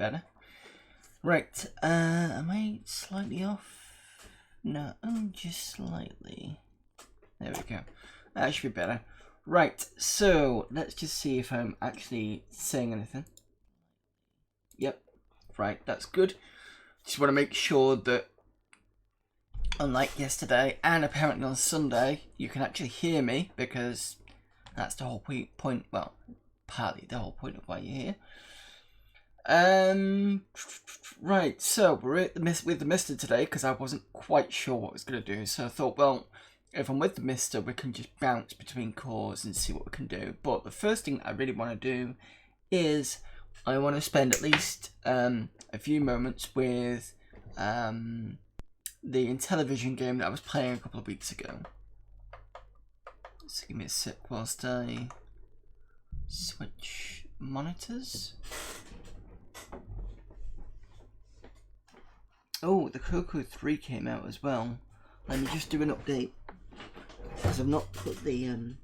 better. Right, am I slightly off? No, just slightly. There we go. That should be better. Right, so let's just see if I'm actually saying anything. Yep, right, that's good. Just want to make sure that, unlike yesterday and apparently on Sunday, you can actually hear me, because that's the whole point, well, partly the whole point of why you're here. Right, so we're at with the MiSTer today, because I wasn't quite sure what I was going to do, so I thought, well, if I'm with the MiSTer, we can just bounce between cores and see what we can do. But the first thing I really want to do is I want to spend at least a few moments with the Intellivision game that I was playing a couple of weeks ago. So give me a sec whilst I switch monitors. Oh, the Coco 3 came out as well. Let me just do an update, because I've not put the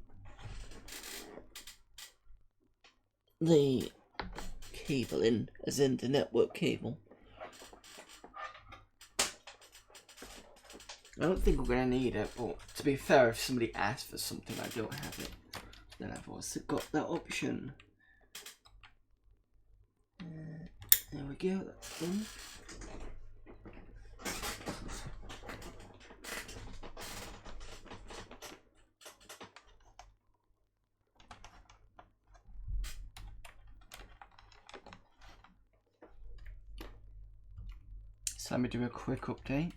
cable in, as in the network cable. I don't think we're going to need it, but to be fair, if somebody asks for something I don't have it, then I've also got that option. There we go, that's done. So let me do a quick update.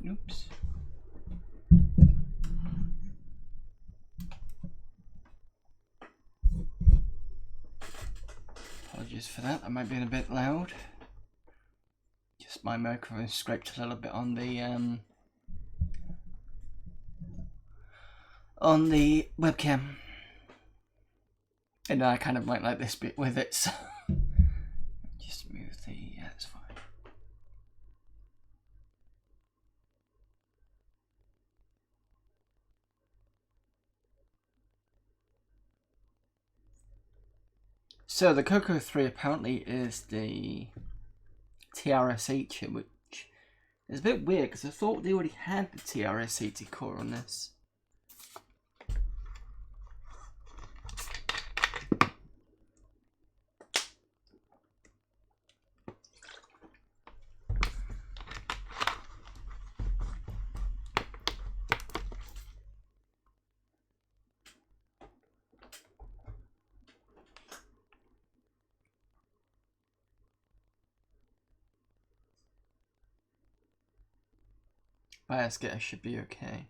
Oops. Apologies for that, I might be a bit loud. Just my microphone scraped a little bit on the webcam. And I kind of went like this bit with it, so just move the, yeah, that's fine. So the Coco 3 apparently is the TRS-80, which is a bit weird because I thought they already had the TRS-80 core on this. BIOS getter should be okay.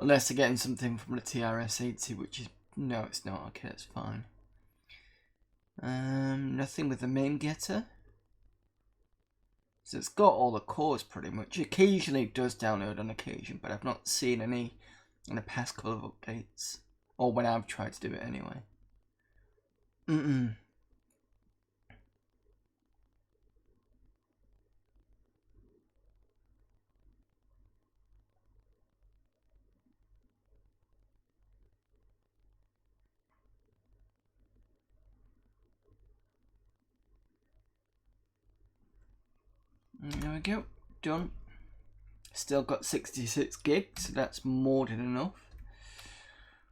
Unless they're getting something from the TRS-80, which is, no, it's not. Okay, that's fine. Nothing with the main getter. So it's got all the cores pretty much. Occasionally it does download on occasion, but I've not seen any in the past couple of updates. Or when I've tried to do it anyway. There we go, done. Still got 66 gigs, so that's more than enough.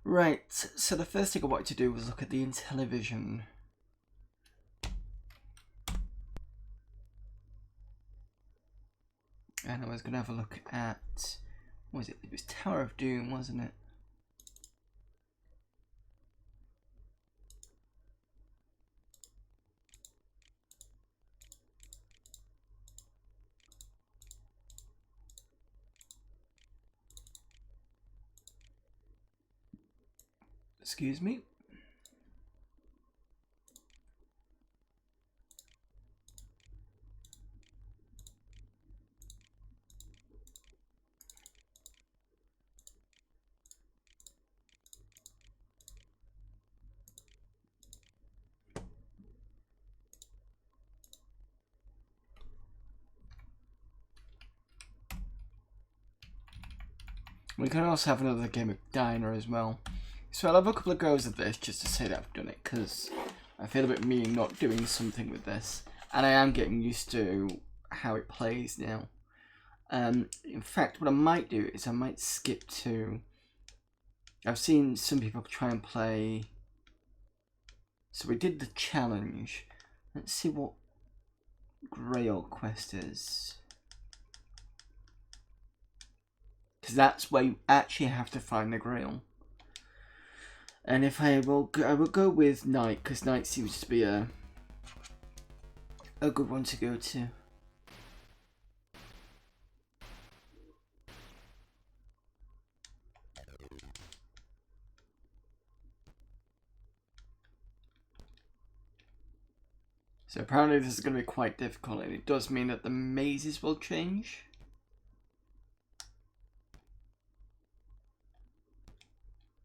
Right, so the first thing I wanted to do was look at the Intellivision. And I was going to have a look at, what was it? It was Tower of Doom, wasn't it? Excuse me. We can also have another game of Diner as well. So I'll have a couple of goes at this just to say that I've done it, because I feel a bit mean not doing something with this. And I am getting used to how it plays now. In fact, what I might do is I might skip to... I've seen some people try and play... So we did the challenge. Let's see what Grail Quest is. Because that's where you actually have to find the Grail. And if I will go with Knight, because Knight seems to be a good one to go to. So apparently this is going to be quite difficult, and it does mean that the mazes will change.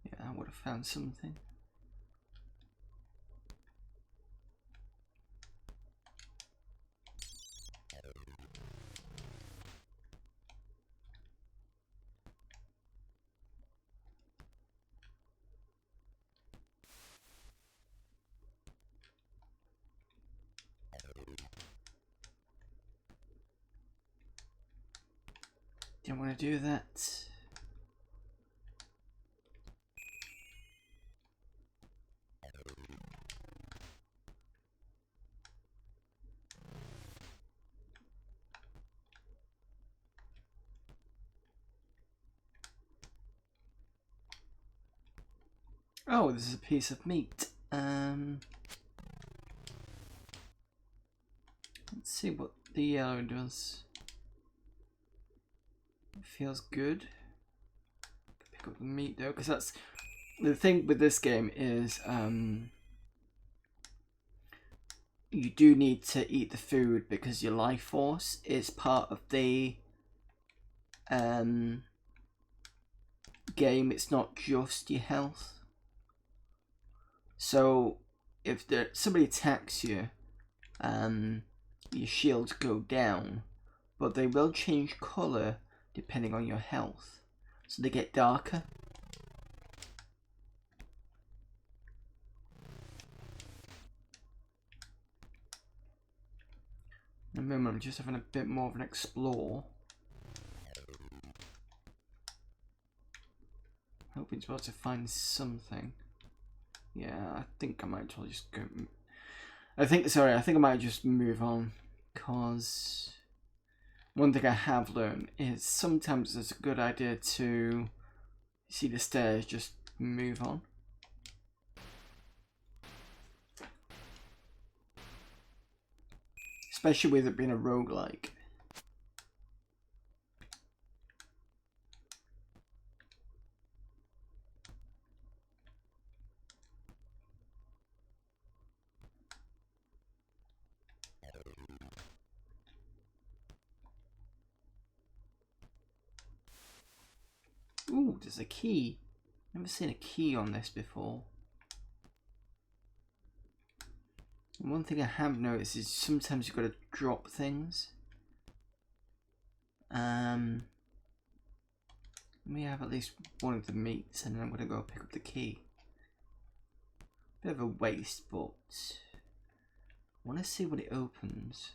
Yeah, I would have found something. Didn't want to do that. Oh, this is a piece of meat. Let's see what the yellow does. It feels good. Pick up the meat though, because that's the thing with this game is you do need to eat the food because your life force is part of the game. It's not just your health. So if somebody attacks you, your shields go down, but they will change colour depending on your health. So they get darker. Remember, I'm just having a bit more of an explore. Hoping to be able to find something. Yeah, I think I might as well just go. I think I might just move on, because one thing I have learned is sometimes it's a good idea to see the stairs, just move on. Especially with it being a roguelike. Ooh, there's a key. Never seen a key on this before. And one thing I have noticed is sometimes you've got to drop things. Let me have at least one of the meats, and then I'm going to go pick up the key. Bit of a waste, but I want to see what it opens.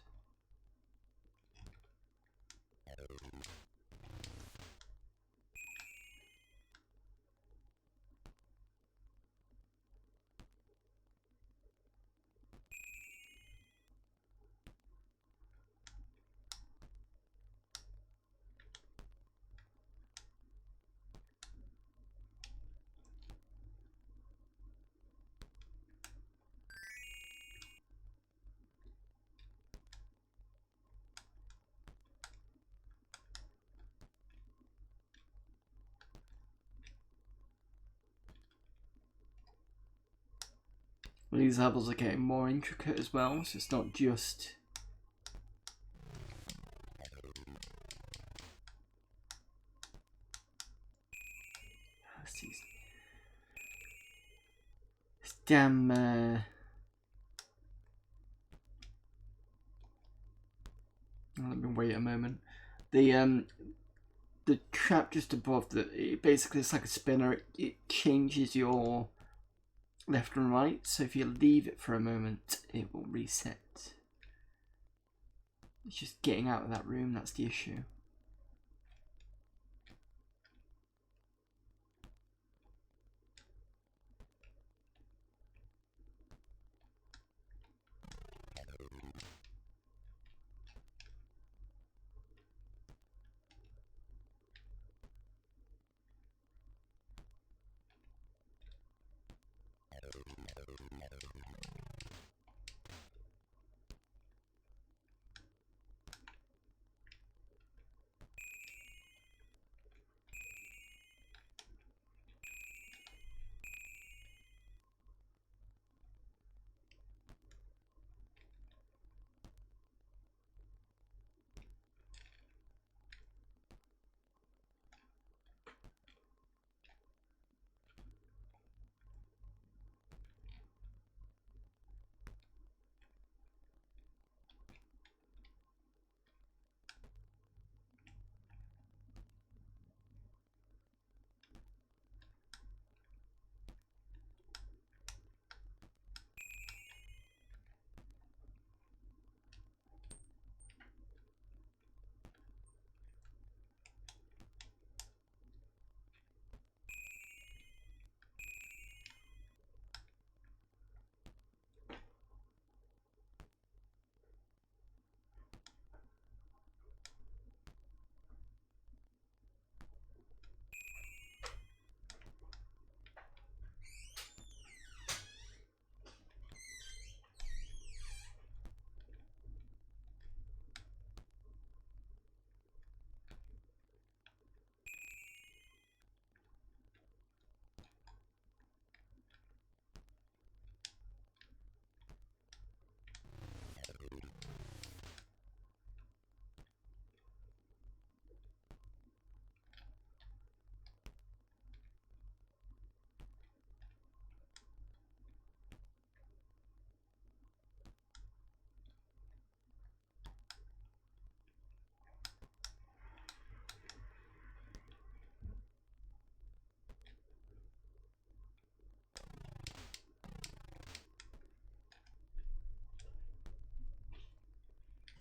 Well, these levels are getting more intricate as well, so it's not just... This damn... Let me wait a moment. The the trap just above it basically it's like a spinner. It changes your left and right, so if you leave it for a moment it will reset. It's just getting out of that room that's the issue.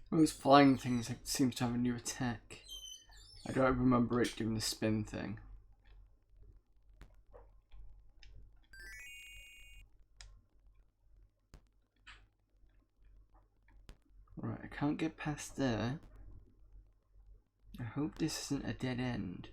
Those flying things seem to have a new attack. I don't remember it doing the spin thing. Right, I can't get past there. I hope this isn't a dead end.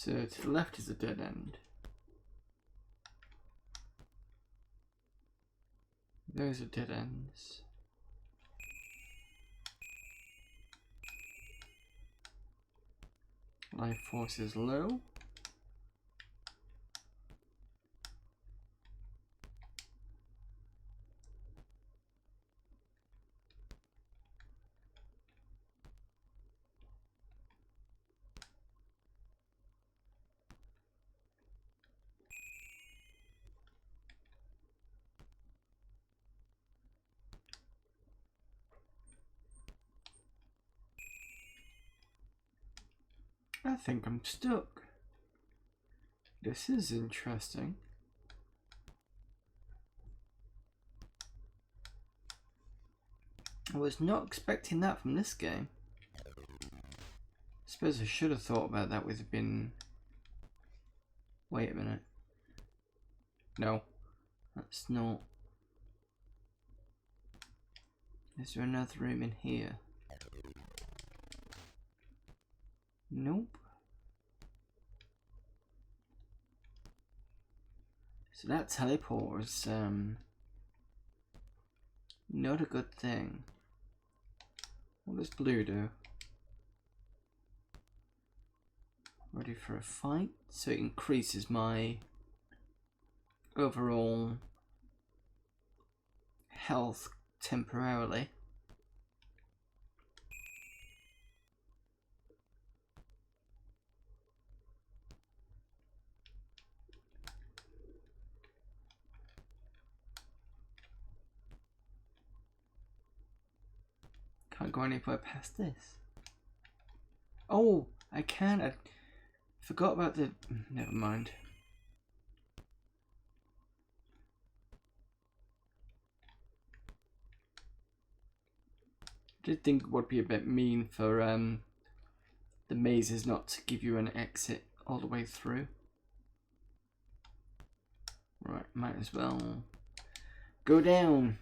So to the left is a dead end. Those are dead ends. Life force is low. I think I'm stuck. This is interesting. I was not expecting that from this game. I suppose I should have thought about that with been... Wait a minute. No, that's not. Is there another room in here? Nope. So that teleport is not a good thing. What does blue do? Ready for a fight? So it increases my overall health temporarily. Can't go anywhere past this. Oh, I can. I forgot about the... Never mind. I did think it would be a bit mean for the mazes not to give you an exit all the way through. Right, might as well go down.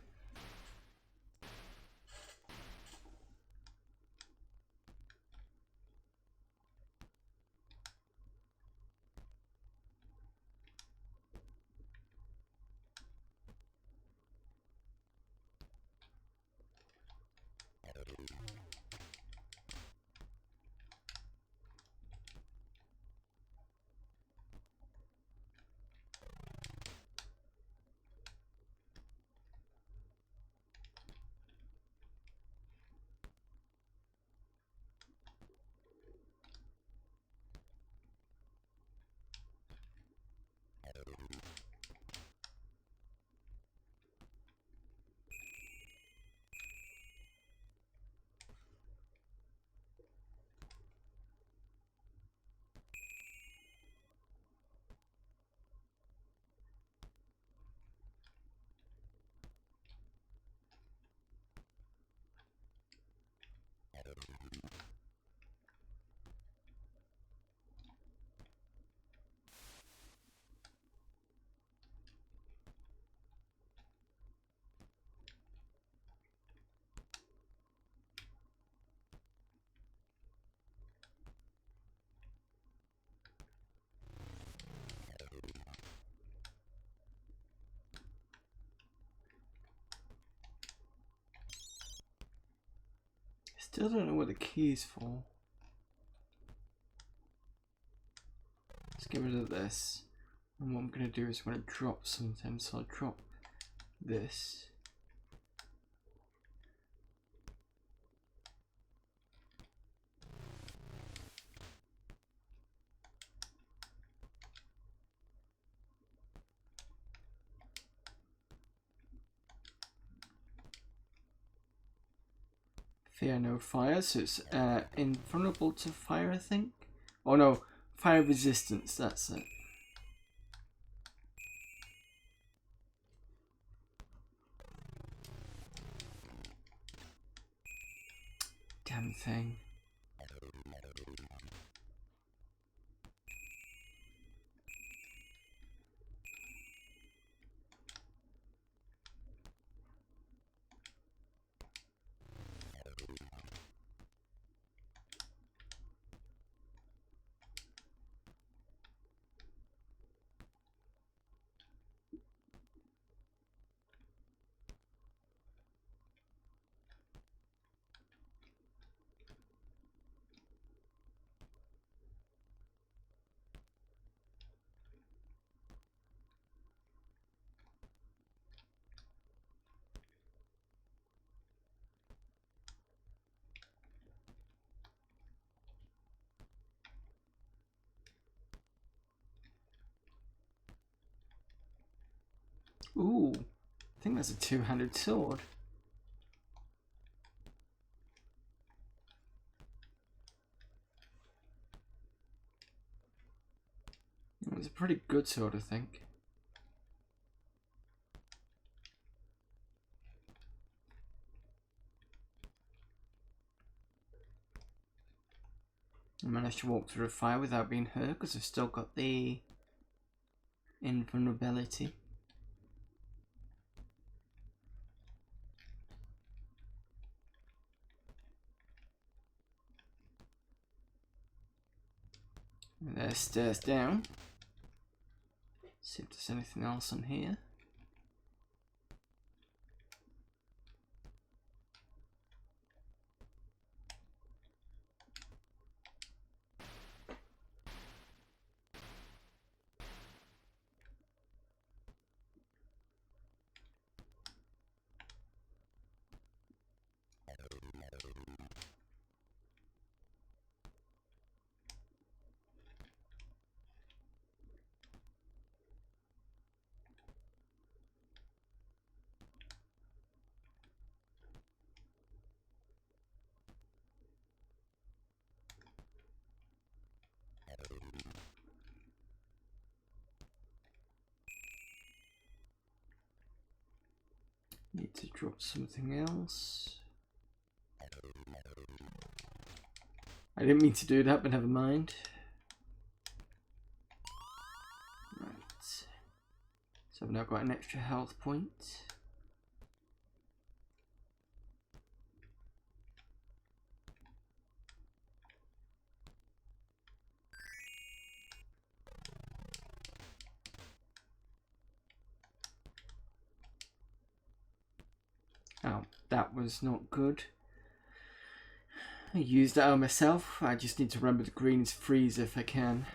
Still don't know what the key is for. Let's get rid of this. And what I'm going to do is I'm going to drop something. So I'll drop this. Fear no fire, so it's invulnerable to fire, I think. Oh no, fire resistance, that's it. Damn thing. Ooh, I think that's a two-handed sword. It's a pretty good sword, I think. I managed to walk through a fire without being hurt because I've still got the invulnerability. And there's stairs down. See if there's anything else on here. Need to drop something else. I didn't mean to do that, but never mind. Right. So I've now got an extra health point. Oh, that was not good. I used that on myself. I just need to remember the green is freeze if I can.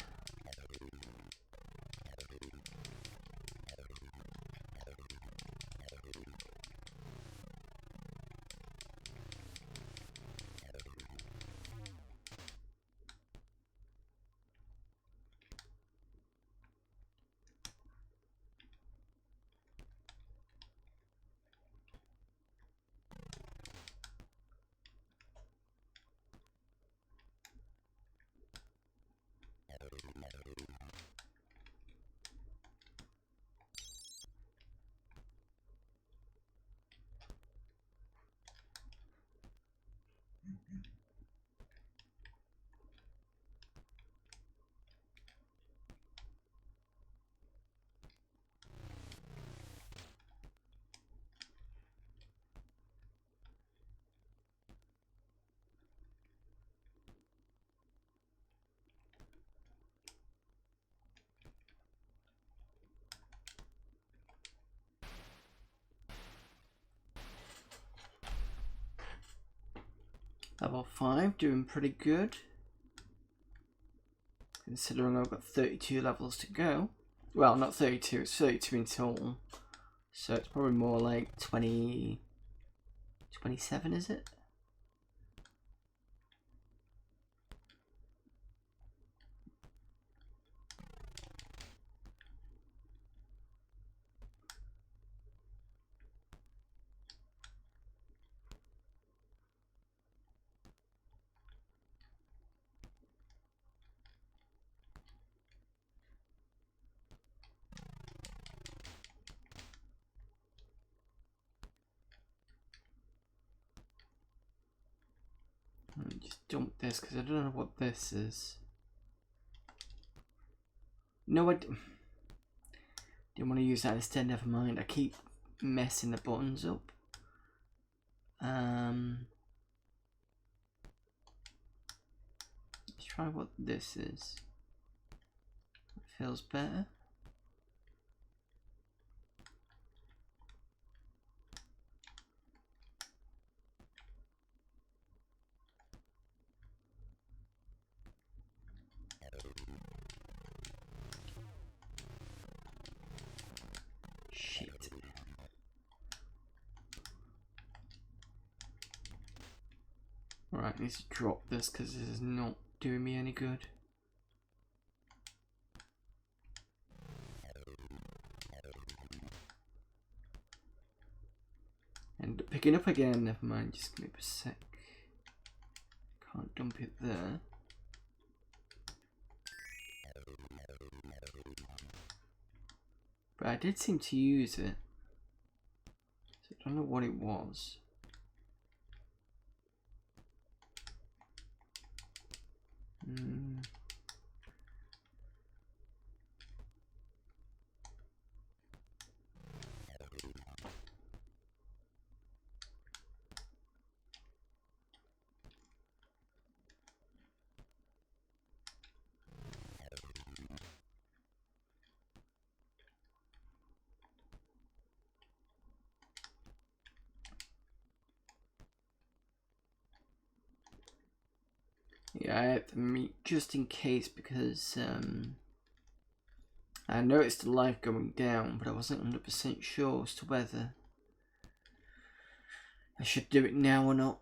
Level 5, doing pretty good. Considering I've got 32 levels to go. Well, not 32, it's 32 in total. So it's probably more like 20... 27, is it? Let me just dump this because I don't know what this is. No, I didn't want to use that instead, never mind. I keep messing the buttons up. Let's try what this is. It feels better. Shit. Alright, I need to drop this because this is not doing me any good. And picking up again, never mind, just give me a sec. Can't dump it there. But I did seem to use it. So I don't know what it was. Yeah, I have to meet just in case because I noticed the life going down, but I wasn't 100% sure as to whether I should do it now or not.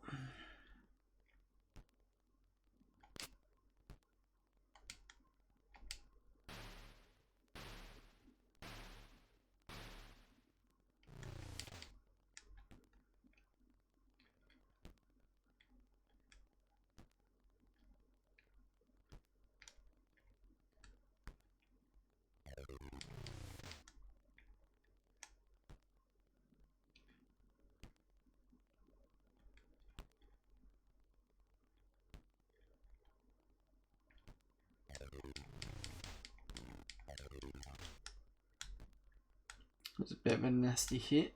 was a bit of a nasty hit.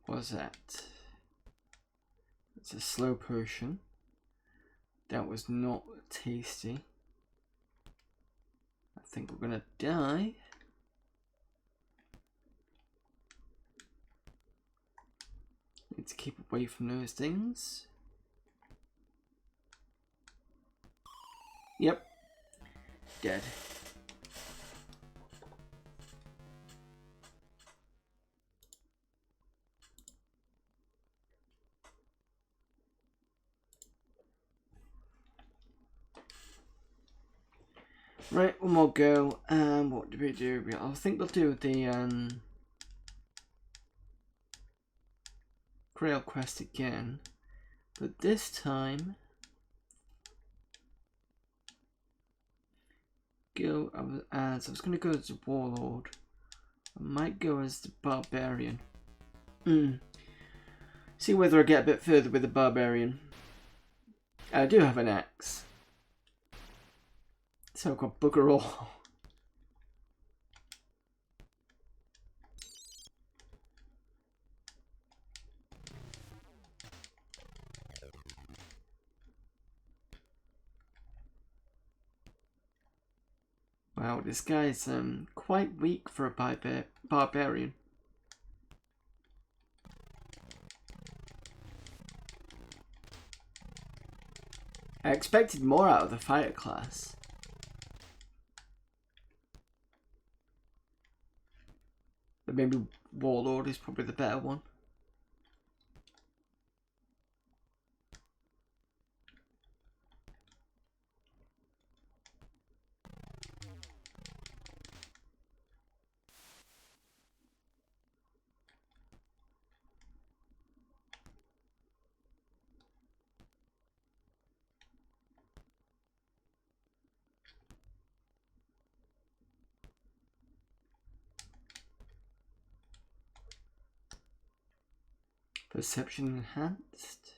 What was that? It's a slow potion. That was not tasty. I think we're gonna die. Need to keep away from those things. Yep. Dead. Right, one more go. What do we do? I think we'll do the Grail quest again, but this time go as I was going to go as the Warlord. I might go as the Barbarian. See whether I get a bit further with the Barbarian. I do have an axe, so I've got bugger all. Wow, this guy's quite weak for a barbarian. I expected more out of the fighter class. But maybe Warlord is probably the better one. Perception enhanced.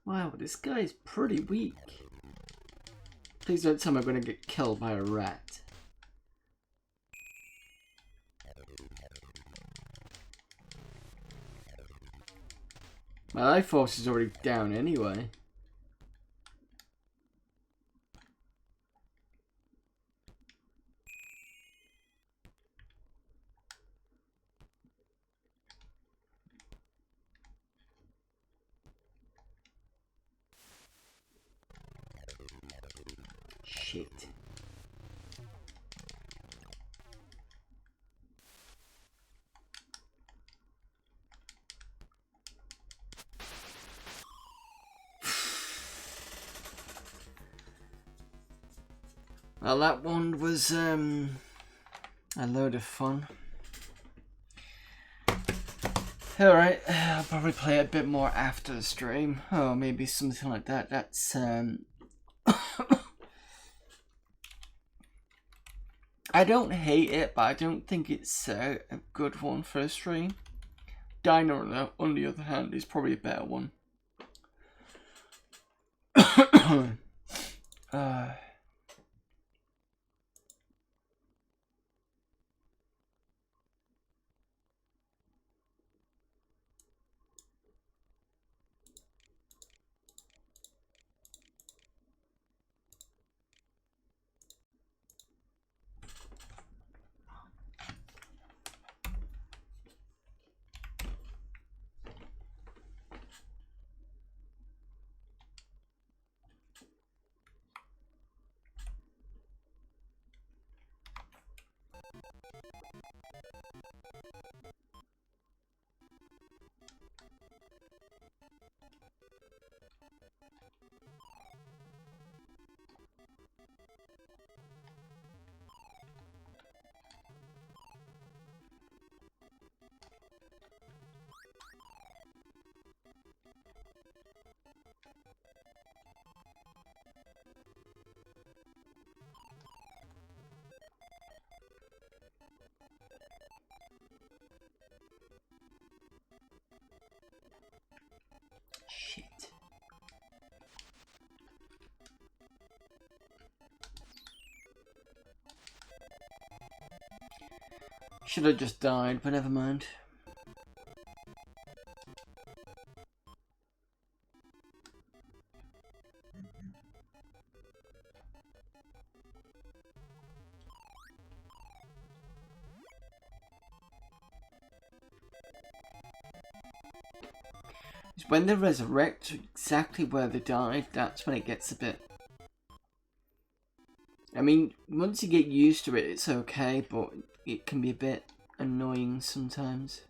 Wow, this guy's pretty weak. Please don't tell me I'm going to get killed by a rat. My life force is already down anyway. Shit. Well, that one was a load of fun. Alright, I'll probably play a bit more after the stream. Oh, maybe something like that. That's I don't hate it, but I don't think it's a good one for a stream. Dino, on the other hand, is probably a better one. Shit. Should have just died, but never mind. It's when they resurrect exactly where they died, that's when it gets a bit... I mean, once you get used to it, it's okay, but it can be a bit annoying sometimes.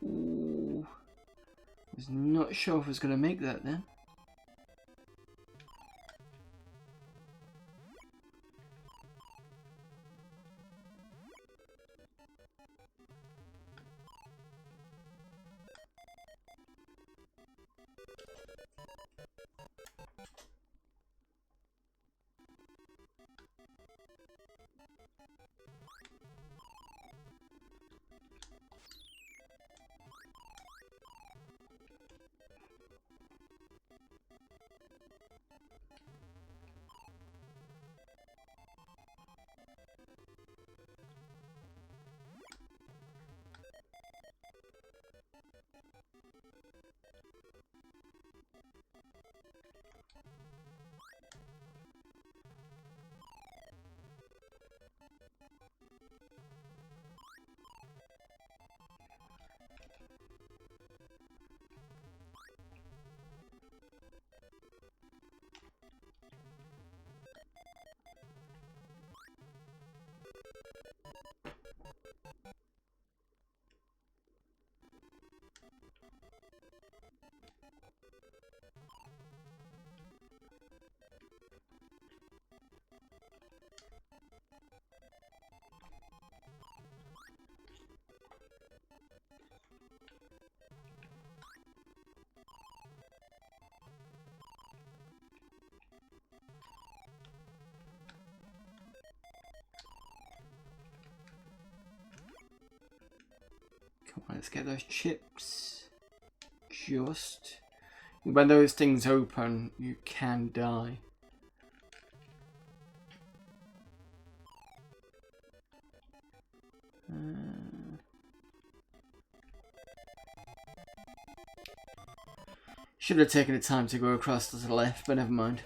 Ooh. I was not sure if I was going to make that then. Come on, let's get those chips. Just When those things open, you can die. Should have taken the time to go across to the left, but never mind.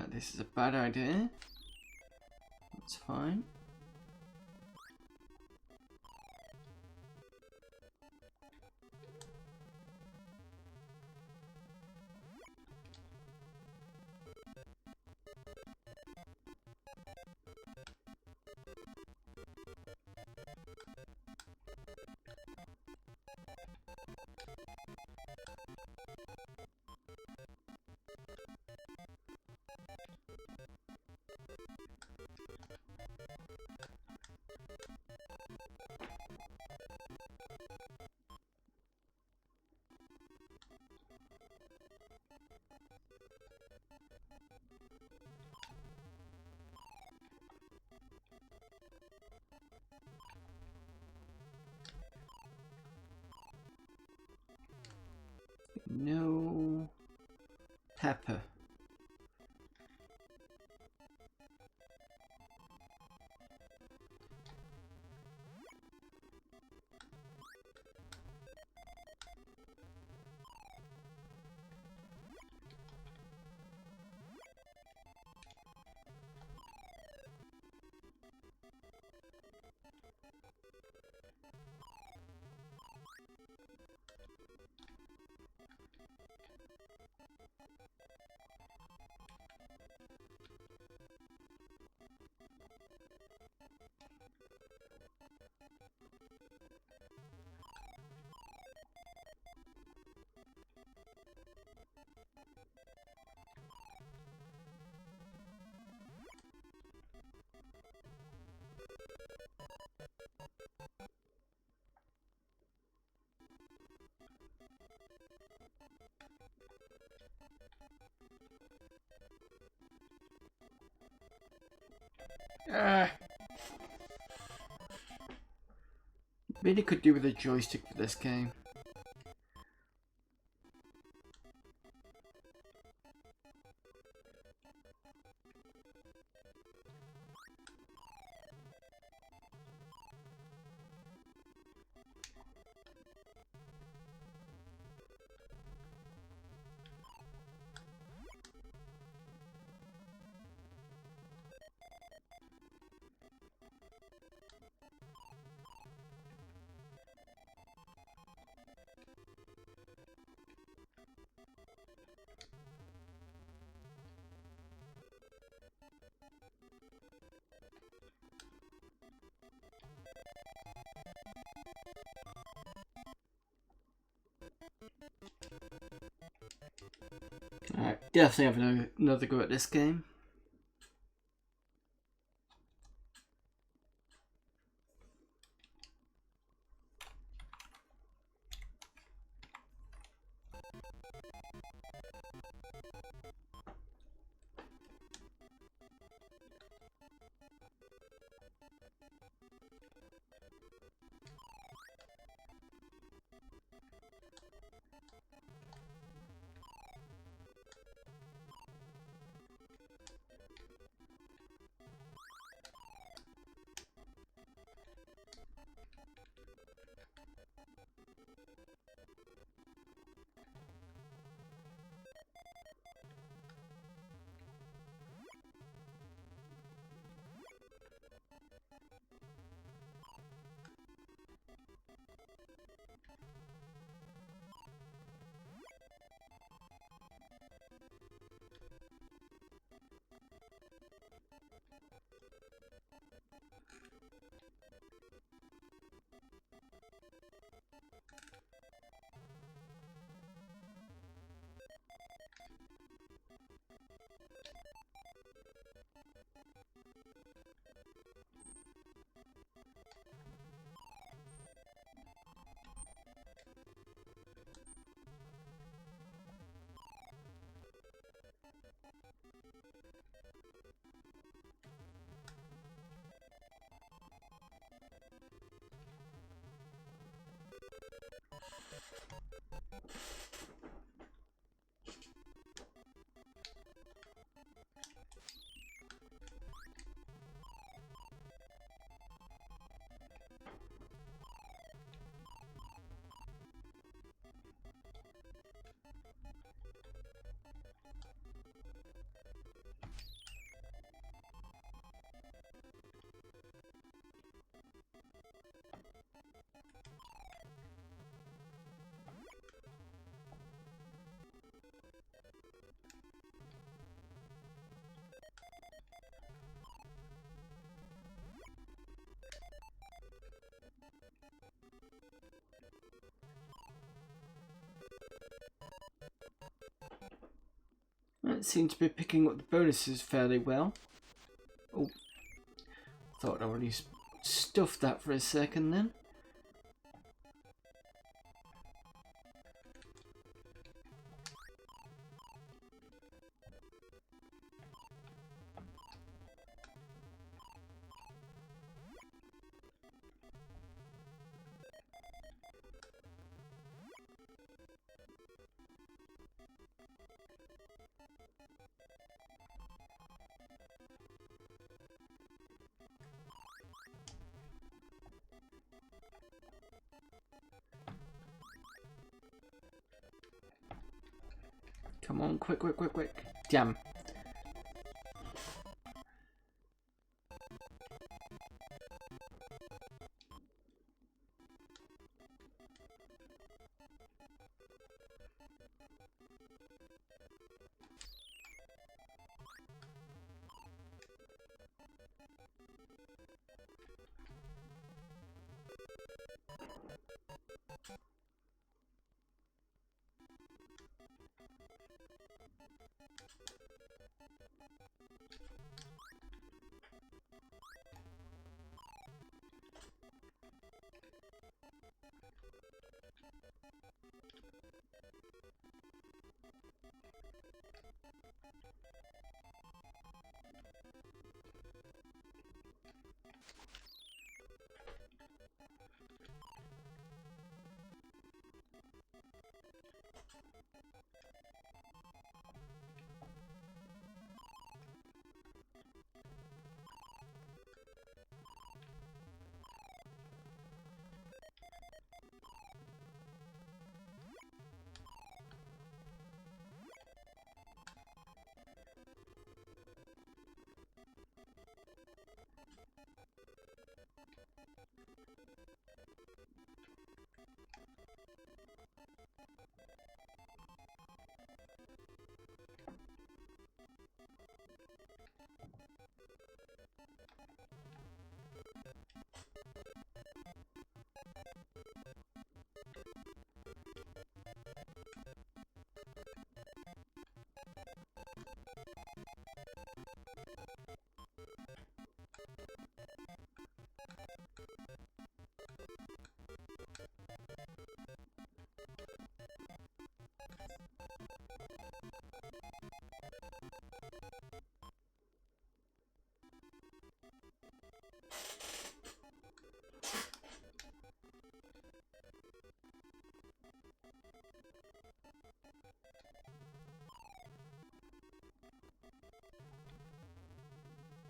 This is a bad idea. That's fine. No pepper. Really could do with a joystick for this game. Alright, definitely having another go at this game. That seems to be picking up the bonuses fairly well. Oh, thought I already stuffed that for a second then. Come on, quick, quick, quick, quick. Damn.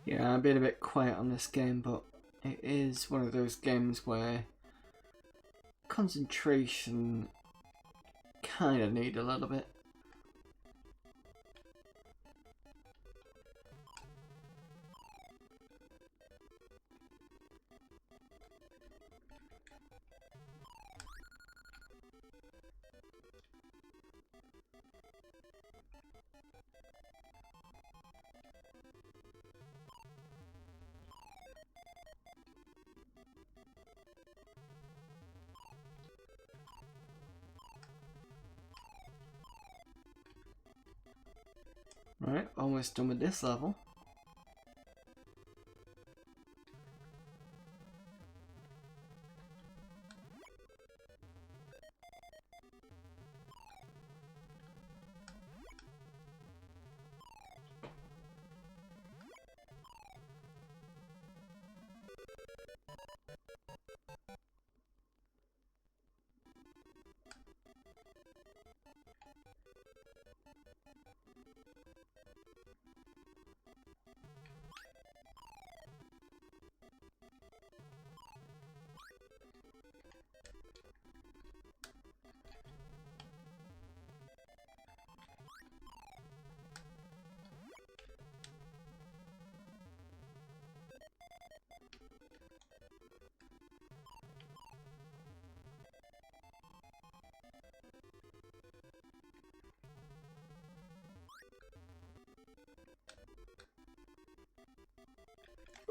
Yeah, I've been a bit quiet on this game, but it is one of those games where concentration kind of need a little bit. Right, almost done with this level.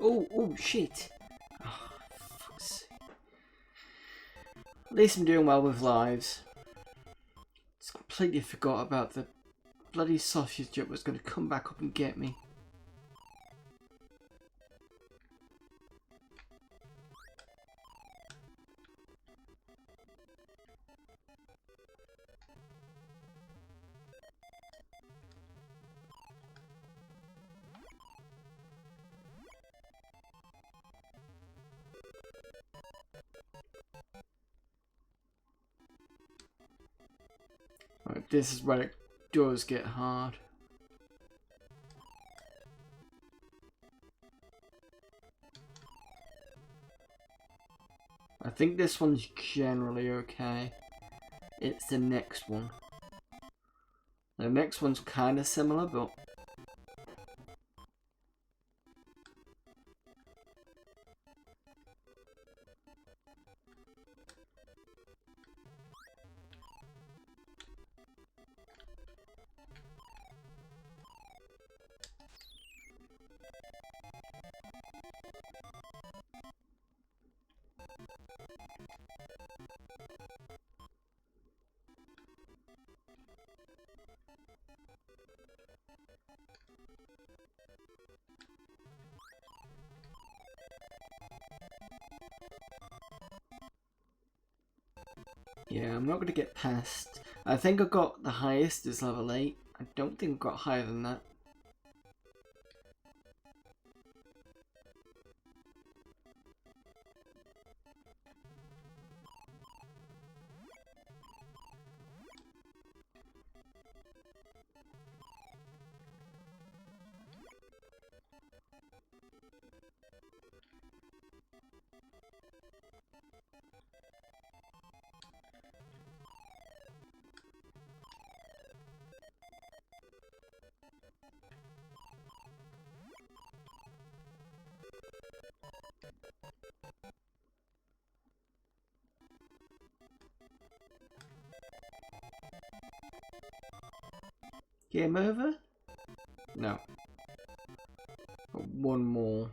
Oh, shit. Oh, fuck's sake. At least I'm doing well with lives. Just completely forgot about the bloody sausage that was going to come back up and get me. Right, this is where it does get hard. I think this one's generally okay. It's the next one. The next one's kind of similar, but... yeah, I'm not going to get past... I think I got the highest is level 8. I don't think I got higher than that. Game over? No. Got one more.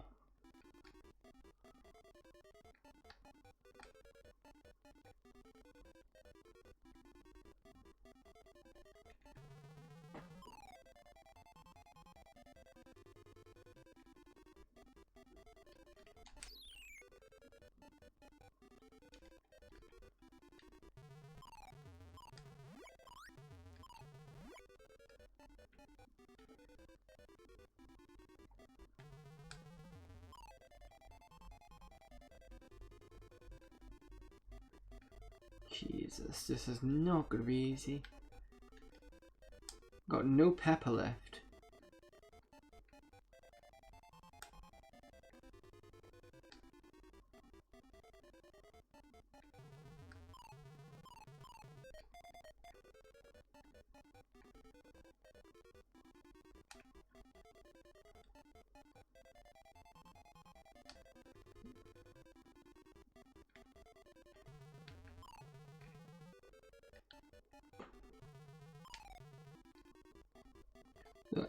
Jesus, this is not going to be easy. Got no pepper left.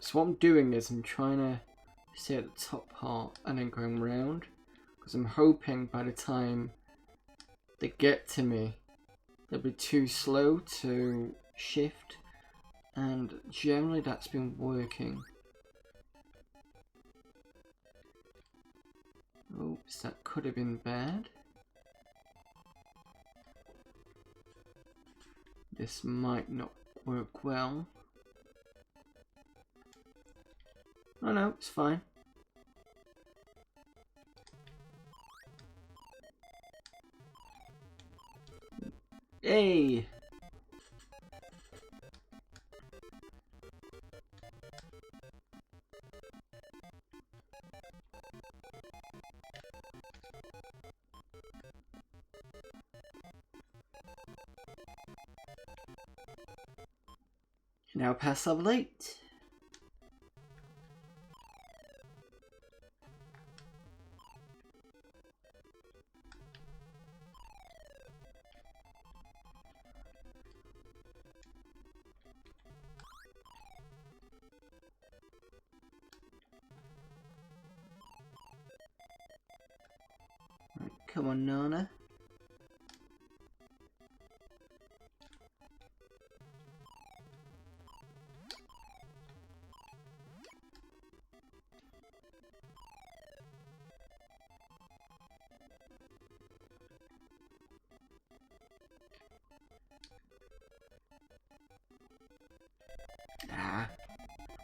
So what I'm doing is I'm trying to stay at the top part and then going round, because I'm hoping by the time they get to me they'll be too slow to shift, and generally that's been working. Oops, that could have been bad. This might not work well. Oh no, it's fine. Hey! Now past level 8. Come on, Nana.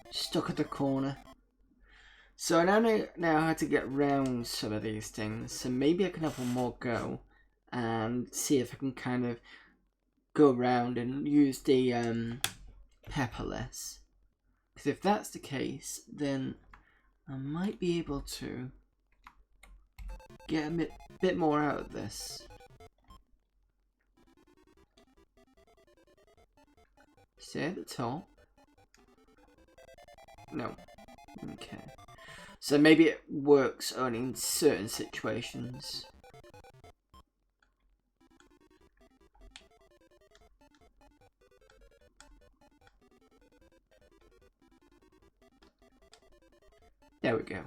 Stuck at the corner. So I now how to get round some of these things. So maybe I can have one more go and see if I can kind of go around and use the pepperless. Because if that's the case, then I might be able to get a bit more out of this. Stay at the top. No. Okay. So maybe it works only in certain situations. There we go.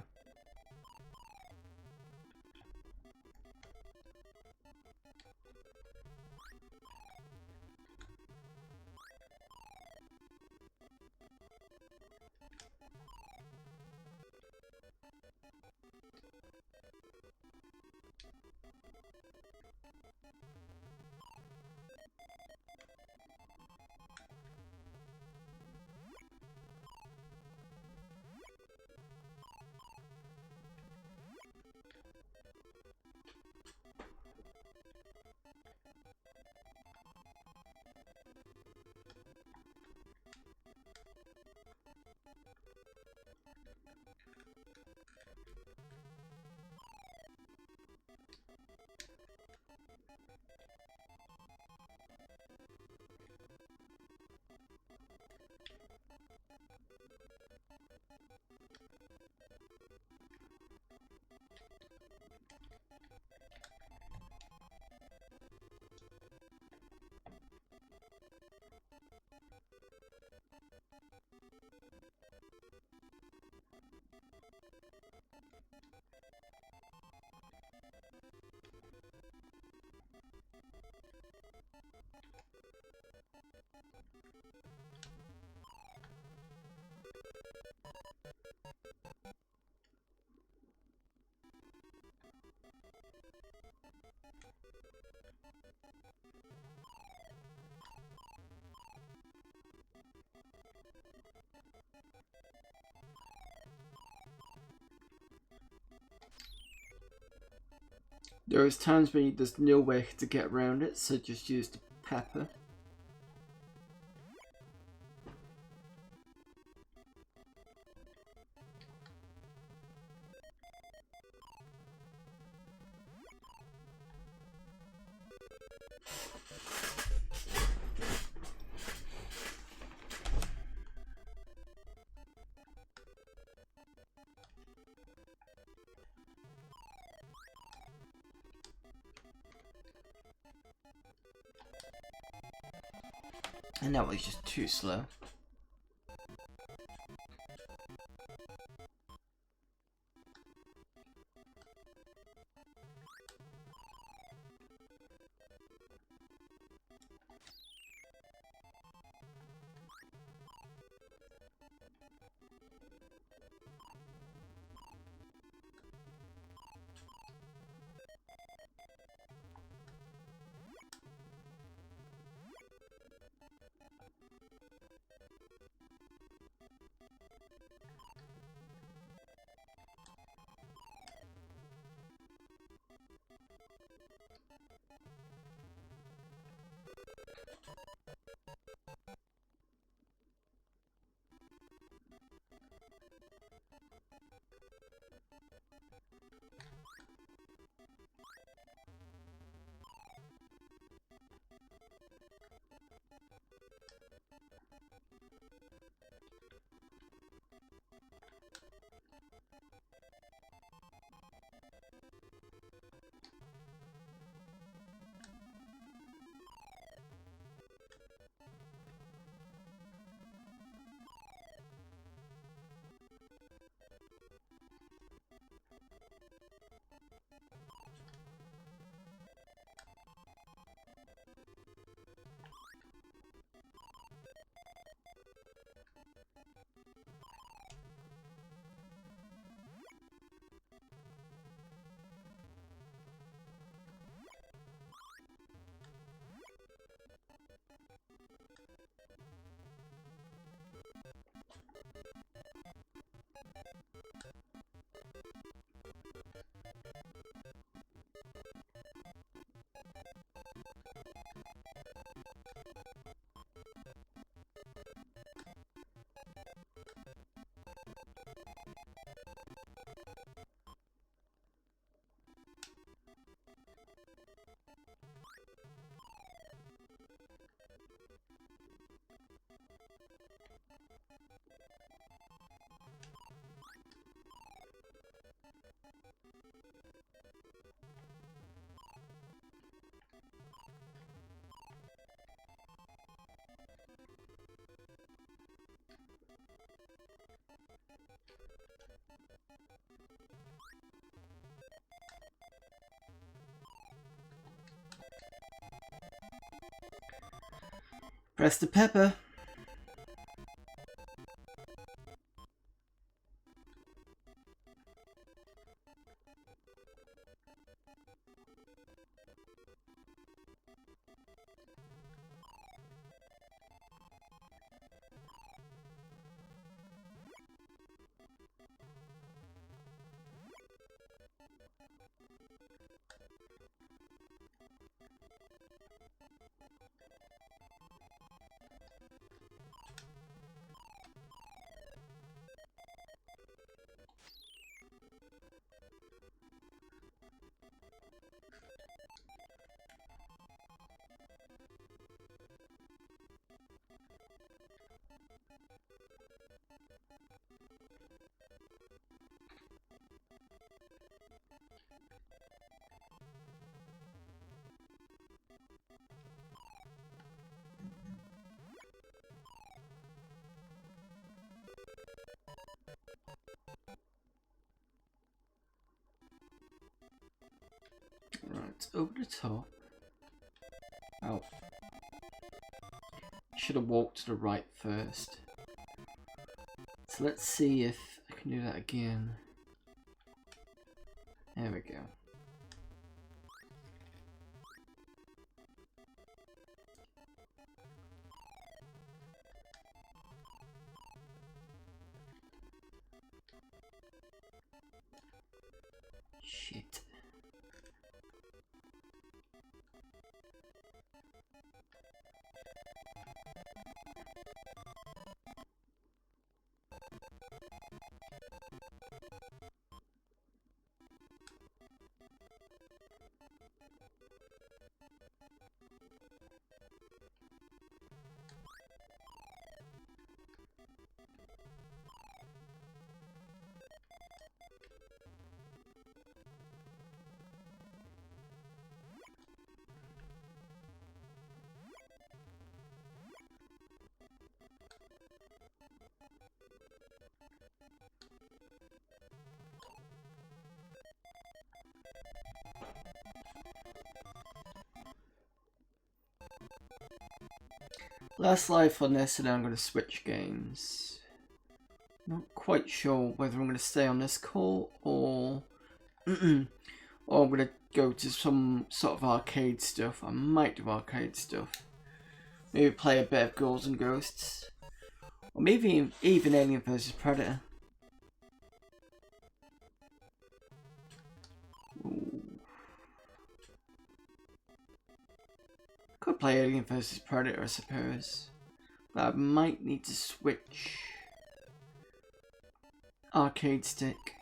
There is times when there's no way to get around it, so just use the pepper. And that was just too slow. Press the pepper. Right, over the top. Oh. Should have walked to the right first. So let's see if I can do that again. There we go. Shit. Last life on this, and then I'm going to switch games. Not quite sure whether I'm going to stay on this core or or I'm going to go to some sort of arcade stuff. I might do arcade stuff. Maybe play a bit of Ghouls and Ghosts, or maybe even Alien vs Predator. Ooh. Could play Alien vs Predator, I suppose. But I might need to switch arcade stick.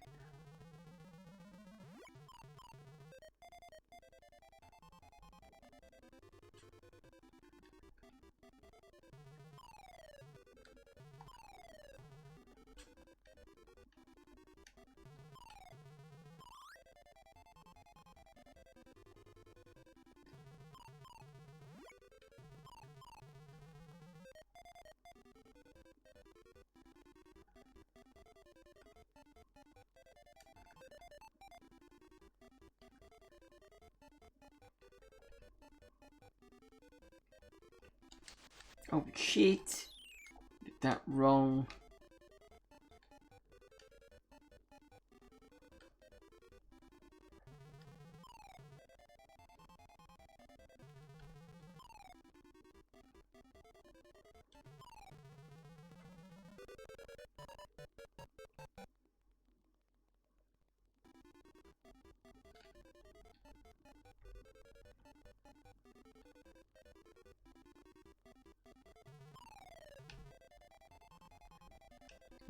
Oh shit, did that wrong.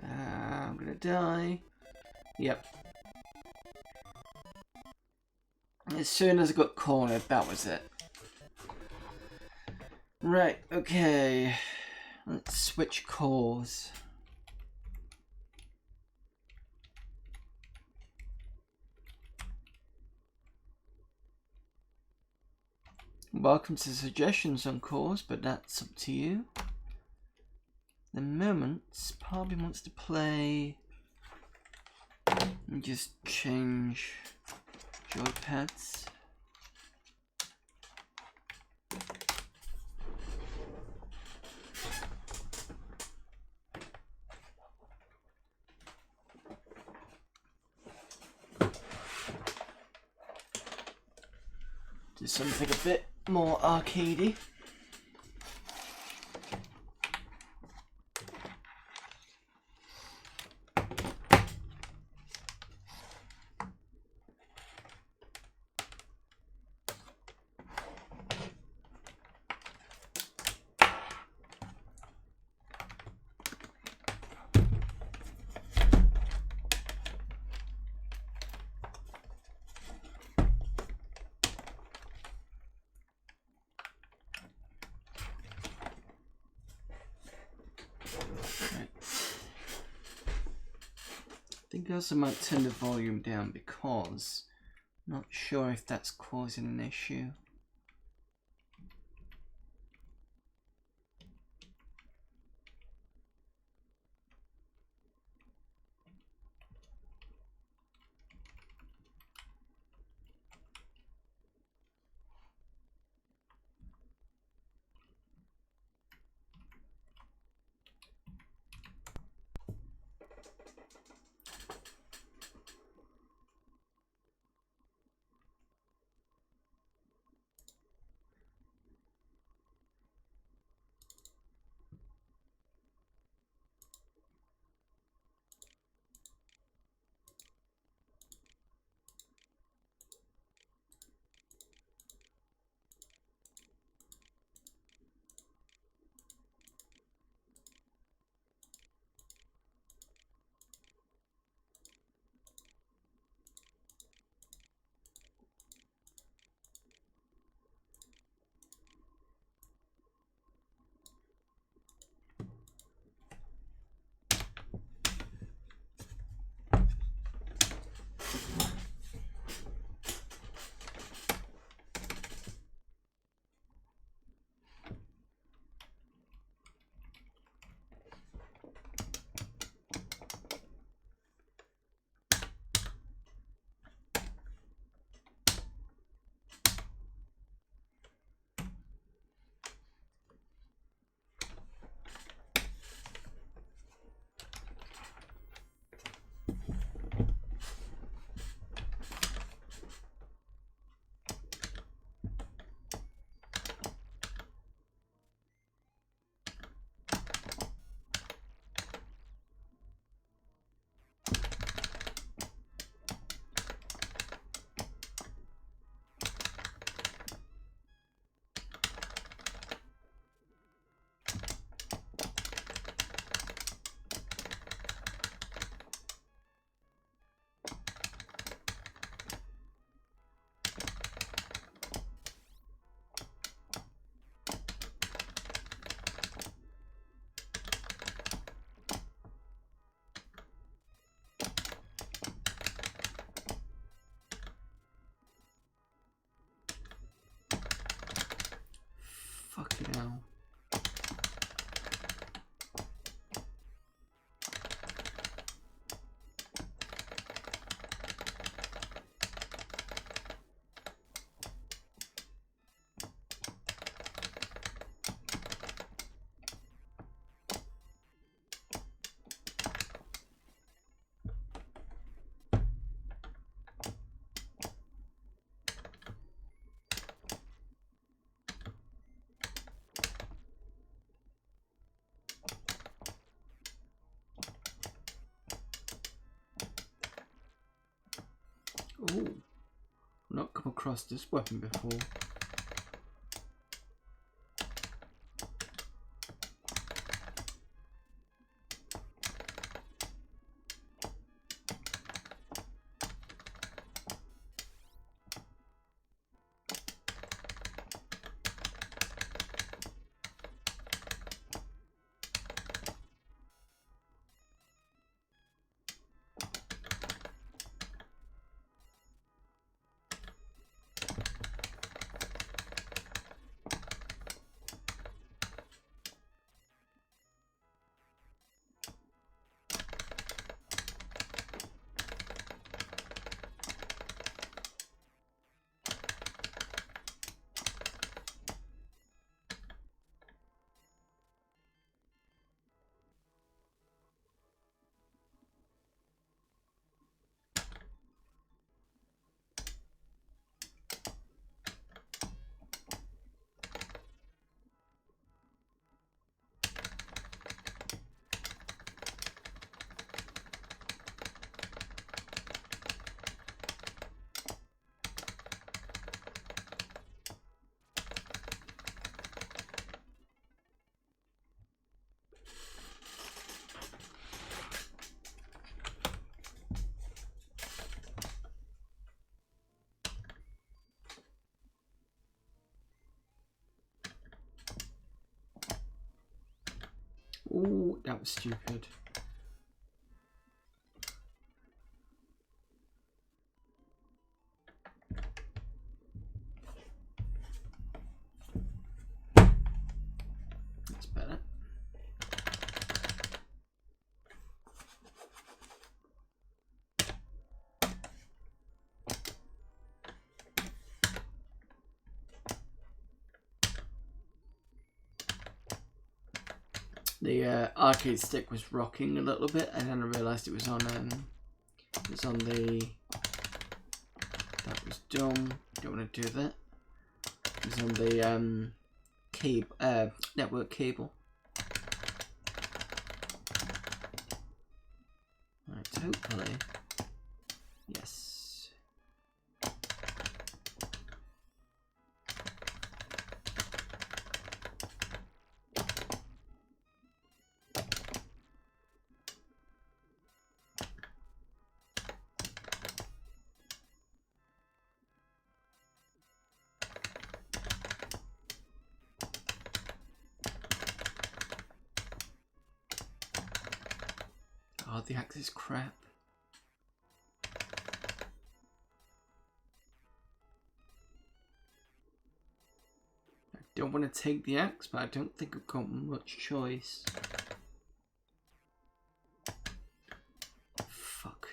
I'm gonna die. Yep. As soon as I got cornered, that was it. Right, okay. Let's switch cores. Welcome to suggestions on cores, but that's up to you. The moment probably wants to play and just change joypads. something a bit more arcadey. I think I also might turn the volume down because I'm not sure if that's causing an issue. Fucking hell. Ooh, I've not come across this weapon before. Oh, that was stupid. That's better. The arcade stick was rocking a little bit, and then I realised it was on the. That was dumb. Don't want to do that. It was on the cable, network cable. Right, hopefully, yes. Oh, the axe is crap. I don't want to take the axe, but I don't think I've got much choice. Fuck.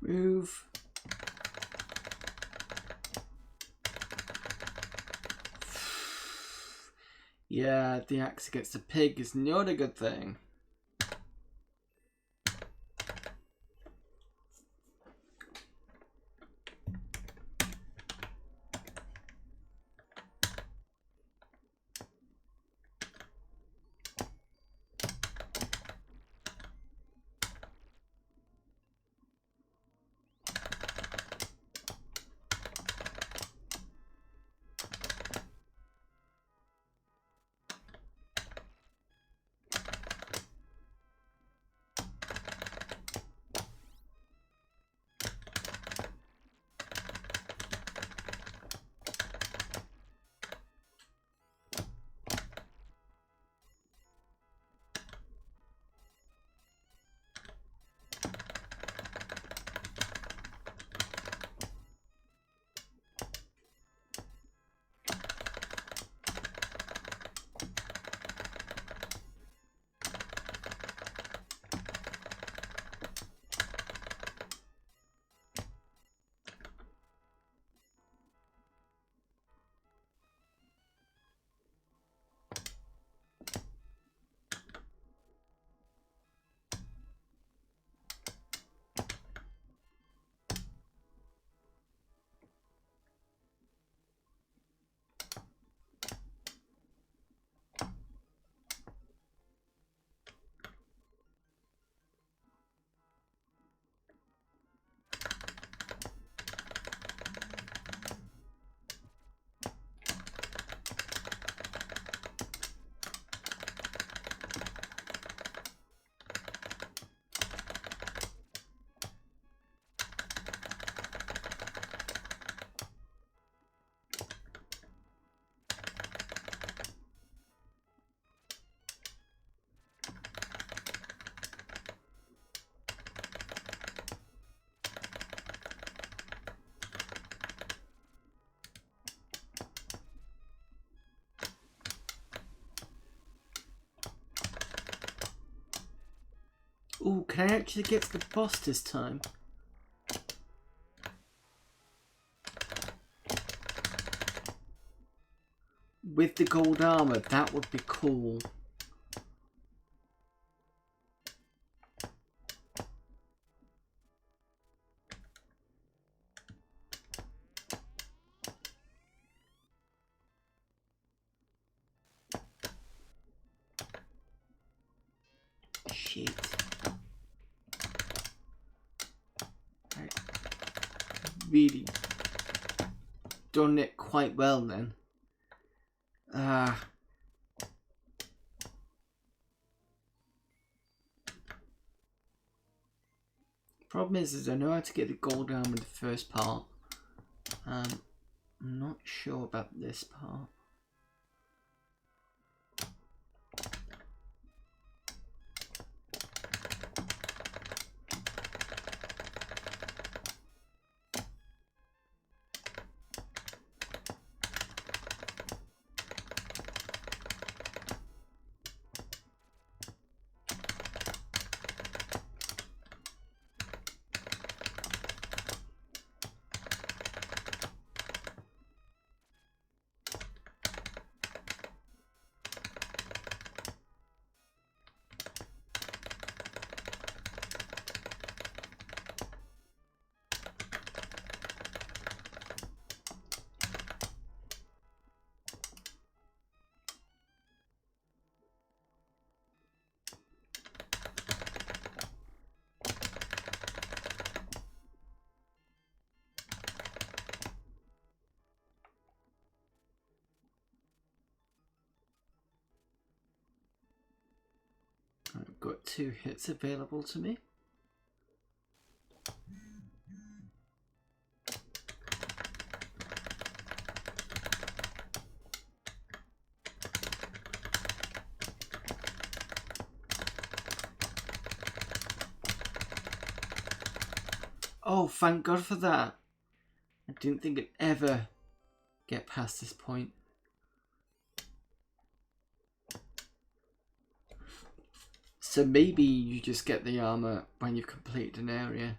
Move. Yeah, the axe against the pig is not a good thing. Ooh, can I actually get to the boss this time? With the gold armor, that would be cool. Shit. I really done it quite well then. Problem is I know how to get the gold armor in the first part. I'm not sure about this part. I've got 2 hits available to me. Oh, thank God for that. I didn't think I'd ever get past this point. So maybe you just get the armor when you've completed an area.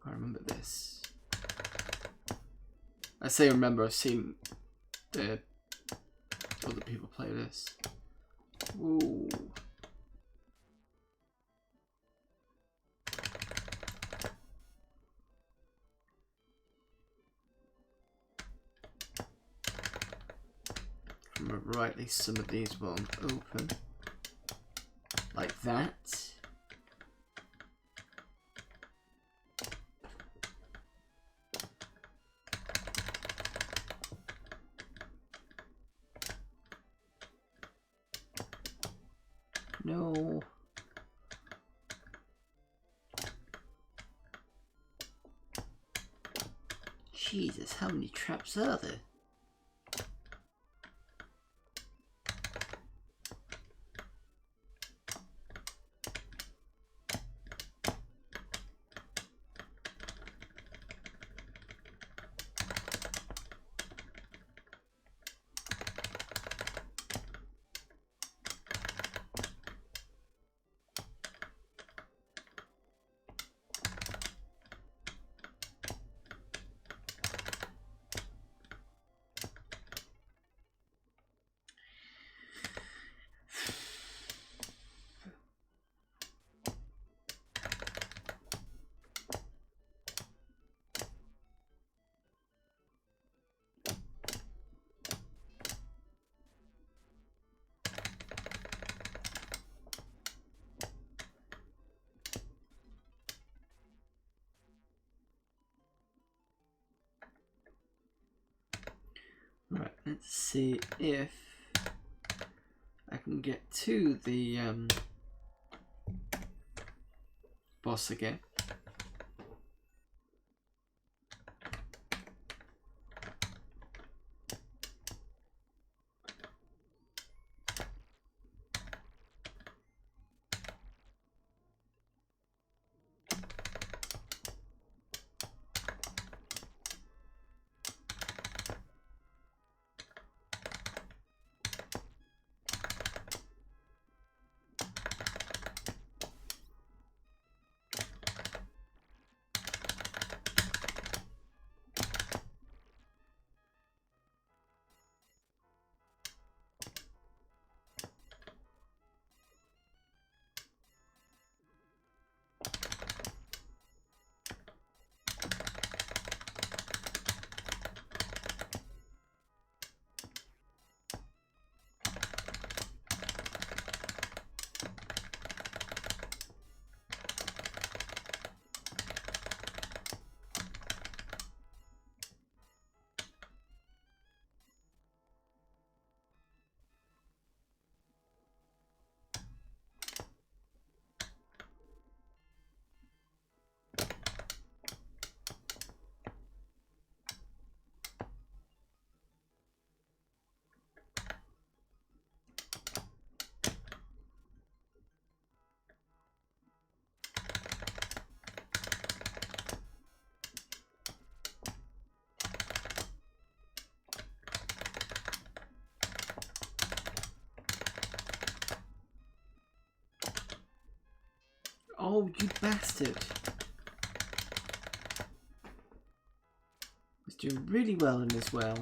I remember this. I say remember, I've seen the other people play this. Ooh. If I remember rightly, some of these won't open. Like that. No. Jesus, how many traps are there? Right, let's see if I can get to the boss again. Oh, you bastard. He's doing really well in this well.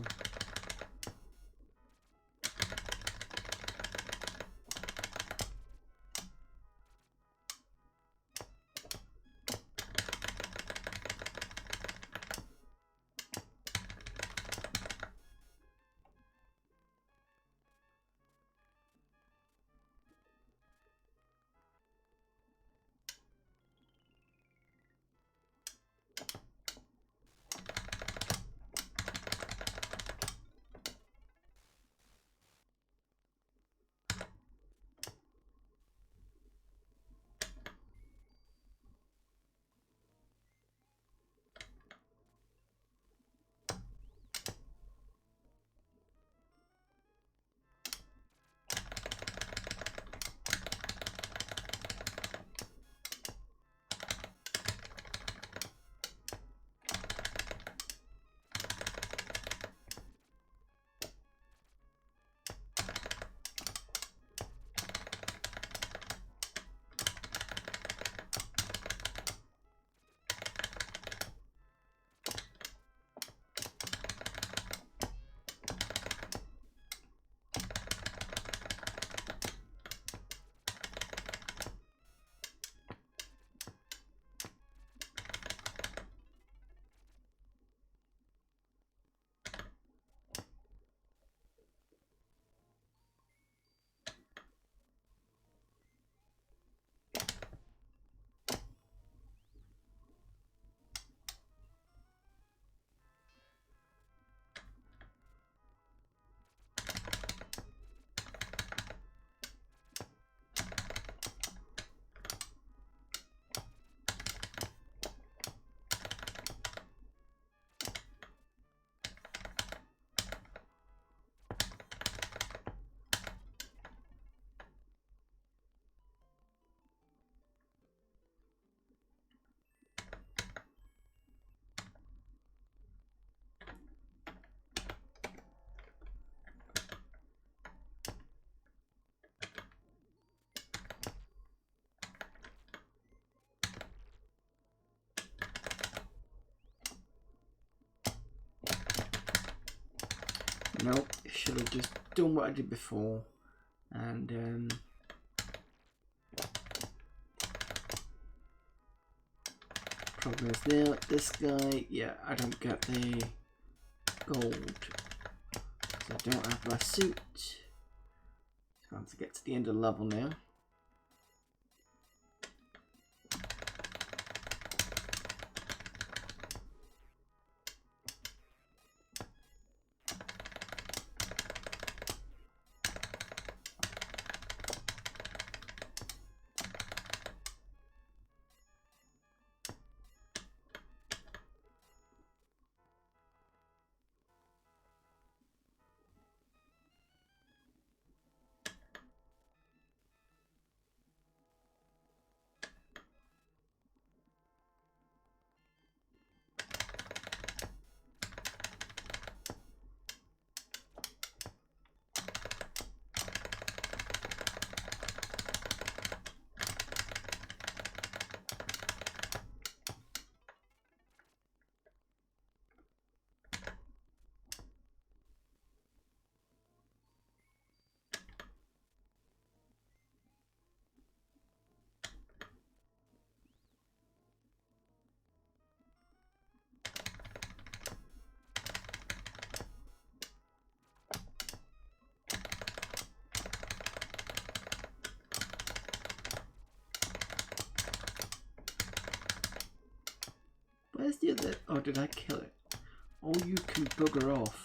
Nope, should have just done what I did before. And problem is now this guy, yeah, I don't get the gold. So I don't have my suit. So I have to get to the end of the level now. Where's the other? Oh, did I kill it? Oh, you can bugger off.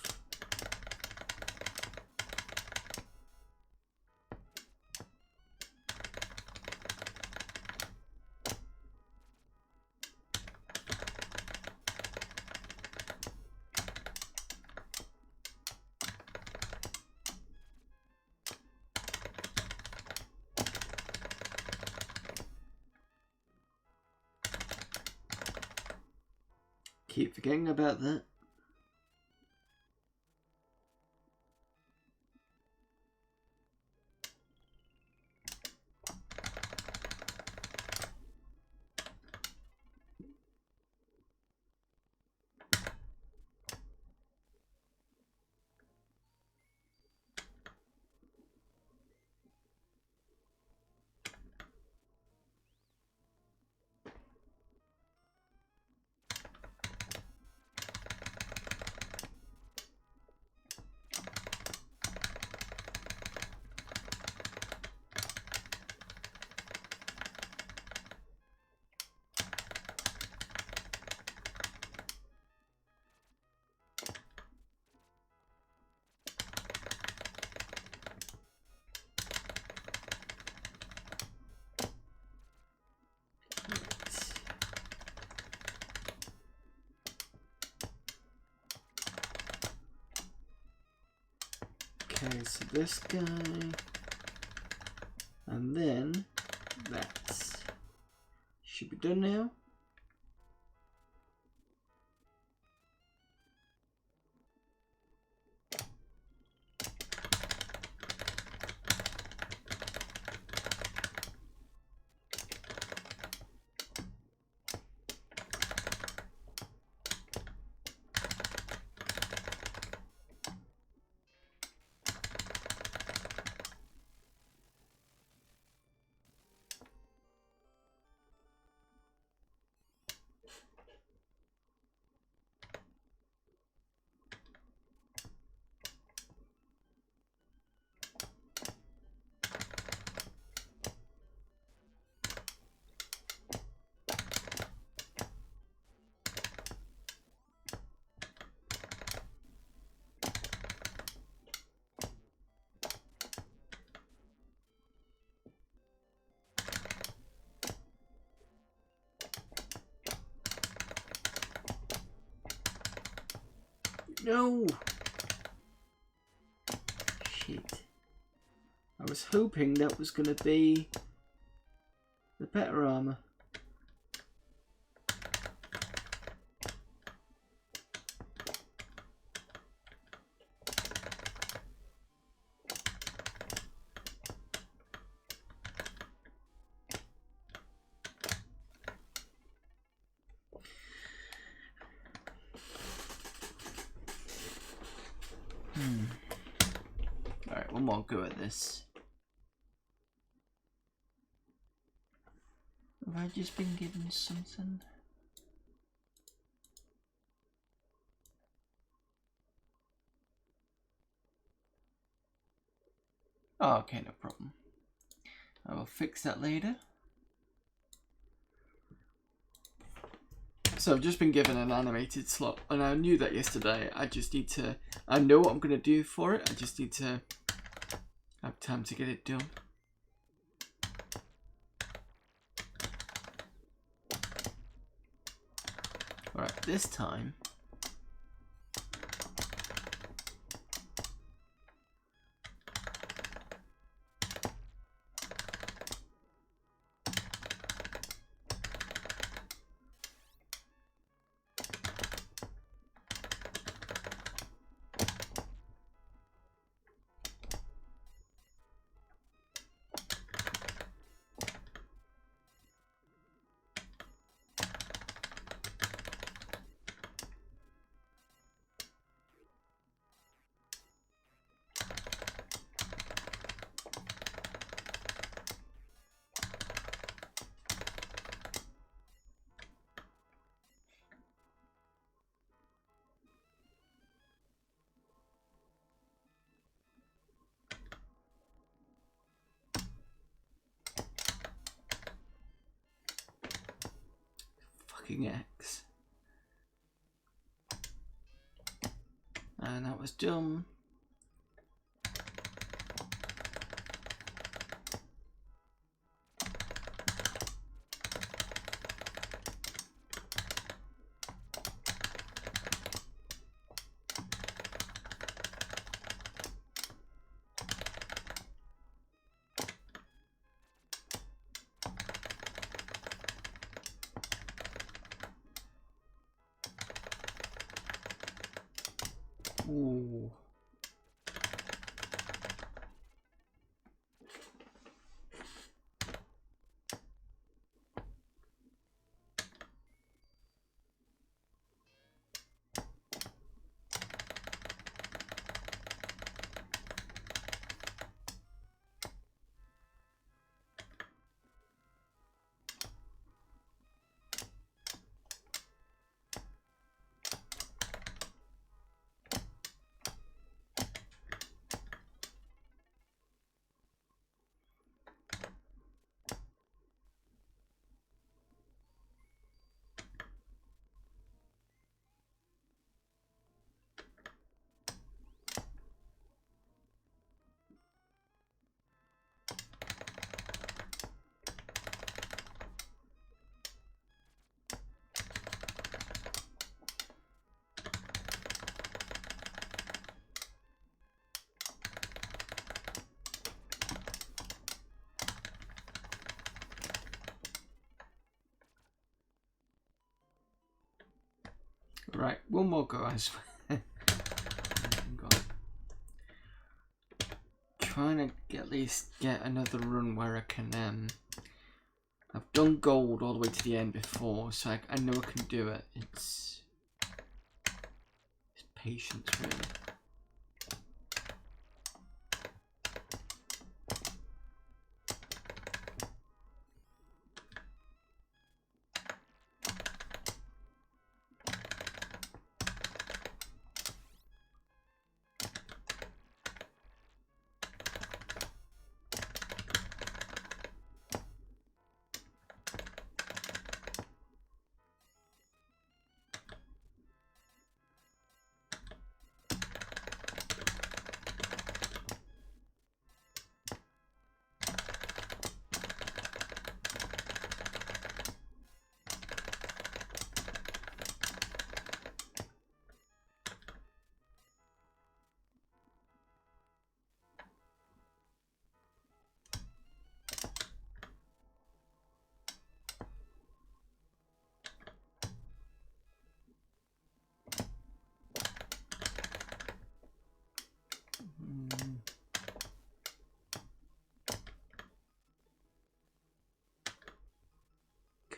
Keep forgetting about that. Okay, so this guy, and then that should be done now. No! Shit. I was hoping that was going to be the better armor. Alright, one more go at this. Have I just been given something? Oh, okay, no problem. I will fix that later. So I've just been given an animated slot, and I knew that yesterday. I just need to, I know what I'm going to do for it. I just need to have time to get it done. Alright, this time. X. And that was done. Ooh. Right, one more go, I swear. Trying to at least get another run where I can, I've done gold all the way to the end before, so I know I can do it. It's patience, really.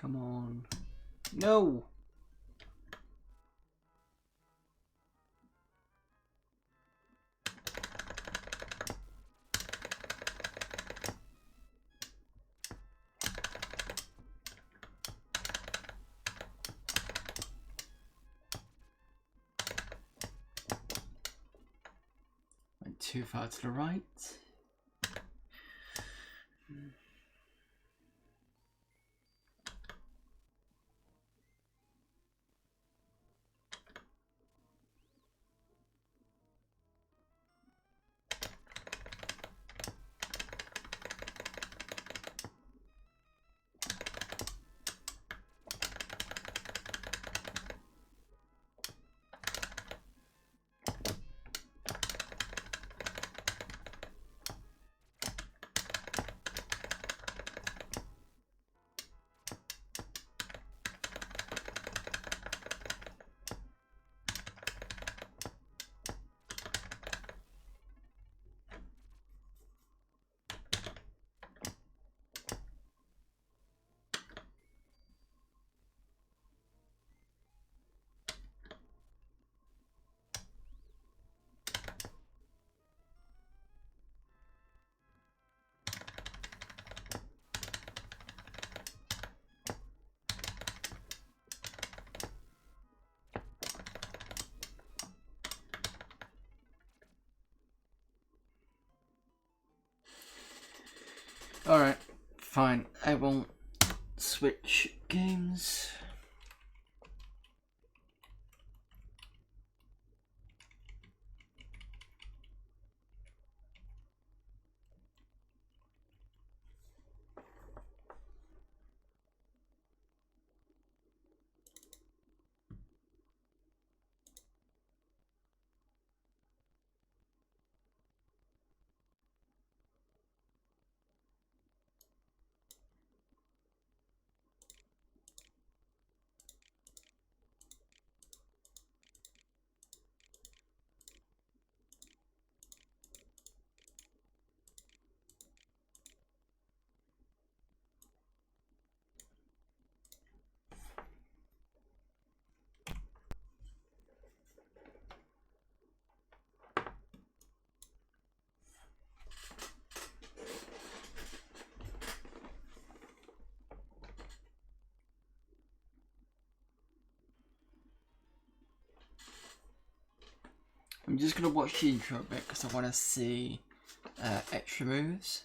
Come on. No! Went too far to the right. Alright, fine. I won't switch games. I'm just going to watch the intro a bit because I want to see extra moves.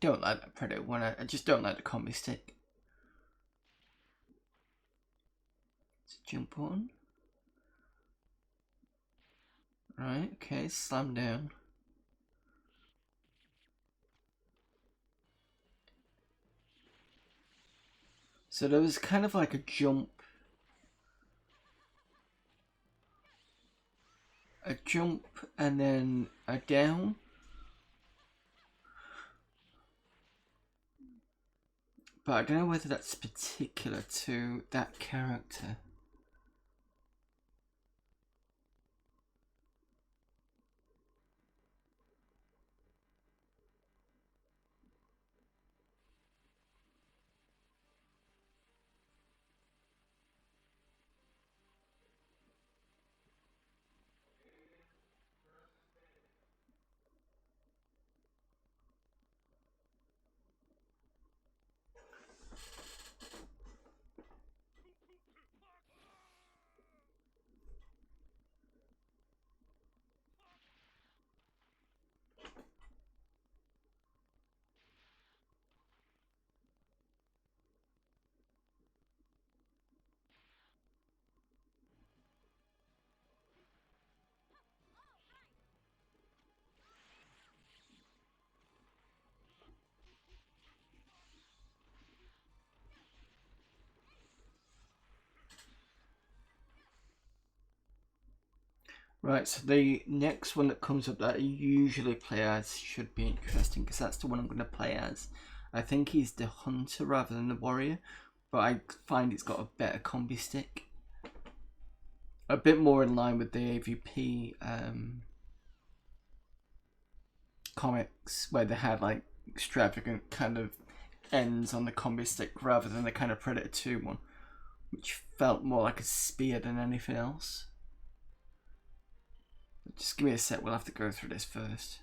don't like that Predator one. I just don't like the combi stick. Let's jump on. Right, okay, slam down. So there was kind of like a jump. A jump and then a down. But I don't know whether that's particular to that character. Right, so the next one that comes up that I usually play as should be interesting because that's the one I'm going to play as. I think he's the hunter rather than the warrior, but I find it's got a better combi stick. A bit more in line with the AVP comics where they had like extravagant kind of ends on the combi stick rather than the kind of Predator 2 one, which felt more like a spear than anything else. Just give me a sec, we'll have to go through this first.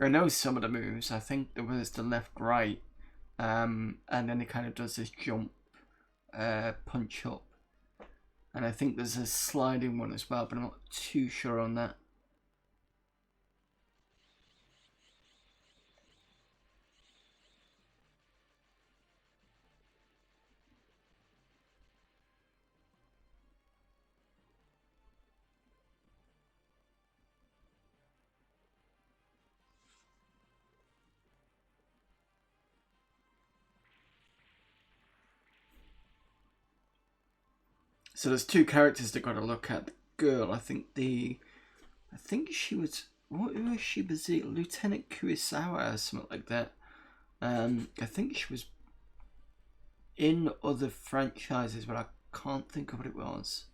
I know some of the moves. I think there was the left right, and then it kind of does this jump, punch up. And I think there's a sliding one as well, but I'm not too sure on that. So there's two characters that got to look at. The girl, I think she was, what was she? Was it Lieutenant Kurosawa or something like that? I think she was in other franchises, but I can't think of what it was.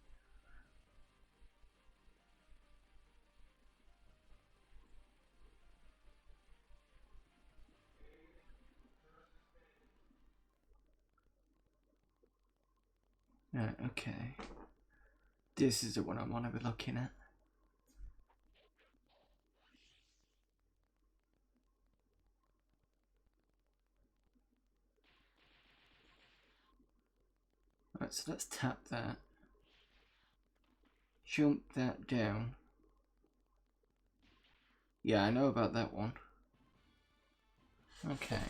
Right, okay. This is the one I want to be looking at. Right, so let's tap that. Jump that down. Yeah, I know about that one. Okay.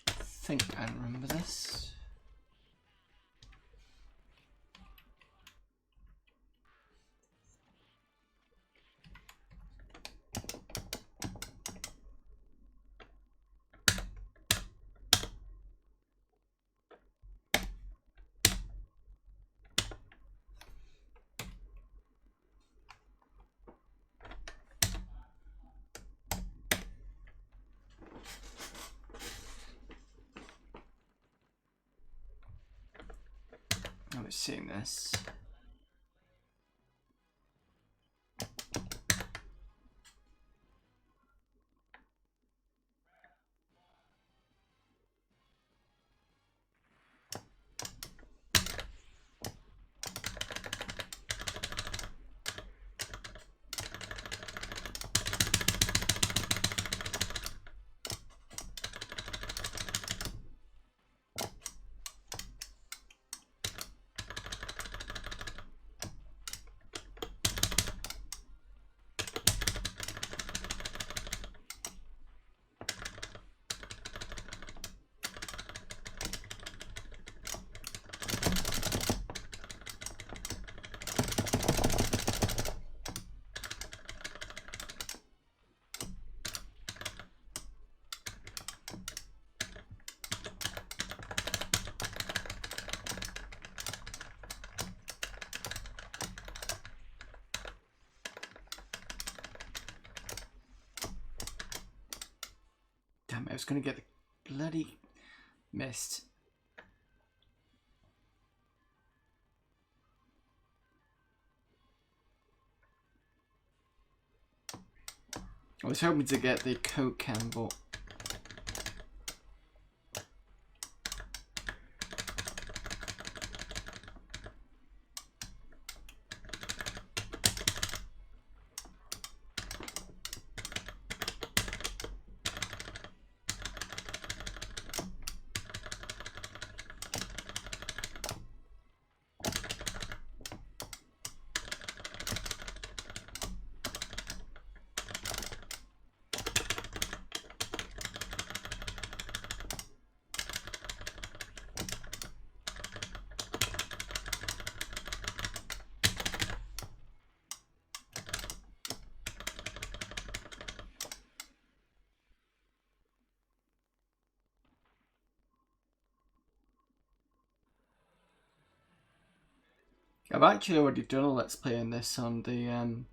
I think I remember this. I was seeing this. was going to get the bloody mist. I was hoping to get the Coke can, but I've actually already done a Let's Play in this on the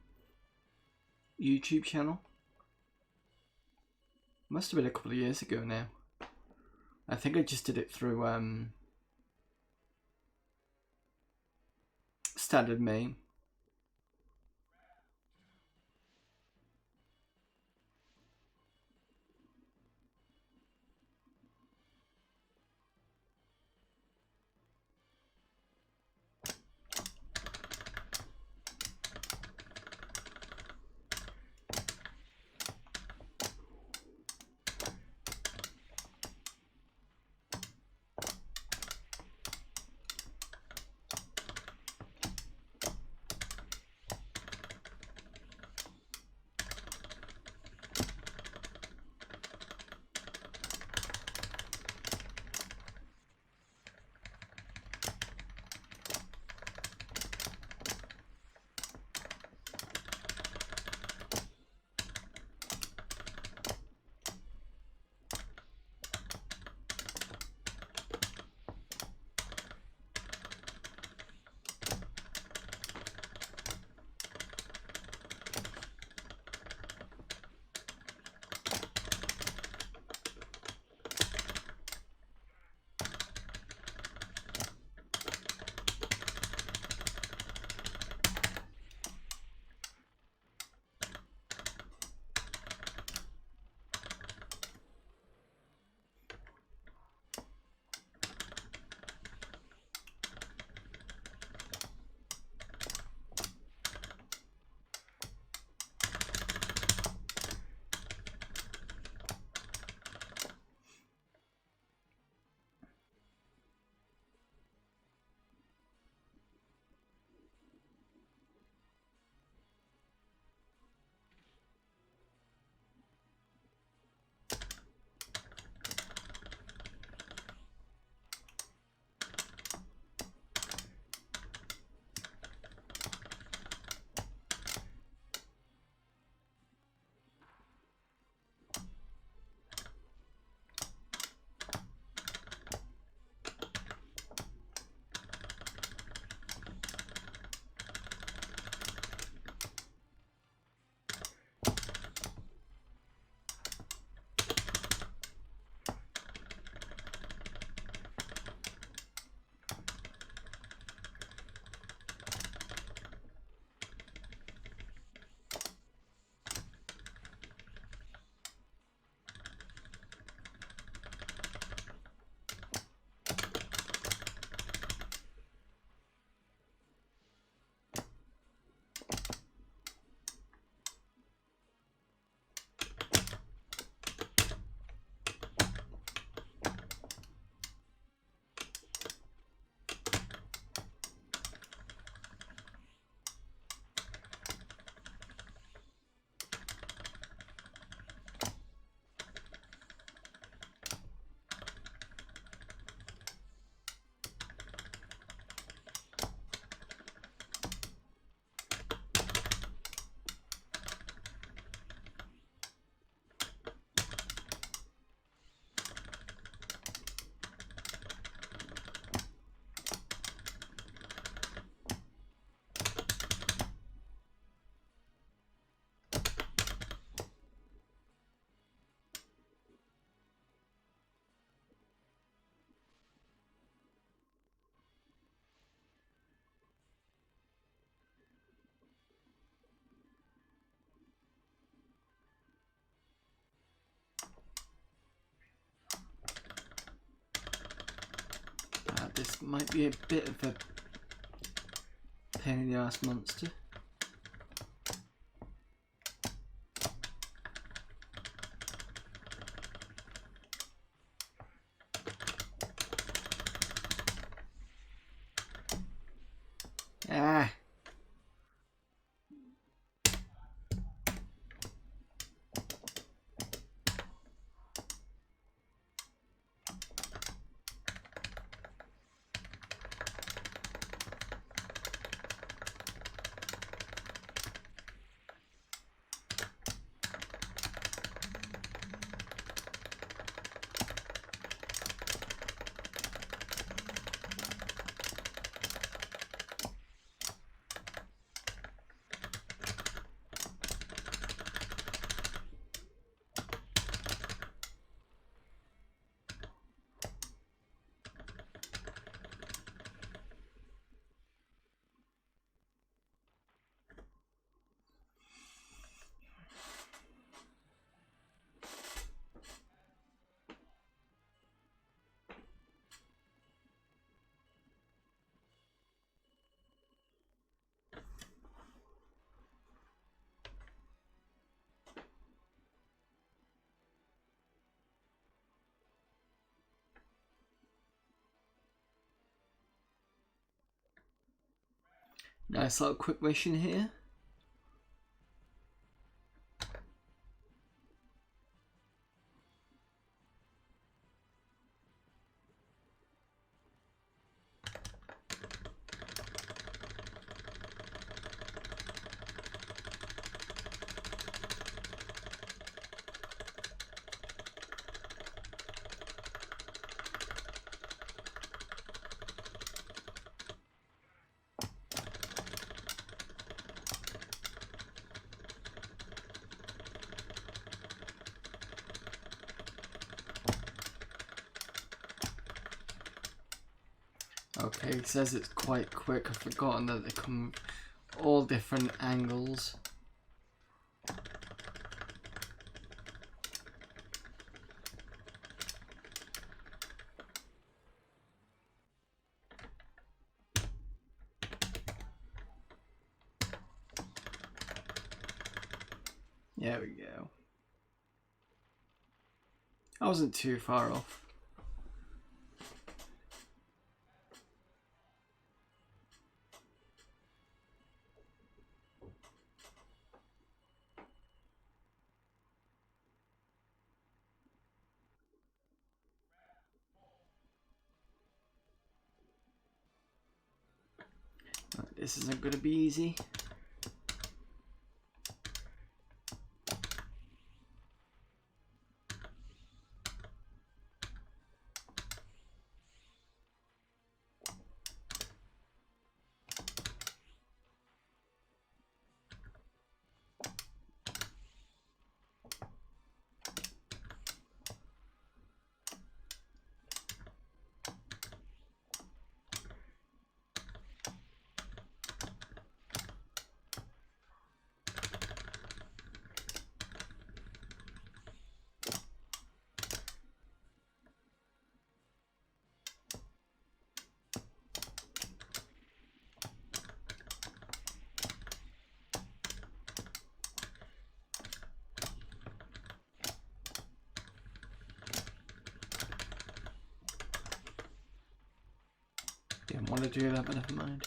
YouTube channel. Must have been a couple of years ago now. I think I just did it through standard main. this might be a bit of a pain in the ass monster. Ah. Nice little quick mission here. Okay, it says it's quite quick. I've forgotten that they come all different angles. There we go. I wasn't too far off. Right, this isn't going to be easy. Didn't want to do that, but never mind.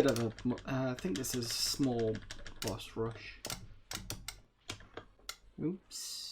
bit of a... I think this is a small boss rush. Oops.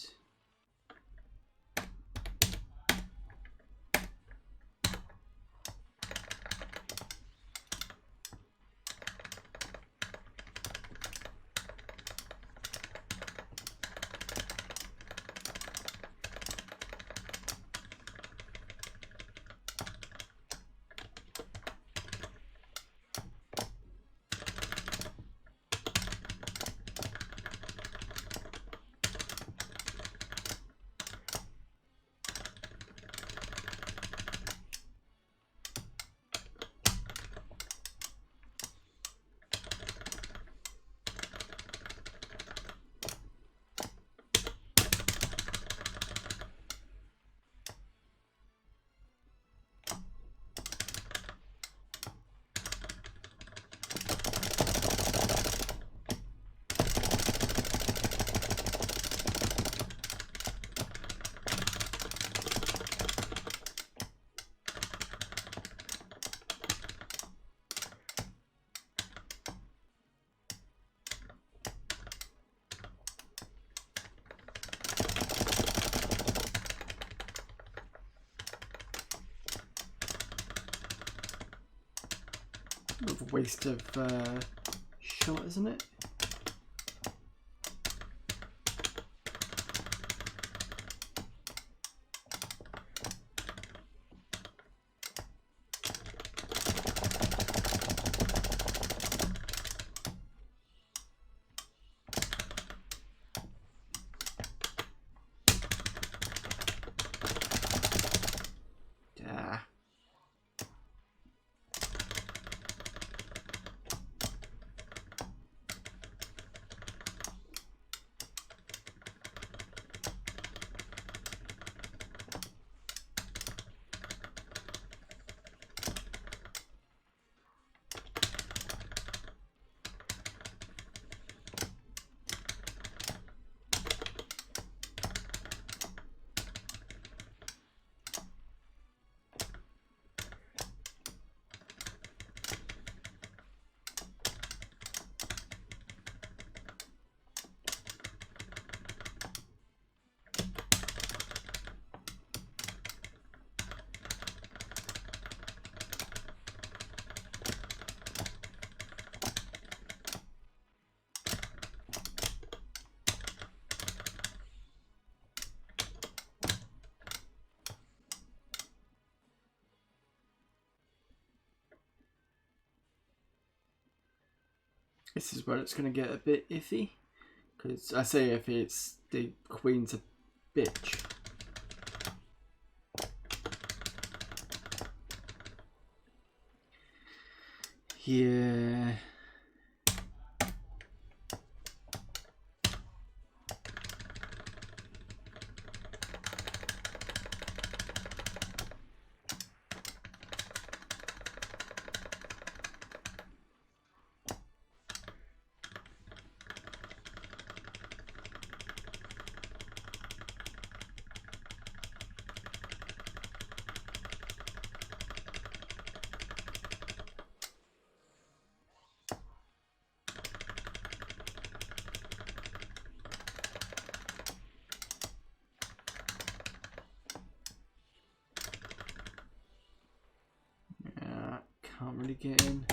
Bit of a waste of shot, isn't it? This is where it's going to get a bit iffy, because I say if it's the Queen's a bitch. Yeah. Can't really get in.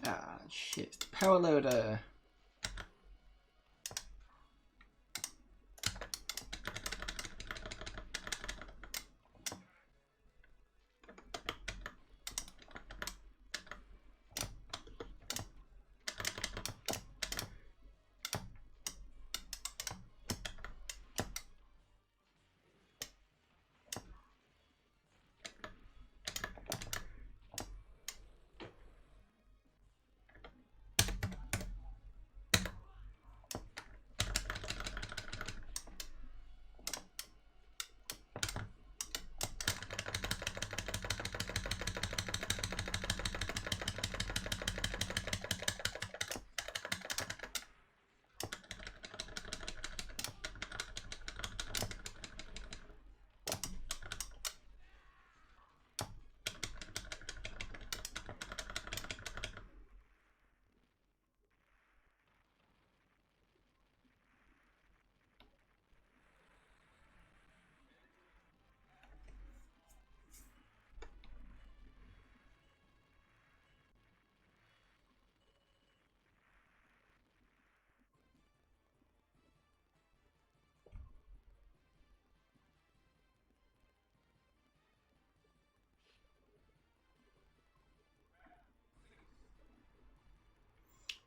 Ah, shit. Power loader.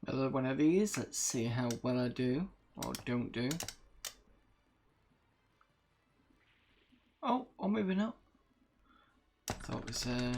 Another one of these. Let's see how well I do or don't do. Oh, or maybe not. Thought it was yeah.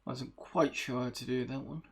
Wasn't quite sure how to do that one.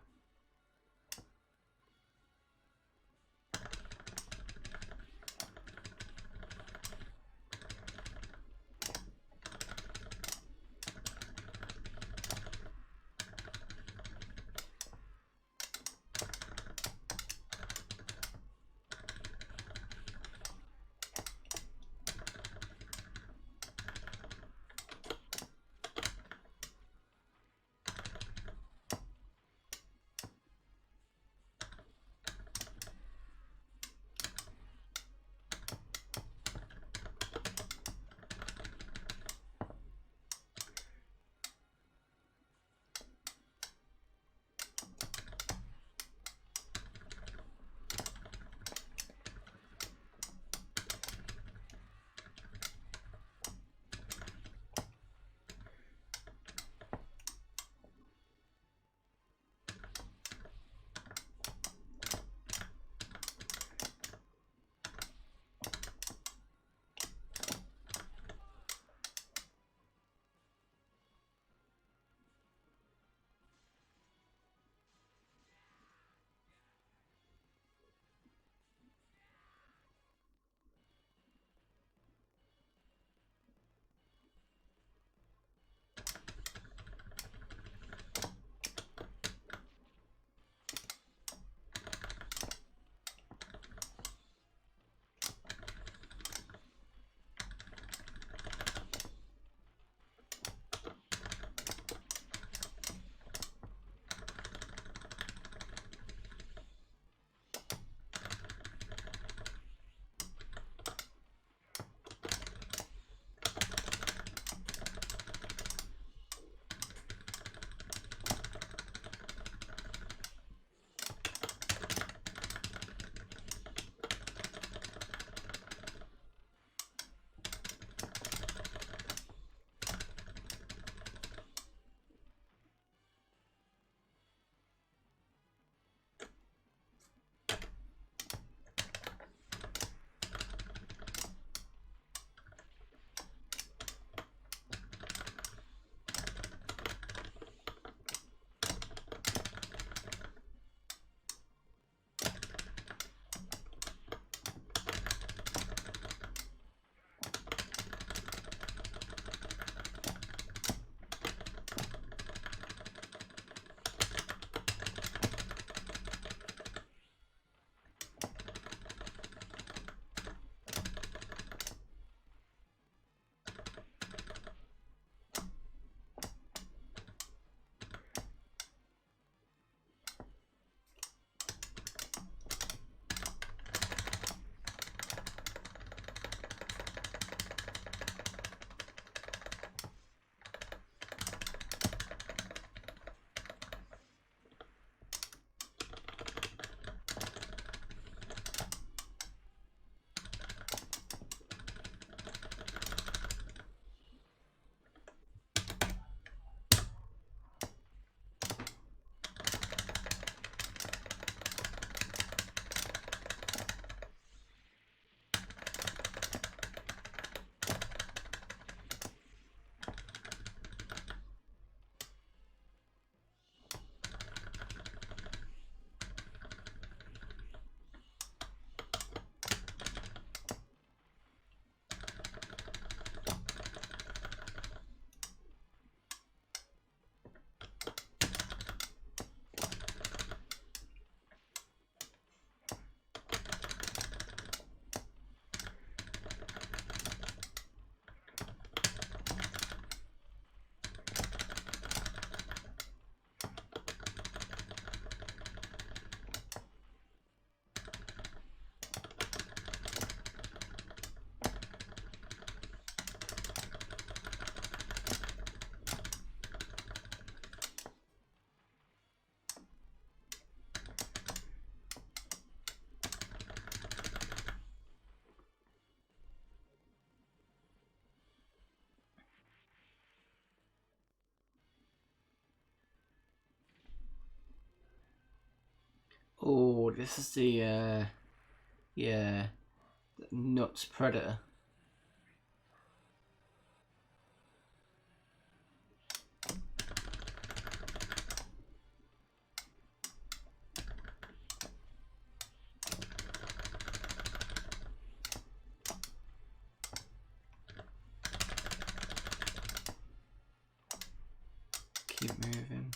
Oh, this is the yeah, nuts predator. Keep moving.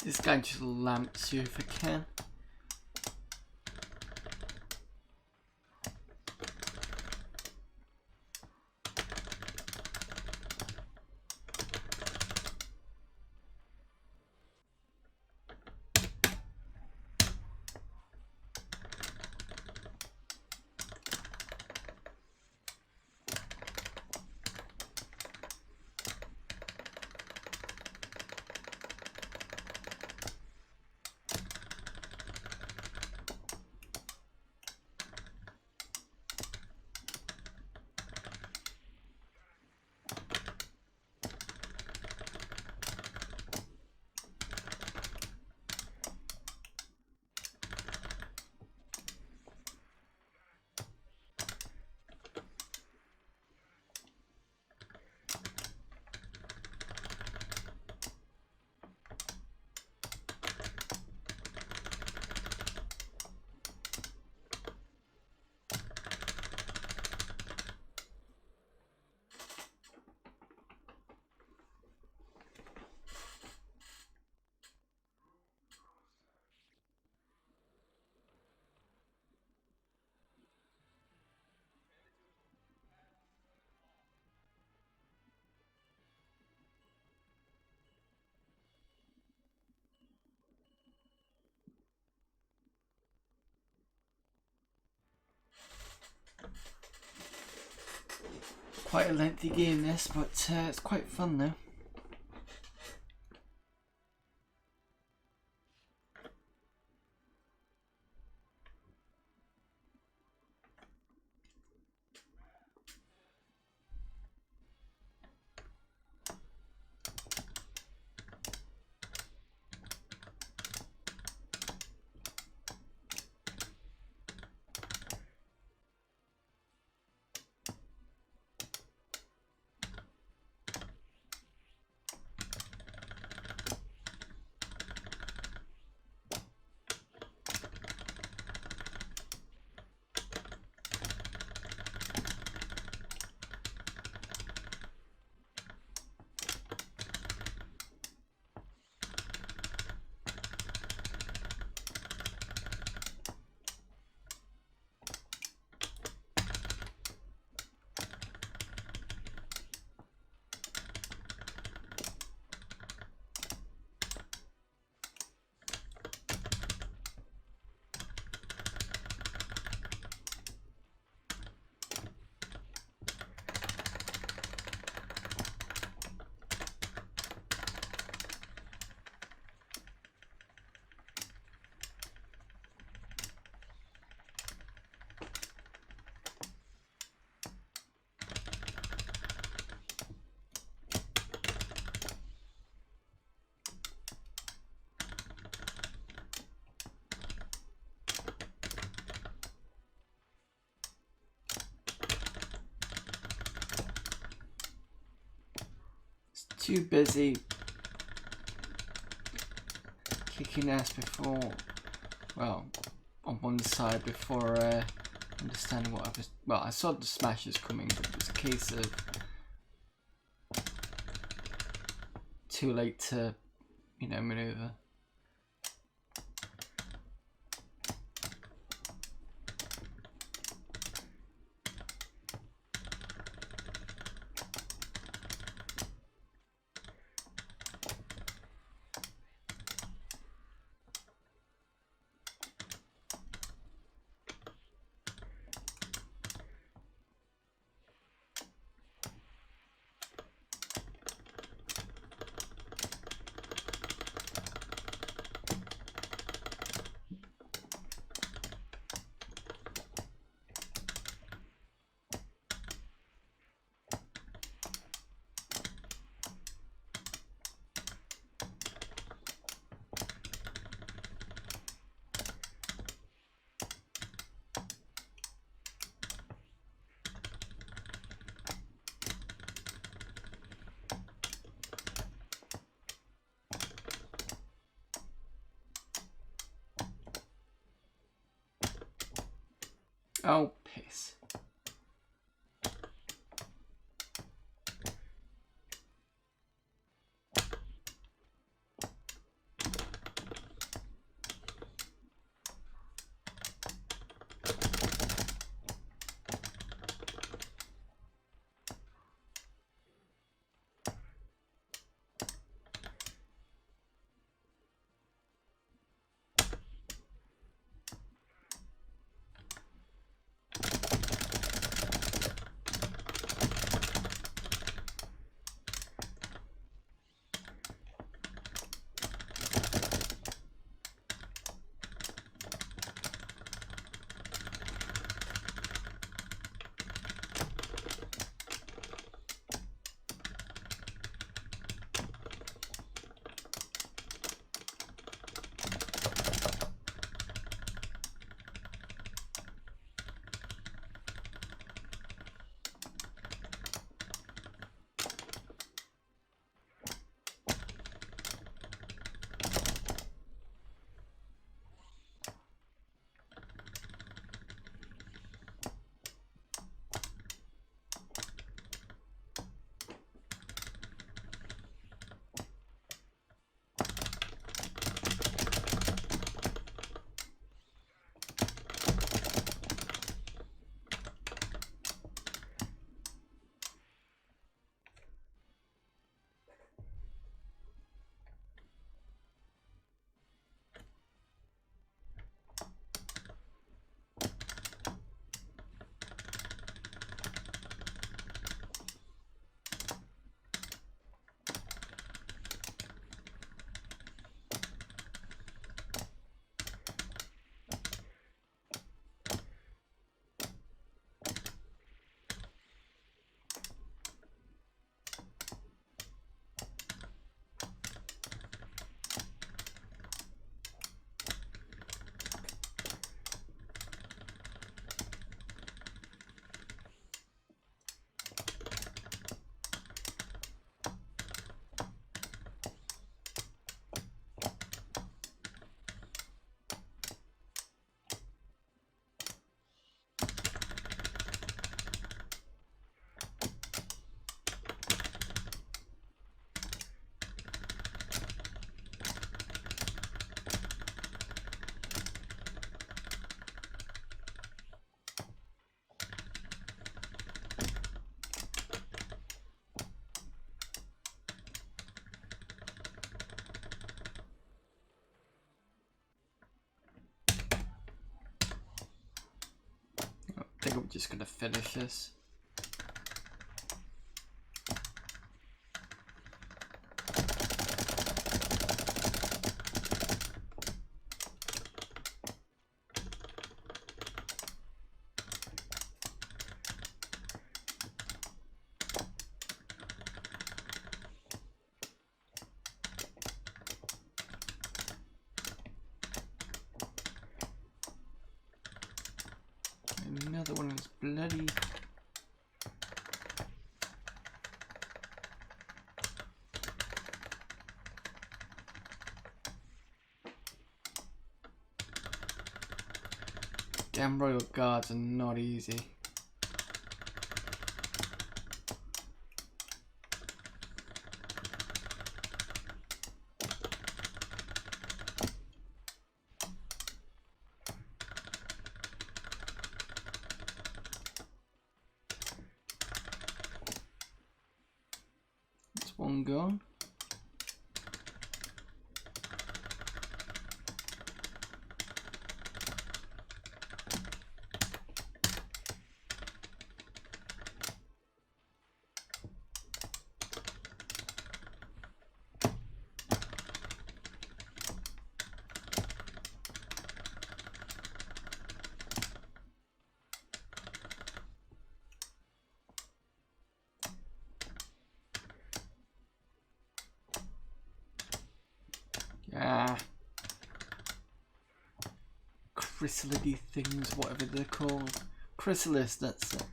This guy just lamps you if I can. Quite a lengthy game this, but it's quite fun though. Too busy kicking ass before, well, on one side before understanding what I was. Well, I saw the smashes coming, but it was a case of too late to, you know, maneuver. Oh, piss. I think I'm just gonna finish this. Another one of those bloody Damn royal guards are not easy. That's one gone. Ah, chrysalidy things, whatever they're called. Chrysalis, that's it.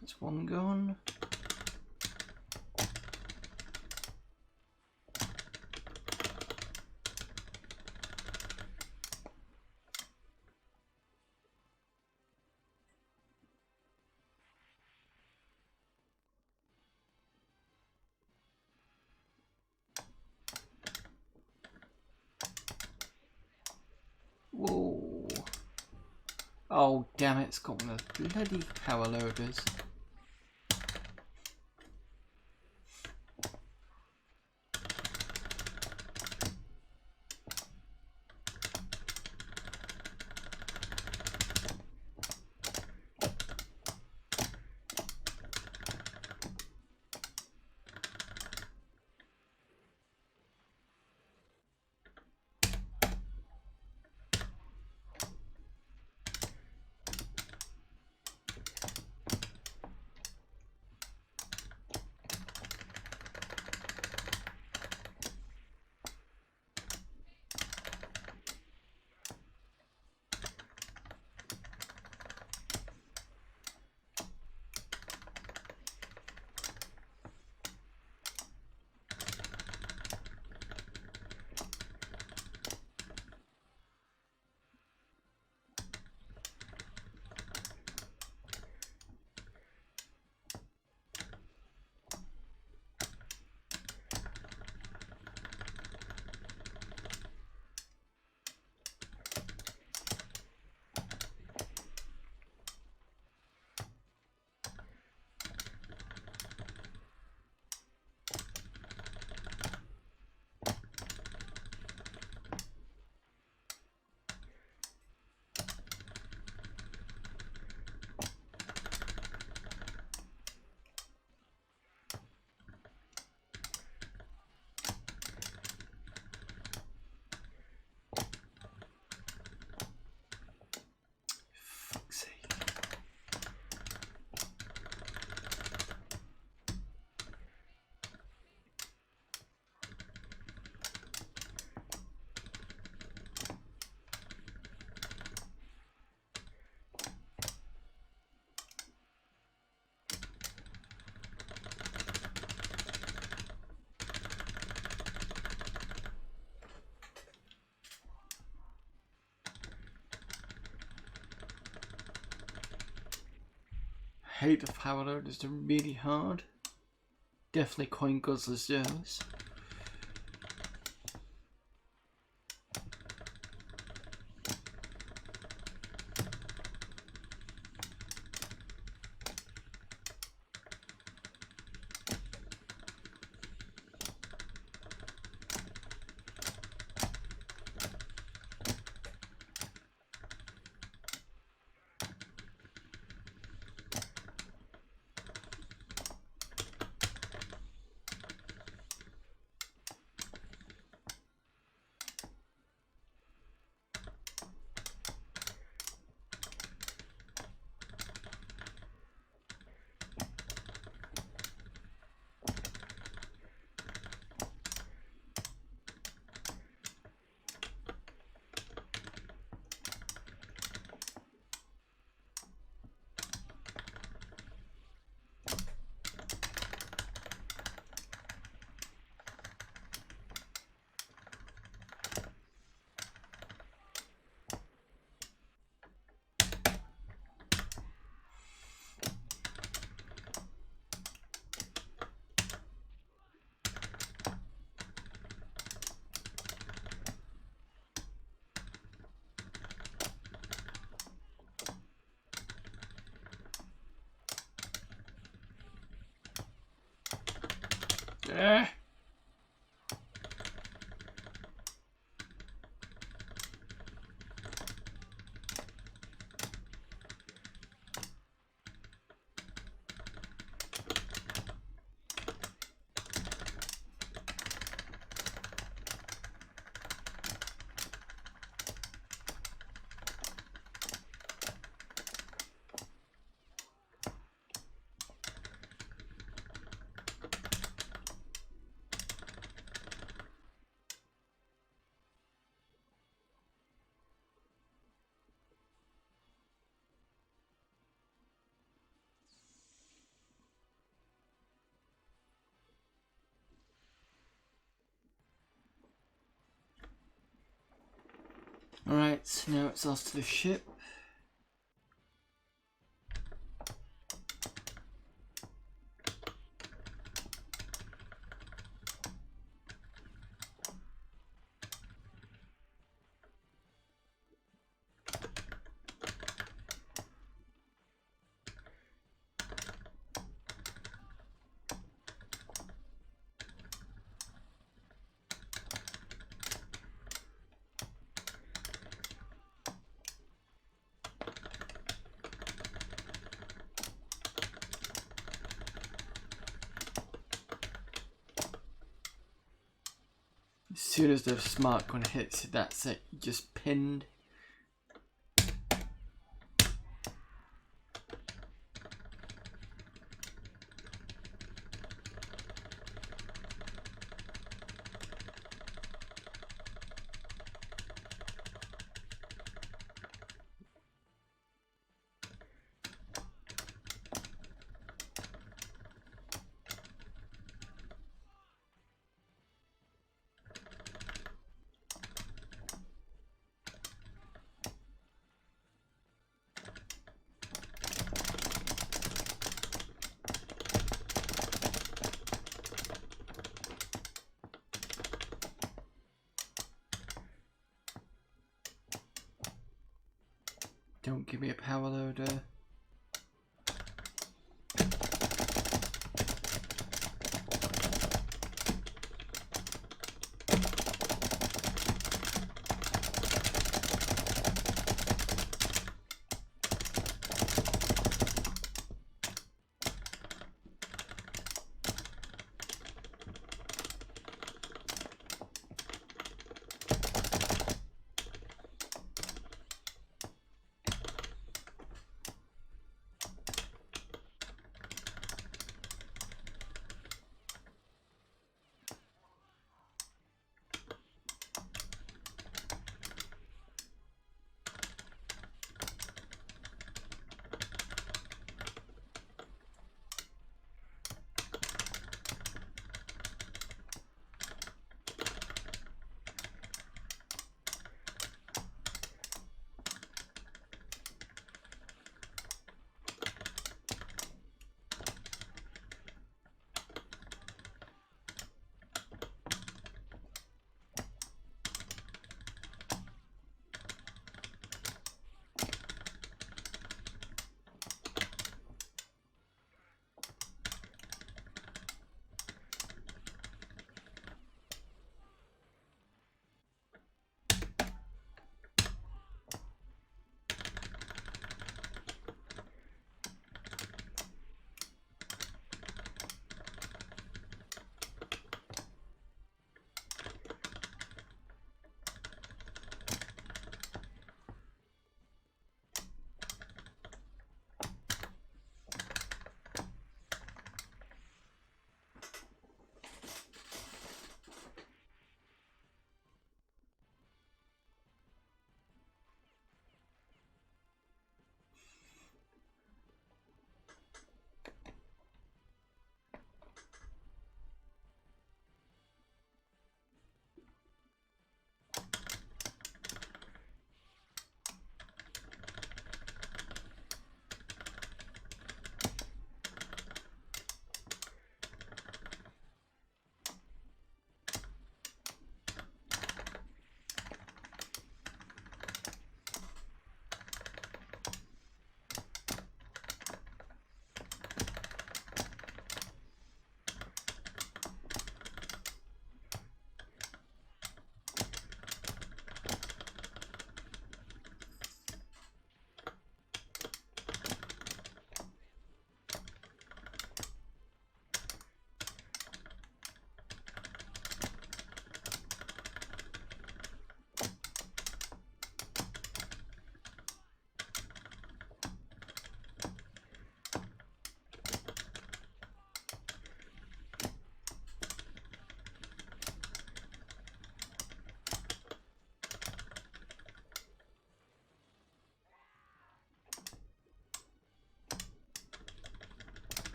That's one gone. Whoa. Oh, damn it, it's got one of the bloody power loaders. Hate the power loaders, they're really hard. Definitely coin guzzlers those. Alright, now it's off to the ship. As soon as the smart one hits it, that's it, just pinned. Don't give me a power loader.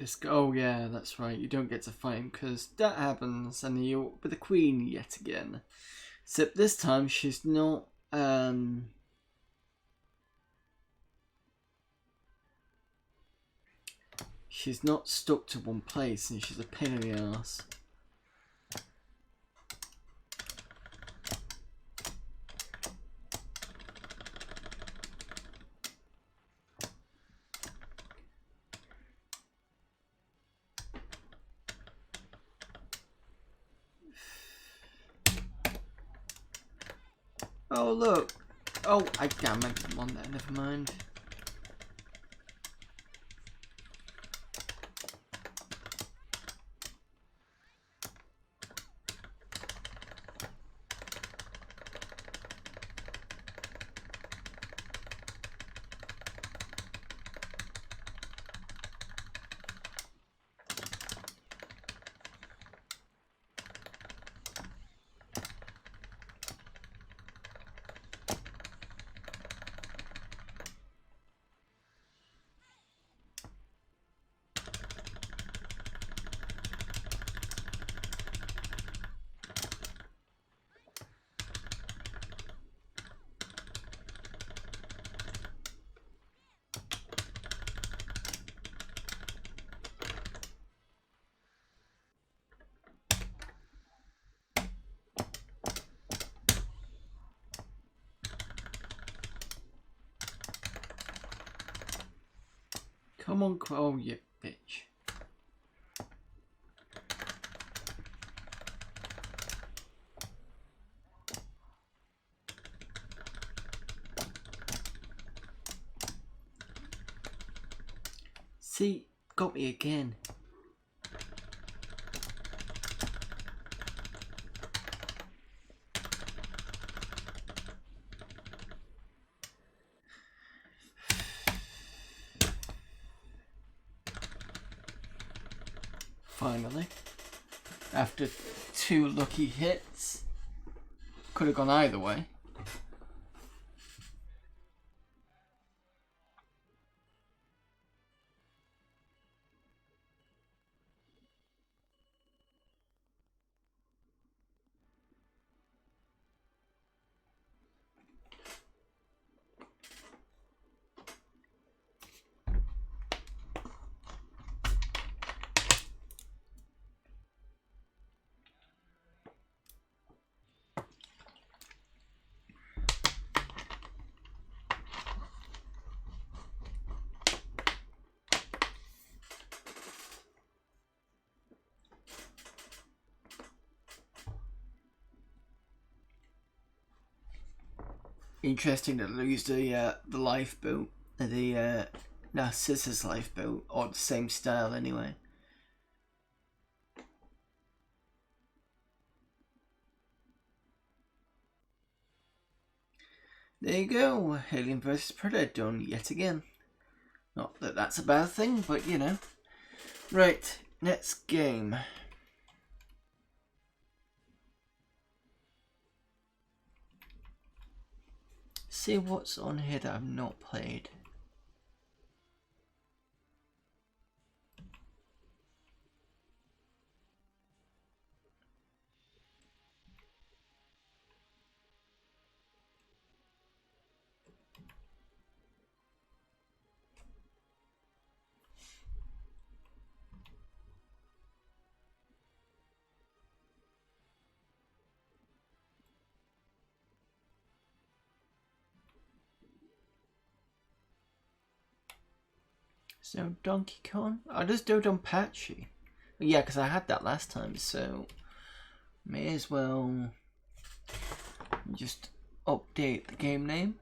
This guy, oh yeah, that's right. You don't get to fight him because that happens, and you're up with the queen yet again. Except this time she's not. She's not stuck to one place, and she's a pain in the ass. Oh look! Oh, I damn it! Come on there. Never mind. Come on, oh you bitch. See, got me again. Finally, after 2 lucky hits, could have gone either way. Interesting to lose the lifeboat, the Narcissus lifeboat, or the same style anyway. There you go, Alien vs Predator done yet again. Not that that's a bad thing, but you know. Right, next game. See what's on here that I've not played. So Donkey Kong? Oh, there's DoDonPachi. Yeah, because I had that last time, so may as well just update the game name.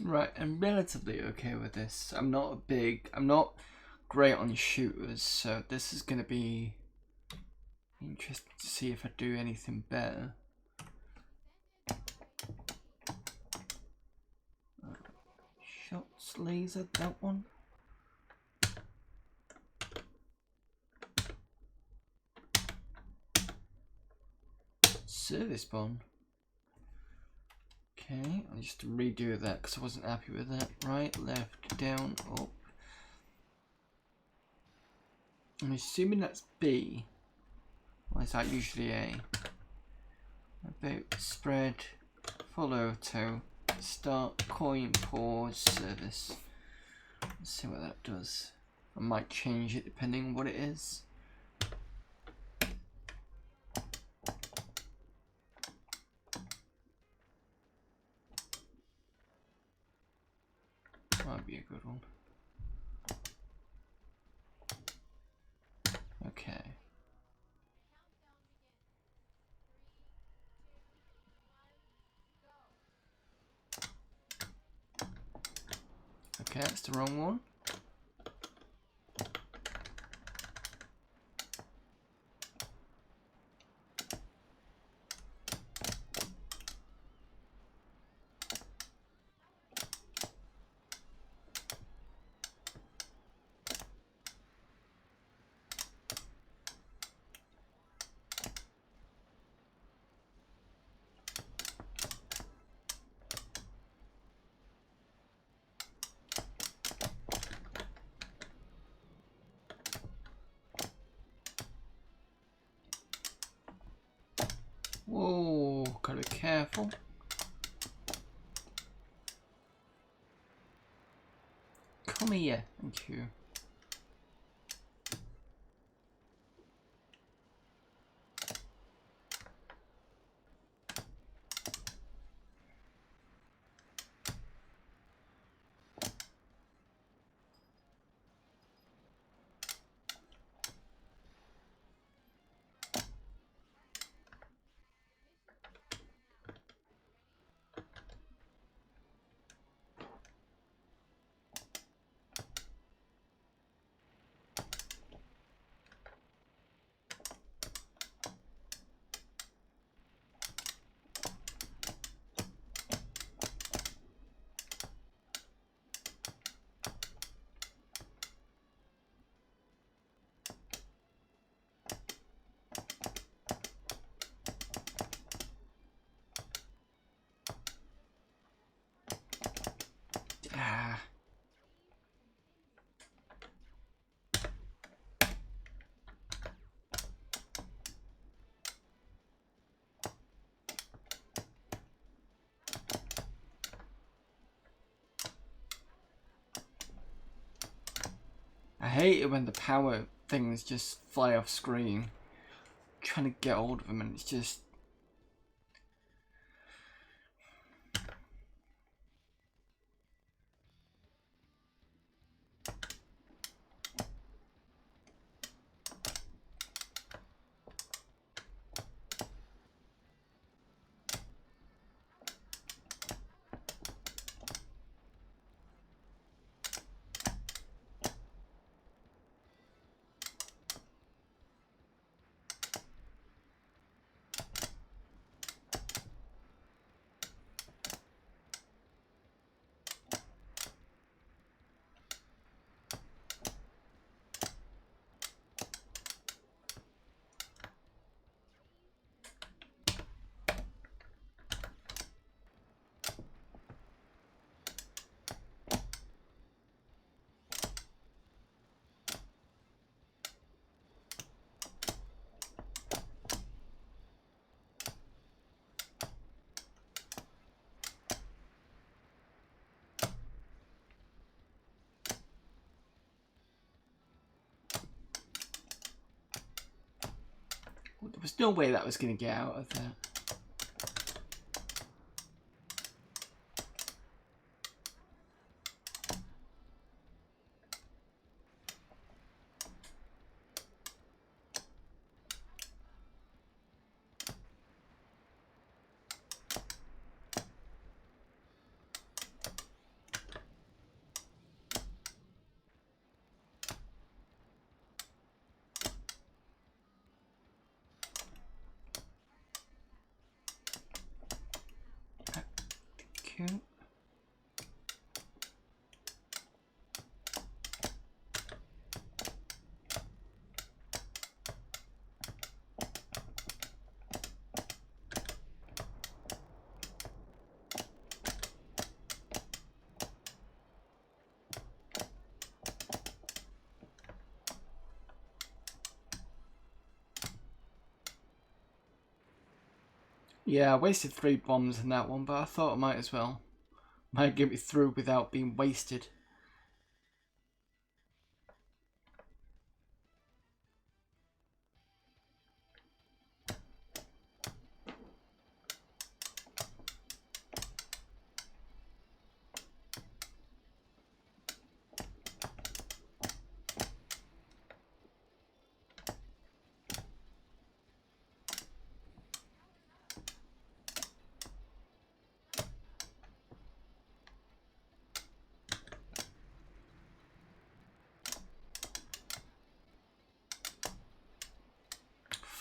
Right, I'm relatively okay with this. I'm not great on shooters, so this is going to be interesting to see if I do anything better. Shots, laser, that one. Service bomb. Okay, I'll just redo that because I wasn't happy with that. Right, left, down, up. I'm assuming that's B. Why is that usually A? About, spread, follow, to, start, coin, pause, service. Let's see what that does. I might change it depending on what it is. Might be a good one. Okay. Okay, that's the wrong one. Whoa, gotta be careful. Come here, thank you. Ah. I hate it when the power things just fly off screen. I'm trying to get hold of them and it's just... There was no way that was going to get out of there. Yeah, I wasted 3 bombs in that one, but I thought I might as well. Might get me through without being wasted.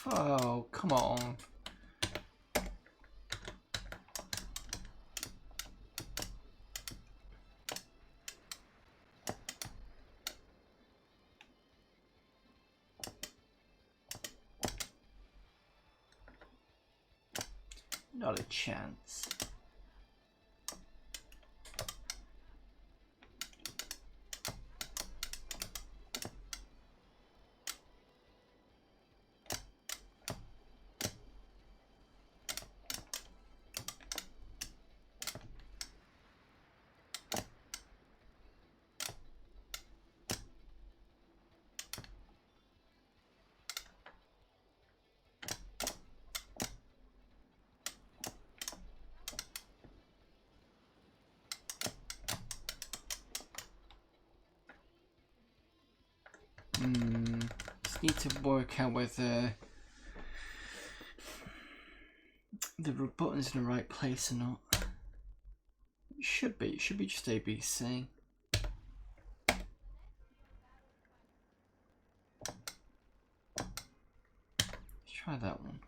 Oh, come on. Not a chance. Just need to work out whether the button's in the right place or not. It should be just ABC. Let's try that one.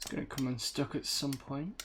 It's going to come unstuck at some point.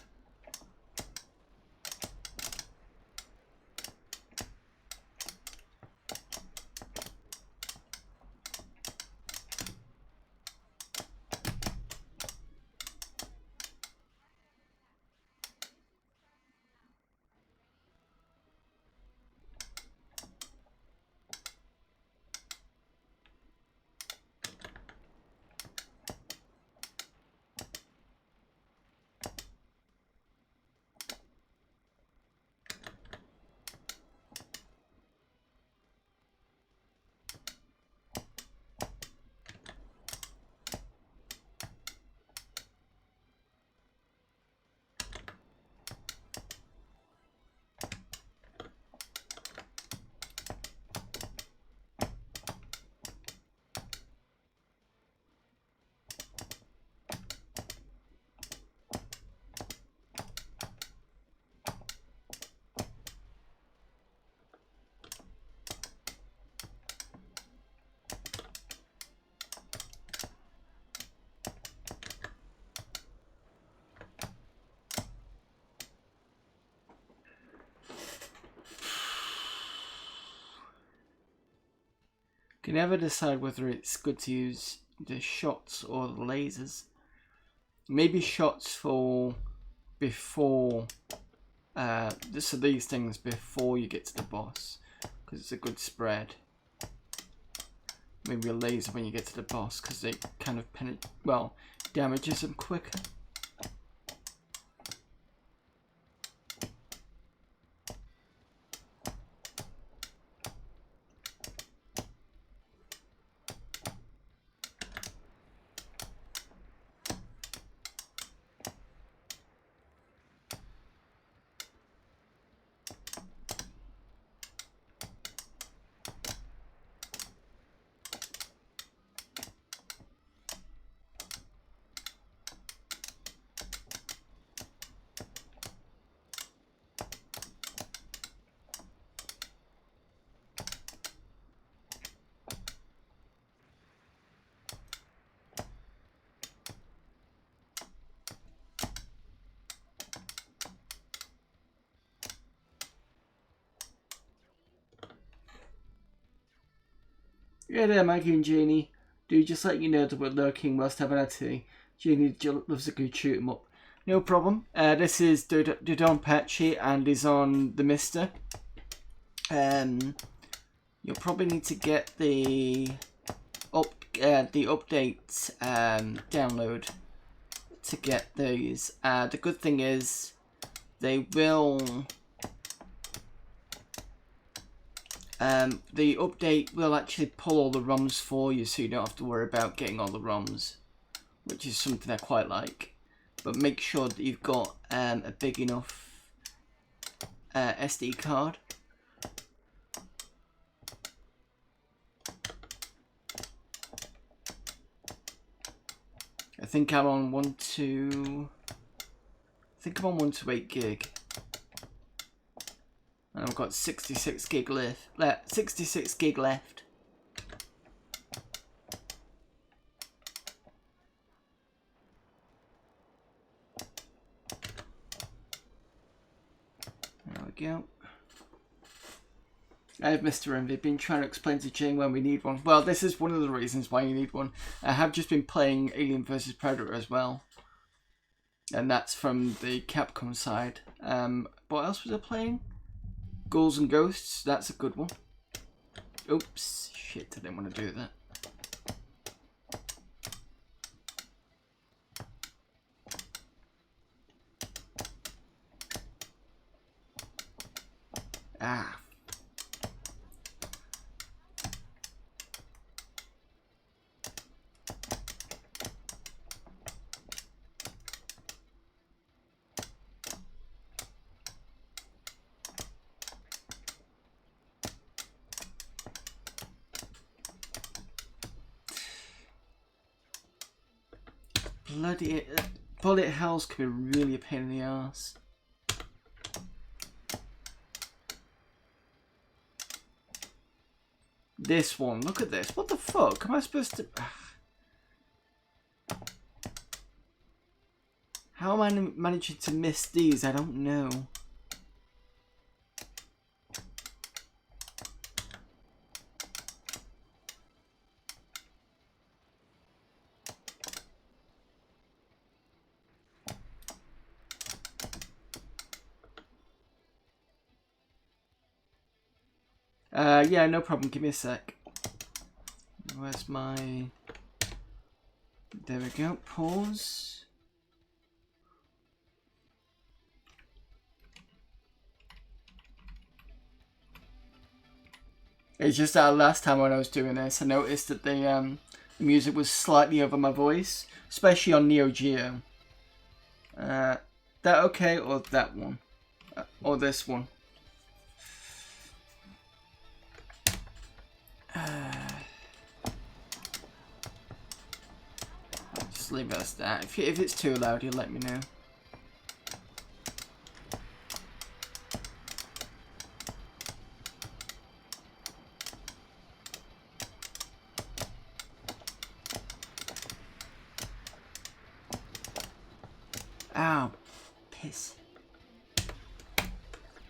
Can never decide whether it's good to use the shots or the lasers. Maybe shots for before, so these things before you get to the boss, because it's a good spread. Maybe a laser when you get to the boss, because they kind of damages them quicker. Yeah, there, Maggie and Janie. Do just let you know that we're lurking whilst having a tea. Janie loves a good shoot 'em up. No problem. This is DoDonPachi and is on the MiSTer. You'll probably need to get the update download to get these. The good thing is they will. The update will actually pull all the ROMs for you, so you don't have to worry about getting all the ROMs, which is something I quite like. But make sure that you've got a big enough SD card. I think I'm on 128 gig. And I've got 66 gig left. 66 gig left. There we go. I have Mr. Envy been trying to explain to Jane when we need one. Well, this is one of the reasons why you need one. I have just been playing Alien vs Predator as well, and that's from the Capcom side. What else was I playing? Ghouls and Ghosts. That's a good one. Oops, shit! I didn't want to do that. Ah. Bloody bullet hells can be really a pain in the ass. This one, look at this. What the fuck? Am I supposed to... How am I managing to miss these? I don't know. Yeah, no problem. Give me a sec. Where's my... There we go. Pause. It's just that last time when I was doing this, I noticed that the music was slightly over my voice, especially on Neo Geo. That okay, or that one? Or this one? Just leave it as that. If it's too loud, you'll let me know. Ow, piss.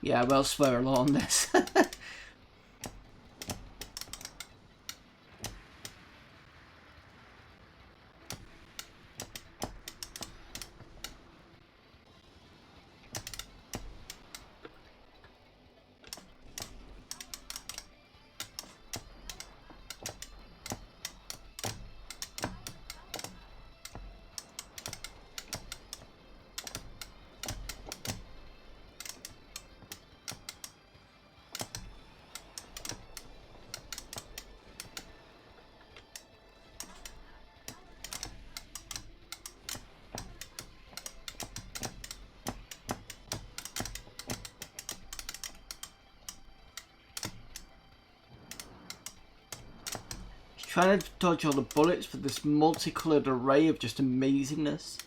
Yeah, well, swear a lot on this. Trying to dodge all the bullets for this multicolored array of just amazingness.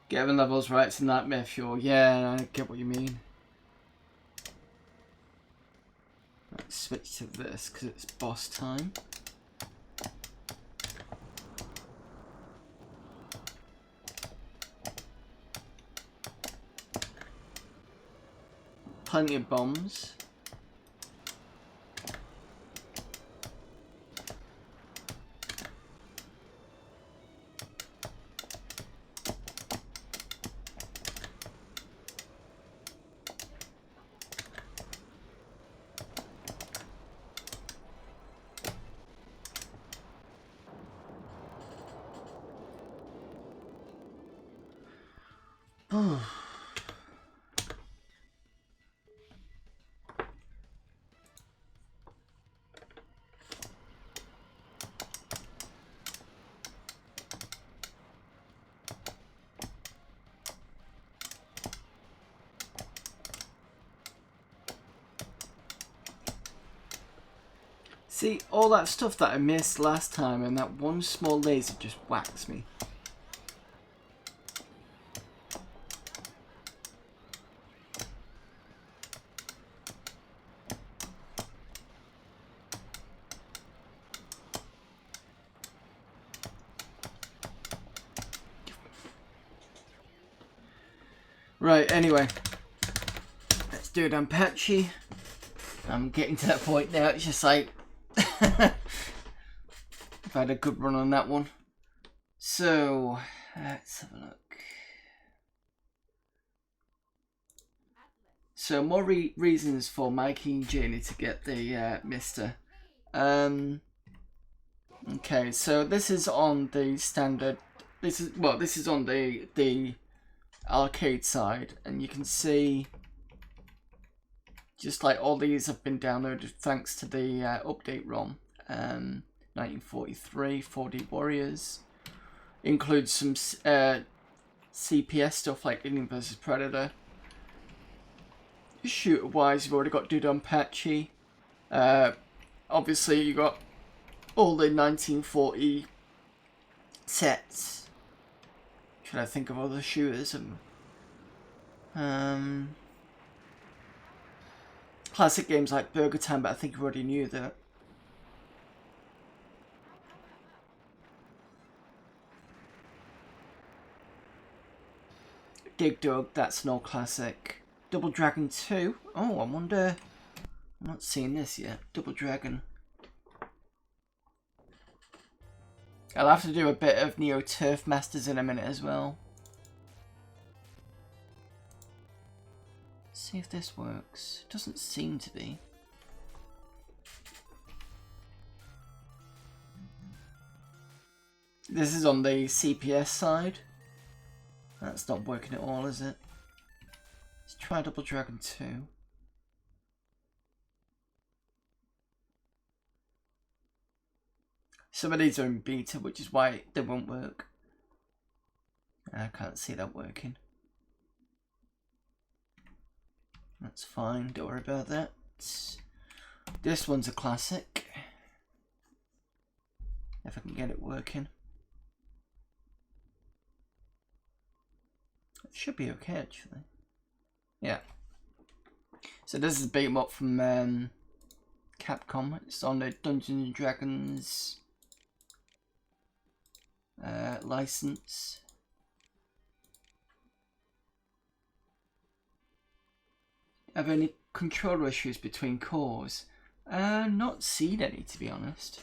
Getting levels right to Knightmare fuel. Yeah, I get what you mean. Let's switch to this because it's boss time. plenty of bombs. See, all that stuff that I missed last time and that one small laser just whacks me. Right, anyway. Let's do DoDonPachi. I'm getting to that point now, it's just like... I've had a good run on that one. So, let's have a look. So, more reasons for my keen journey to get the MiSTer. Okay, so this is on the standard. This is on the arcade side, and you can see just like all these have been downloaded thanks to the update ROM. 1943 4D Warriors includes some CPS stuff like Alien vs Predator. Shooter wise, you've already got DoDonPachi. Obviously you got all the 1940 sets. Should I think of other shooters? Classic games like Burger Time, but I think you already knew that. Dig Dug, that's an old classic. Double Dragon 2. Oh, I wonder. I'm not seeing this yet. Double Dragon. I'll have to do a bit of Neo Turf Masters in a minute as well. See if this works. Doesn't seem to be. This is on the CPS side. That's not working at all, is it? Let's try Double Dragon 2. Some of these are in beta, which is why they won't work. I can't see that working. That's fine, don't worry about that. This one's a classic. If I can get it working. It should be okay, actually. Yeah. So this is a beat 'em up from Capcom. It's on the Dungeons and Dragons license. Have any controller issues between cores? Not seen any, to be honest.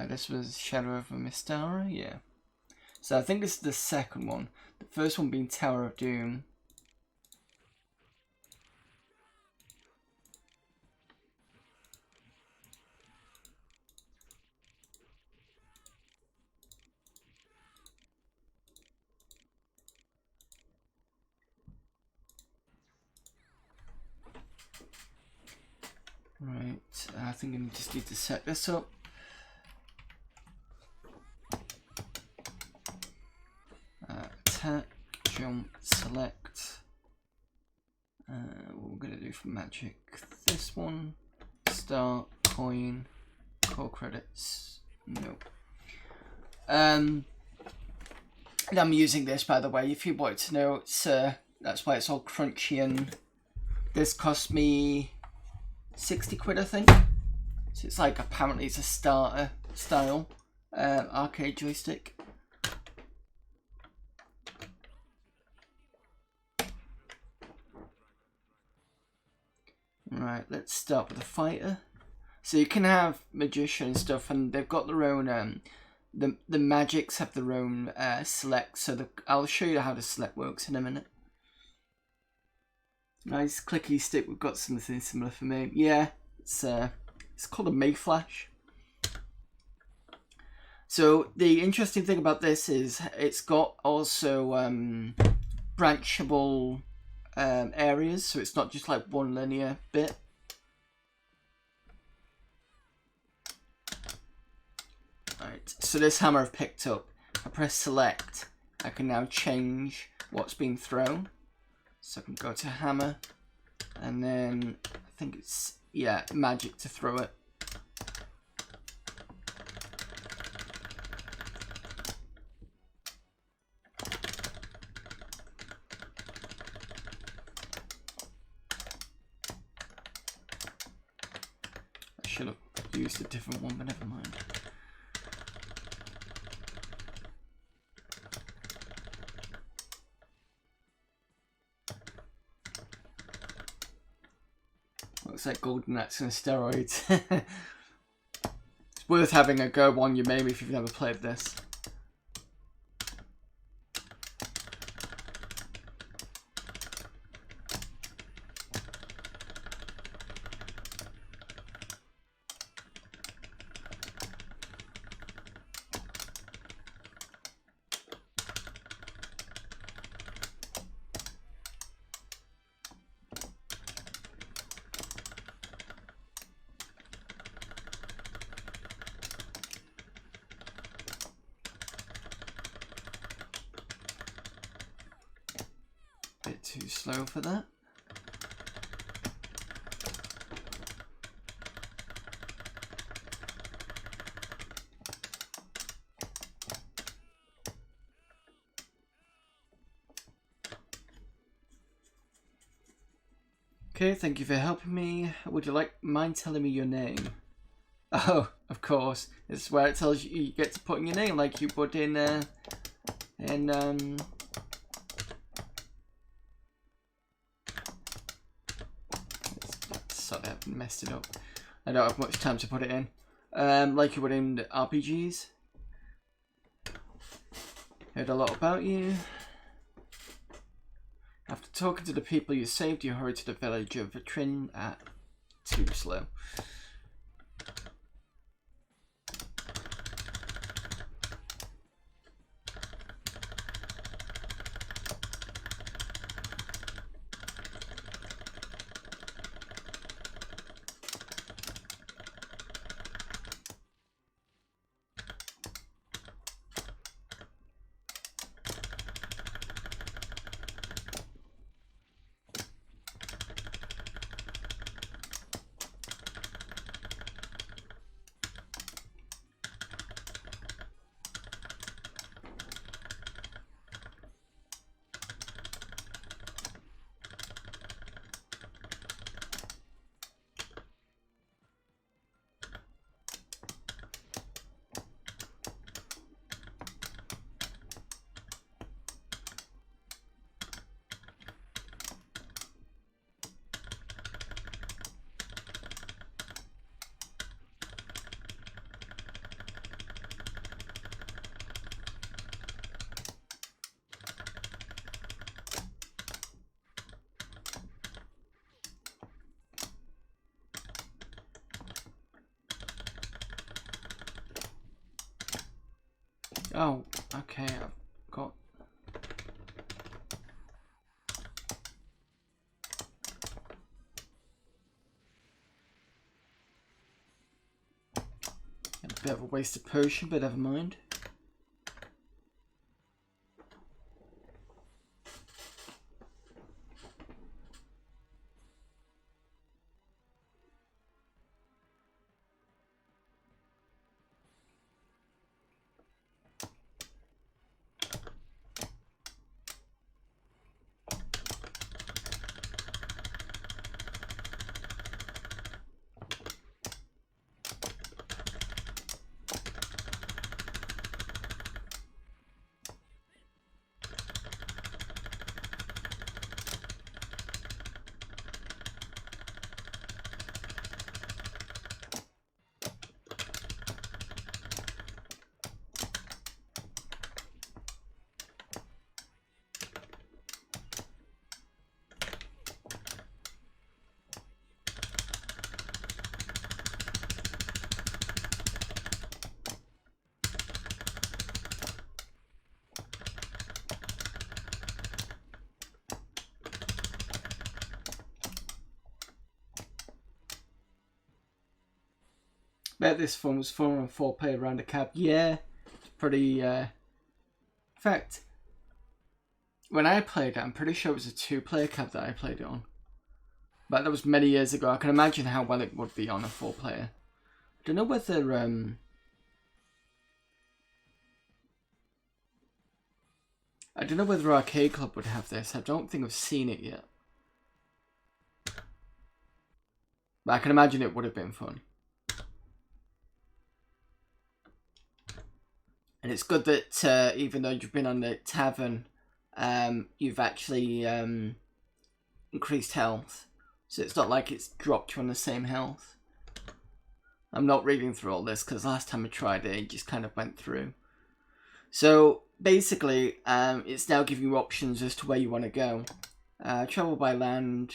This was Shadow of a Mystara, yeah. So I think this is the second one. The first one being Tower of Doom. Right, I think I just need to set this up. Attack, jump, select. What we're going to do for magic. This one, start, coin, core credits. Nope. And I'm using this, by the way, if you wanted to know. It's that's why it's all crunchy, and this cost me 60 quid, I think. So it's like, apparently it's a starter style arcade joystick. Right, let's start with the fighter. So you can have magician and stuff, and they've got their own, the magics have their own select, so I'll show you how the select works in a minute. Nice clicky stick, we've got something similar for me. Yeah, it's called a Mayflash. So the interesting thing about this is it's got also branchable areas, so it's not just like one linear bit. Right, so this hammer I've picked up, if I press select, I can now change what's being thrown. So I can go to hammer, and then I think it's, yeah, magic to throw it. I should have used a different one, but never mind. Looks like Golden Axe and steroids. It's worth having a go on you maybe if you've never played this. Bit too slow for that. Okay, thank you for helping me. Would you mind telling me your name? Oh, of course. This is where it tells you get to put in your name like you put in sorry, I've messed it up. I don't have much time to put it in. Like you would in the RPGs. Heard a lot about you. After talking to the people you saved, you hurried to the village of Vitrin at too slow. Oh, okay, I've got... A bit of a wasted potion, but never mind. Bet this one was fun on 4-player around a cab. Yeah, it's pretty. In fact, when I played it, I'm pretty sure it was a 2-player cab that I played it on. But that was many years ago. I can imagine how well it would be on a 4-player. I don't know whether Arcade Club would have this. I don't think I've seen it yet. But I can imagine it would have been fun. And it's good that even though you've been on the tavern, you've actually increased health. So it's not like it's dropped you on the same health. I'm not reading through all this because last time I tried it, it just kind of went through. So basically, it's now giving you options as to where you want to go. Travel by land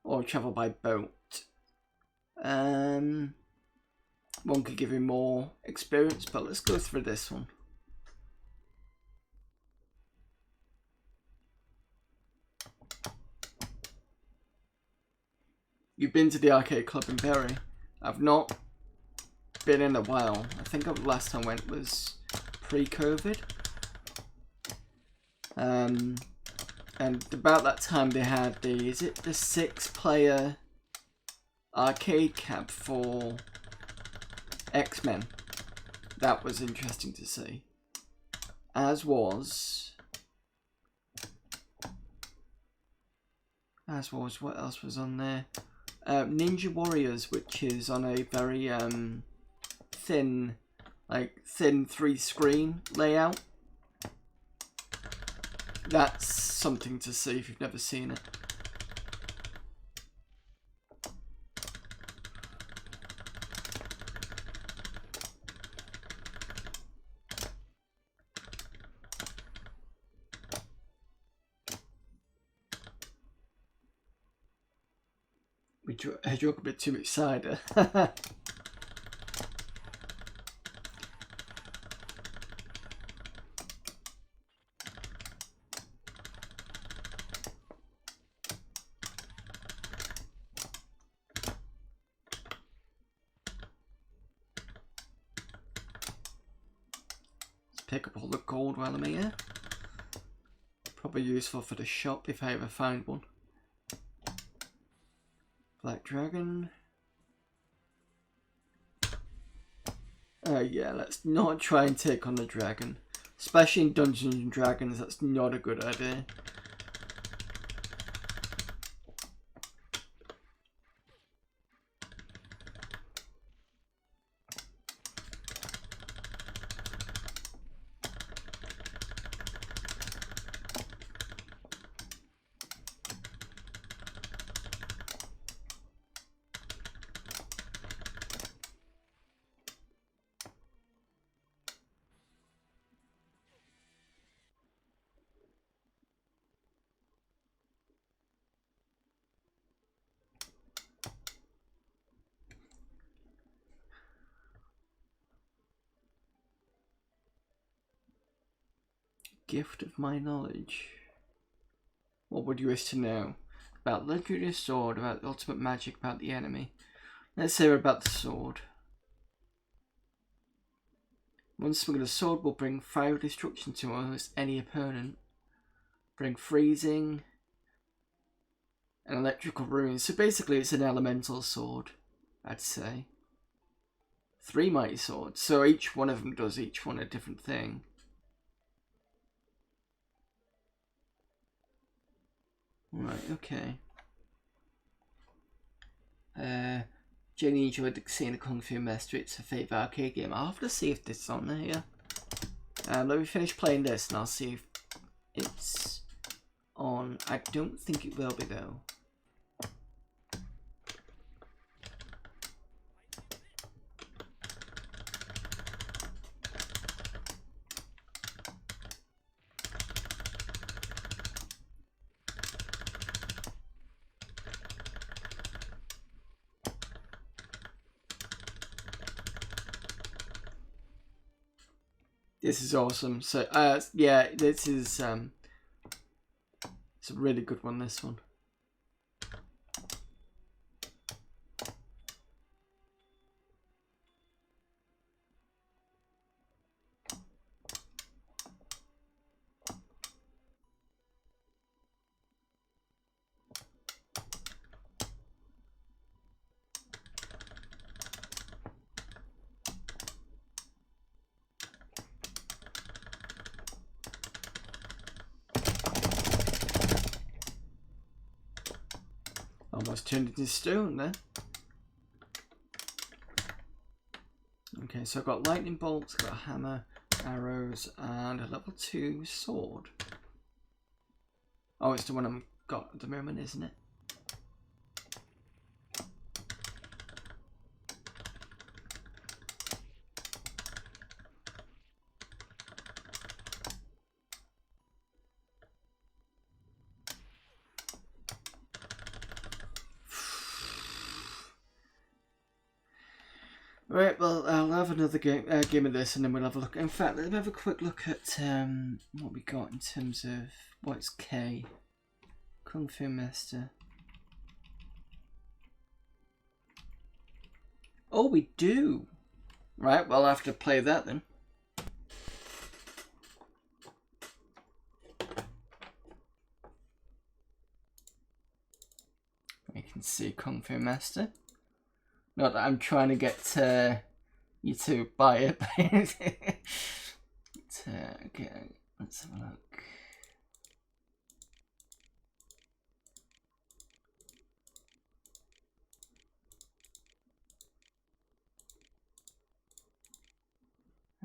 or travel by boat. One could give you more experience, but let's go through this one. You've been to the Arcade Club in Bury. I've not been in a while. I think the last time I went was pre-COVID. And about that time they had the 6-player arcade cab for X-Men. That was interesting to see. As was what else was on there? Ninja Warriors, which is on a very thin 3-screen layout. That's something to see if you've never seen it. I joke a bit too much cider. Pick up all the gold while I'm here. Probably useful for the shop if I ever find one. Black Dragon. Yeah, let's not try and take on the dragon. Especially in Dungeons and Dragons, that's not a good idea. Gift of my knowledge. What would you wish to know? About legendary sword, about the ultimate magic, about the enemy. Let's hear about the sword. One swing of the sword will bring fire destruction to almost any opponent. Bring freezing and electrical ruins. So basically it's an elemental sword, I'd say. 3 mighty swords. So each one of them does each one a different thing. Right, okay. Jenny enjoyed seeing the Kung Fu Master. It's her favourite arcade game. I'll have to see if this is on there here. Let me finish playing this and I'll see if it's on. I don't think it will be though. This is awesome. So, yeah, this is, it's a really good one, this one. Almost turned into stone then. Okay, so I've got lightning bolts, I've got a hammer, arrows, and a level 2 sword. Oh, it's the one I've got at the moment, isn't it? Right, well, I'll have another game of this, and then we'll have a look. In fact, let's have a quick look at what we got in terms of what's K. Kung Fu Master. Oh, we do. Right, well, I'll have to play that then. We can see Kung Fu Master. Not that I'm trying to get you to buy it. Okay, let's have a look.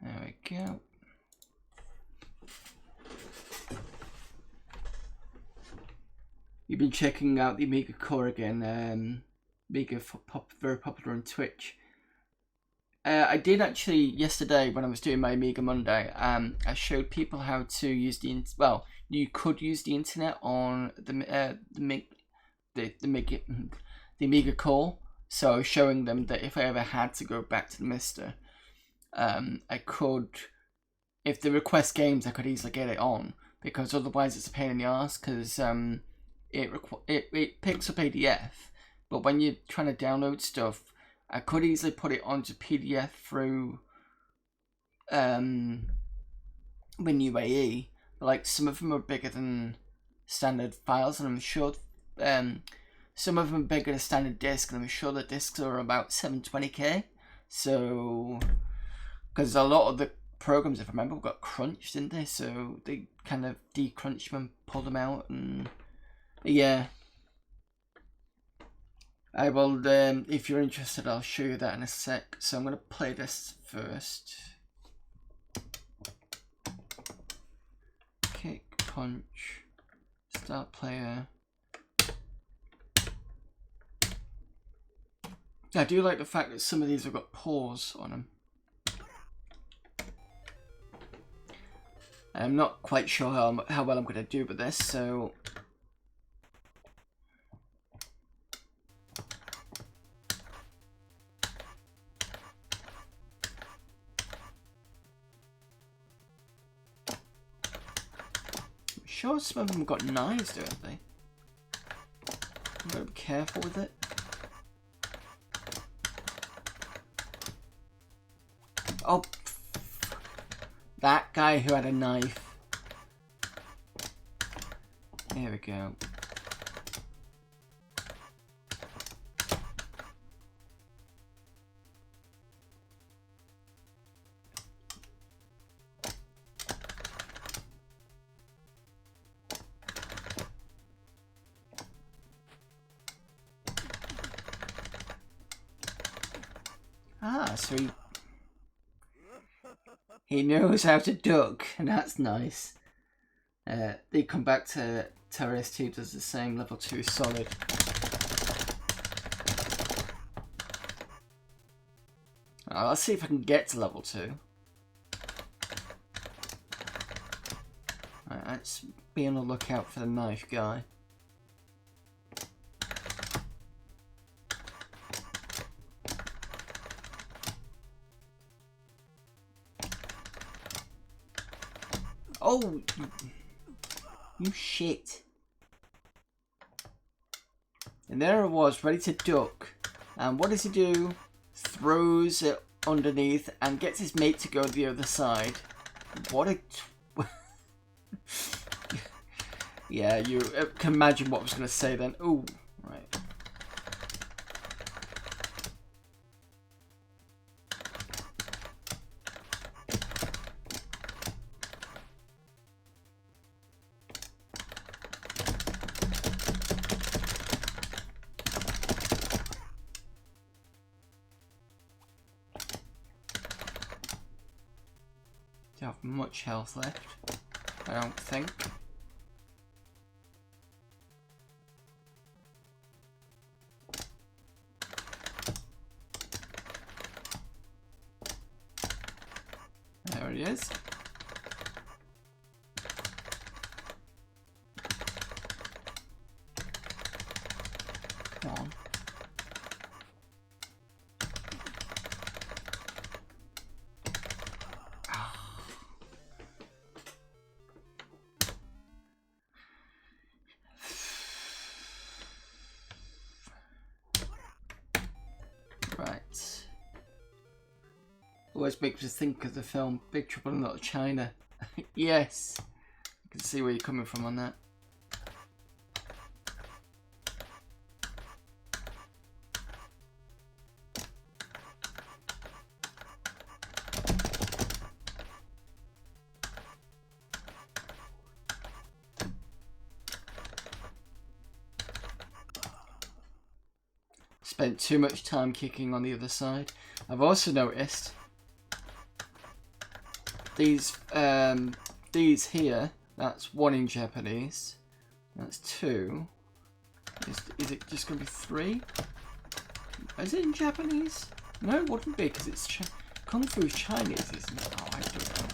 There we go. You've been checking out the Amiga Core again. Amiga very popular on Twitch. I did actually yesterday when I was doing my Amiga Monday. I showed people how to use the you could use the internet on the Amiga Core. So I was showing them that if I ever had to go back to the MiSTer, I could, if they request games, I could easily get it on, because otherwise it's a pain in the ass, because it picks up ADF. But when you're trying to download stuff, I could easily put it onto PDF through WinUAE. Like, some of them are bigger than standard files, and I'm sure some of them are bigger than standard disk, and I'm sure the disks are about 720k. So, because a lot of the programs, if I remember, got crunched, didn't they? So they kind of decrunched them and pulled them out, and yeah. I will, if you're interested, I'll show you that in a sec. So I'm going to play this first. Kick, punch, start player. I do like the fact that some of these have got pause on them. I'm not quite sure how well I'm going to do with this, so... Sure, some of them have got knives, don't they? I'm going to be careful with it. Oh, that guy who had a knife. There we go. Ah, so he knows how to duck, and that's nice. They come back to Terrorist 2 does the same, level 2 solid. Let's see if I can get to level 2. Right, let's be on the lookout for the knife guy. Oh, you shit. And there it was, ready to duck. And what does he do? Throws it underneath and gets his mate to go the other side. What a... Yeah, you can imagine what I was going to say then. Ooh, right. much health left. I don't think. There it is. Come on. Right. Always makes me think of the film Big Trouble in Little China. Yes. I can see where you're coming from on that. Spent too much time kicking on the other side. I've also noticed these here, that's 1 in Japanese, that's 2. Is it just going to be 3? Is it in Japanese? No, it wouldn't be, because it's Kung Fu is Chinese, isn't it? Oh, I don't know.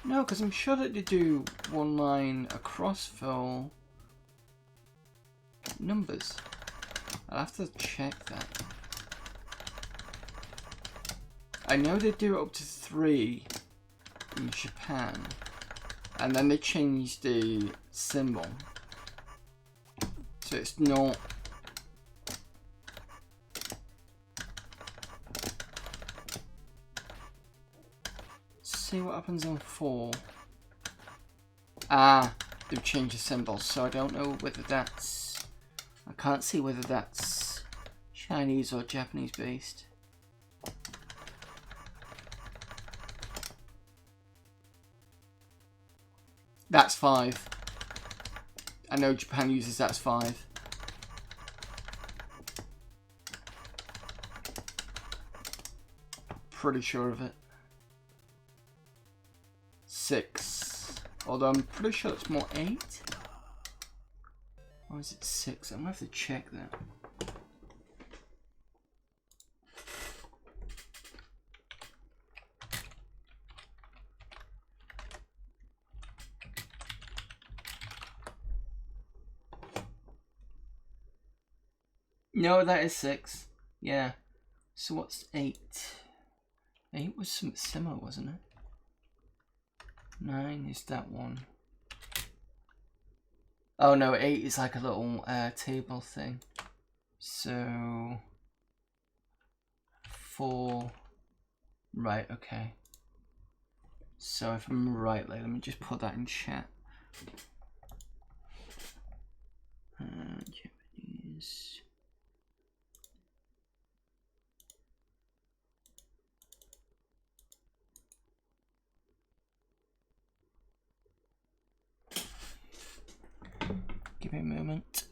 No, because I'm sure that they do 1 line across for numbers. I'll have to check that. I know they do it up to 3 in Japan, and then they changed the symbol, so it's not. See what happens on 4. Ah, they've changed the symbols, so I don't know whether that's. I can't see whether that's Chinese or Japanese based. That's 5. I know Japan uses that's 5. Pretty sure of it. 6. Although I'm pretty sure it's more 8. Or is it 6? I'm gonna have to check that. No, that is 6. Yeah. So what's 8? 8 was something similar, wasn't it? 9 is that one. Oh no, 8 is like a little table thing. So 4. Right, okay. So if I'm right, let me just put that in chat. Japanese. Give me a moment.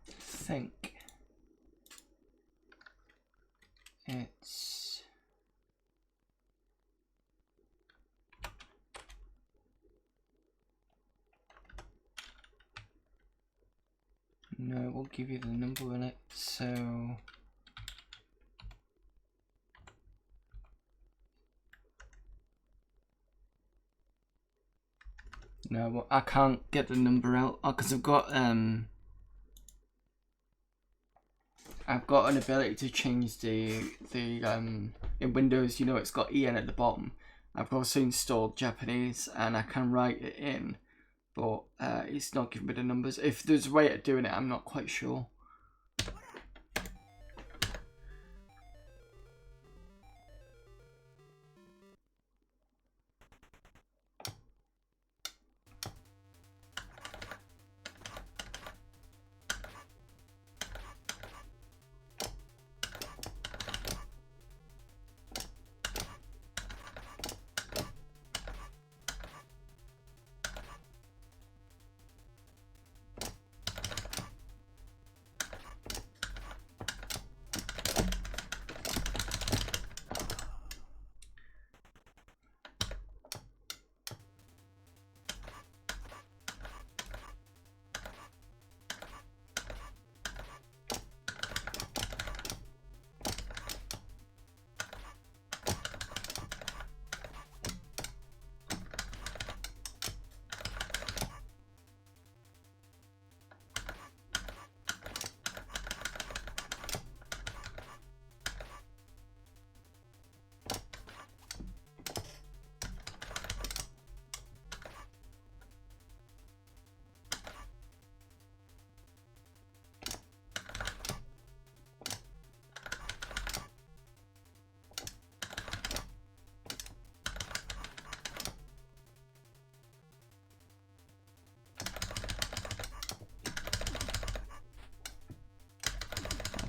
I think it's no, we'll give you the number in it. So no, well, I can't get the number out because I've got an ability to change the in Windows, you know, it's got EN at the bottom. I've also installed Japanese and I can write it in, but it's not giving me the numbers. If there's a way of doing it, I'm not quite sure.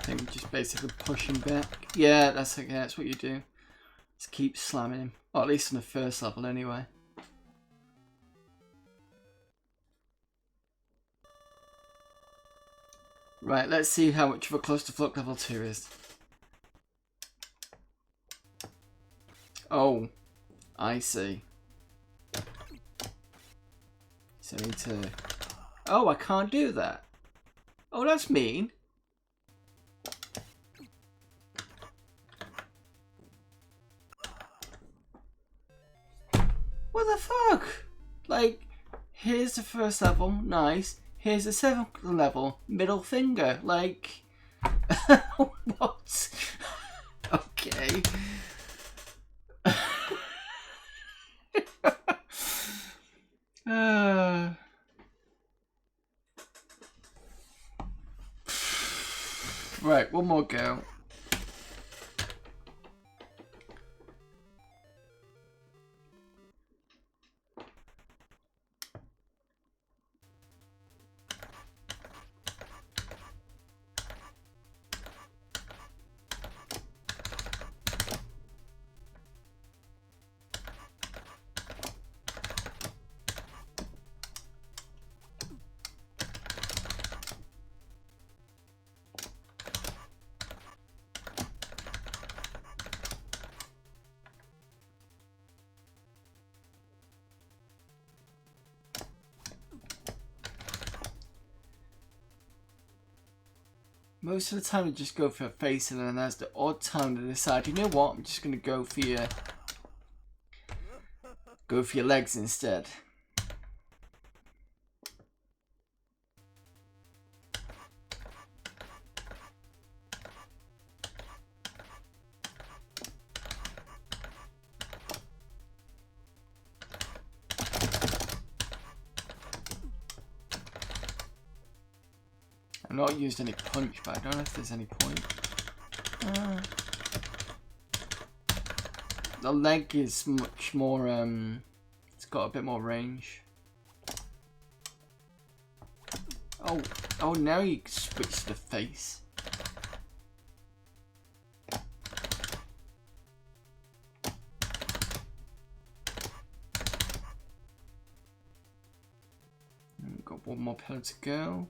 think just basically push him back. Yeah, that's okay. That's what you do. Just keep slamming him, or at least on the first level, anyway. Right, let's see how much of a clusterfuck level 2 is. Oh, I see. So I need to... Oh, I can't do that. Oh, that's mean. What the fuck? Like, here's the first level, nice. Here's the 7th level, middle finger. Like, what? Okay. Right, one more go. Most of the time I just go for a face, and then there's the odd time to decide, you know what, I'm just gonna go for your legs instead. I've not used any punch, but I don't know if there's any point. The leg is much more, it's got a bit more range. Oh, now you switch to the face. Got one more pillar to go.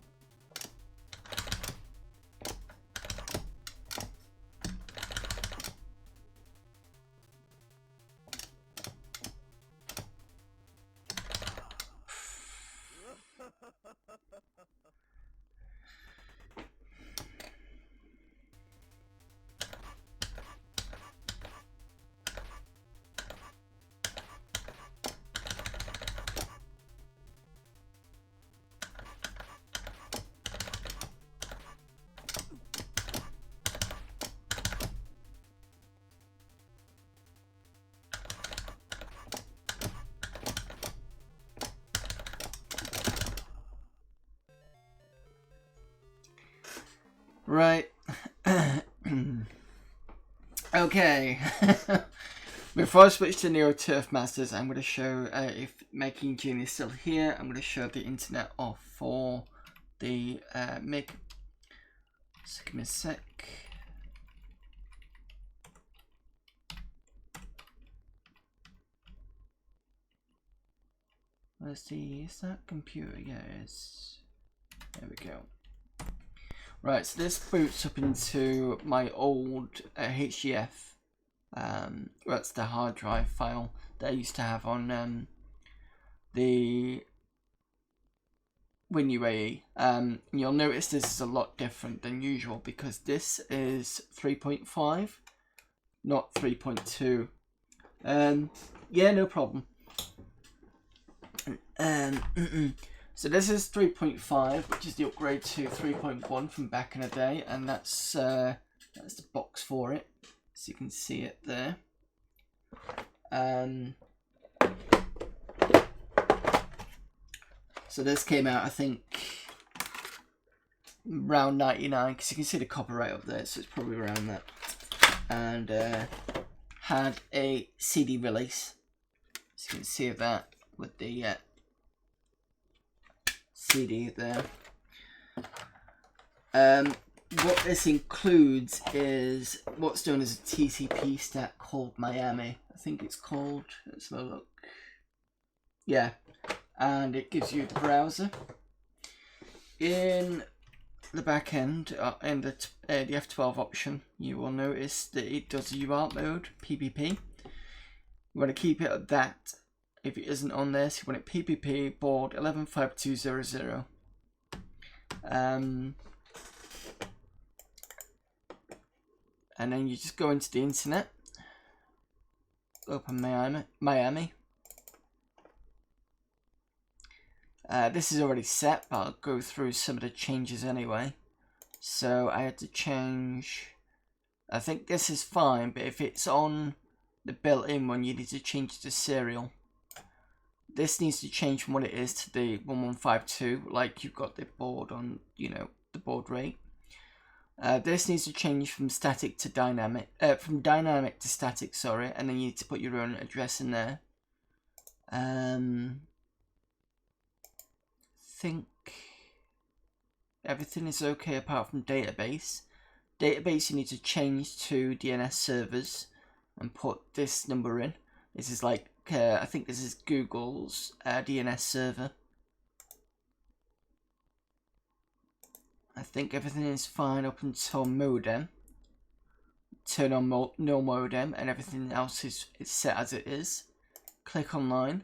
Right. Okay. Before I switch to Neo Turf Masters, I'm going to show if Making Gene is still here. I'm going to show the internet off for the Mig. So give me a sec. Let's see, is that computer? Yeah, it is. There we go. Right, so this boots up into my old HDF. That's the hard drive file that I used to have on the WinUAE. You'll notice this is a lot different than usual because this is 3.5, not 3.2. Yeah, no problem. So this is 3.5, which is the upgrade to 3.1 from back in the day, and that's the box for it, so you can see it there. So this came out, I think, around 99, because you can see the copyright up there, so it's probably around that. And had a CD release, so you can see that with the CD there. what this includes is what's known as a TCP stack called Miami. I think it's called. Let's have a look. Yeah, and it gives you the browser. In the back end, in the F12 option, you will notice that it does UART mode, PPP. You want to keep it at that. If it isn't on this, you want it PPP board 115200. And then you just go into the internet, open Miami. This is already set, but I'll go through some of the changes anyway. So I had to change, I think this is fine, but if it's on the built-in one, you need to change it to serial. This needs to change from what it is to the 1152, like you've got the board on, you know, the baud rate. This needs to change from static to dynamic, from dynamic to static, sorry, and then you need to put your own address in there. Think everything is okay apart from database. Database you need to change to DNS servers and put this number in. This is like, I think this is Google's DNS server. I think everything is fine up until modem. Turn on no modem and everything else is set as it is. Click online.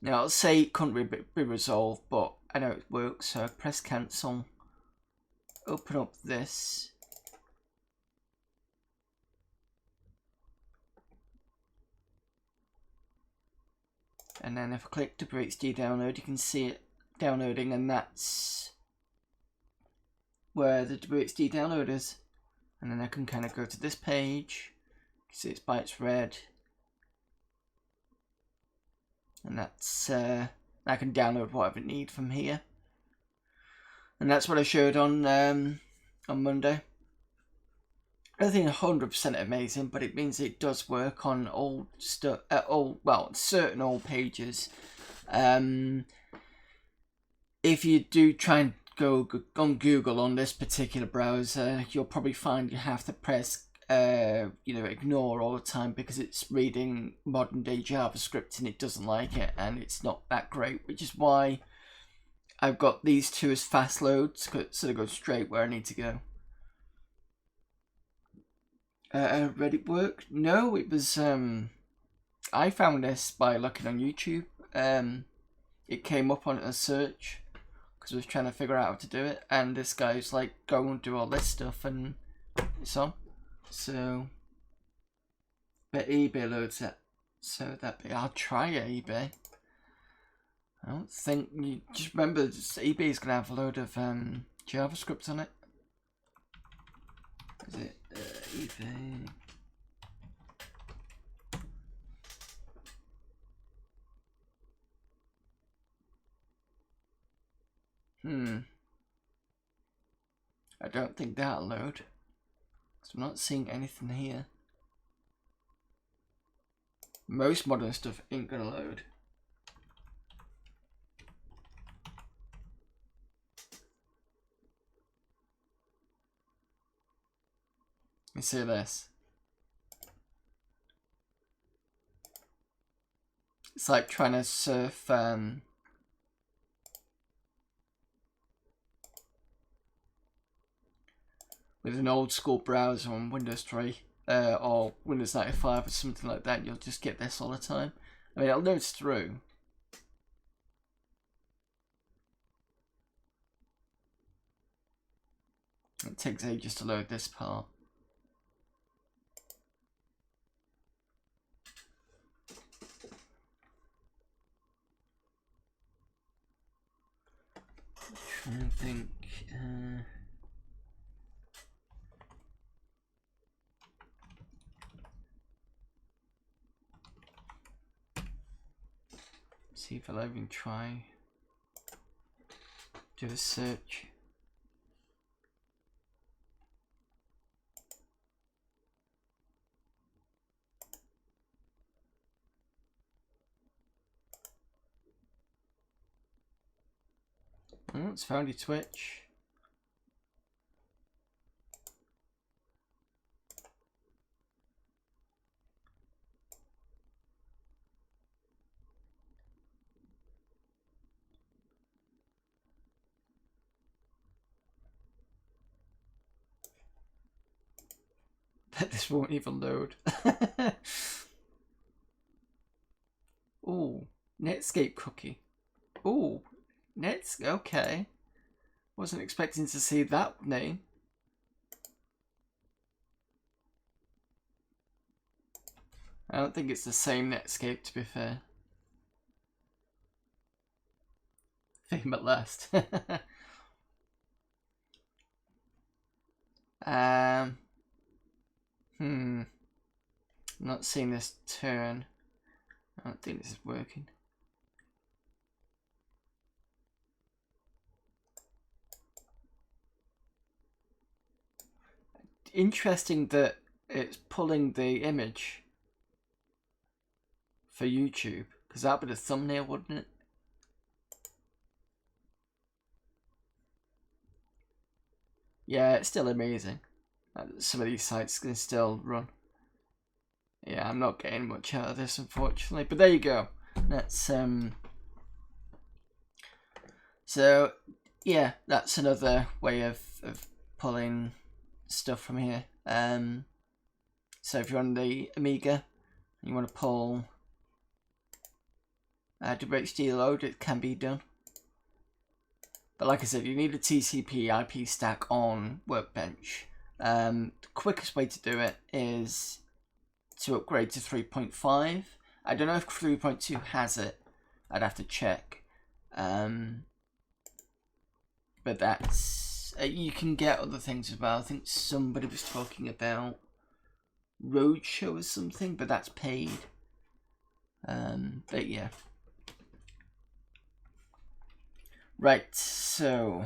Now I'll say it couldn't be resolved, but I know it works, so I press cancel. Open up this. And then if I click DoDonPachi download, you can see it downloading, and that's where the DoDonPachi download is. And then I can kind of go to this page. You can see it's by its red. And that's, I can download whatever I need from here. And that's what I showed on Monday. I don't think 100% amazing, but it means it does work on old stuff, certain old pages. If you do try and go on Google on this particular browser, you'll probably find you have to press ignore all the time because it's reading modern day JavaScript and it doesn't like it, and it's not that great, which is why I've got these two as fast loads, so they go straight where I need to go. Reddit work? No, it was I found this by looking on YouTube. It came up on a search because I was trying to figure out how to do it, and this guy's like, go and do all this stuff, and it's on. So, but eBay loads it, so I'll try eBay. I don't think you just remember eBay's gonna have a load of JavaScript on it. Is it eBay? I don't think that'll load, because I'm not seeing anything here. Most modern stuff ain't gonna load. Let me see this. It's like trying to surf with an old school browser on Windows 3 or Windows 95 or something like that. You'll just get this all the time. I mean, it'll load through. It takes ages to load this part. I don't think. See if I'll even try. Do a search. Oh, it's found your Twitch. bet this won't even load. Ooh, Netscape cookie. Ooh, okay. Wasn't expecting to see that name. I don't think it's the same Netscape, to be fair. Fame at last. Not seeing this turn. I don't think this is working. Interesting that it's pulling the image for YouTube, because that would be the thumbnail, wouldn't it? Yeah, it's still amazing. Some of these sites can still run. Yeah, I'm not getting much out of this, unfortunately. But there you go. That's So yeah, that's another way of pulling stuff from here. So if you're on the Amiga and you want to pull WHD load, it can be done. But like I said, you need a TCP IP stack on Workbench. The quickest way to do it is to upgrade to 3.5. I don't know if 3.2 has it. I'd have to check. But that's... you can get other things as well. I think somebody was talking about Roadshow or something, but that's paid. But yeah. Right, so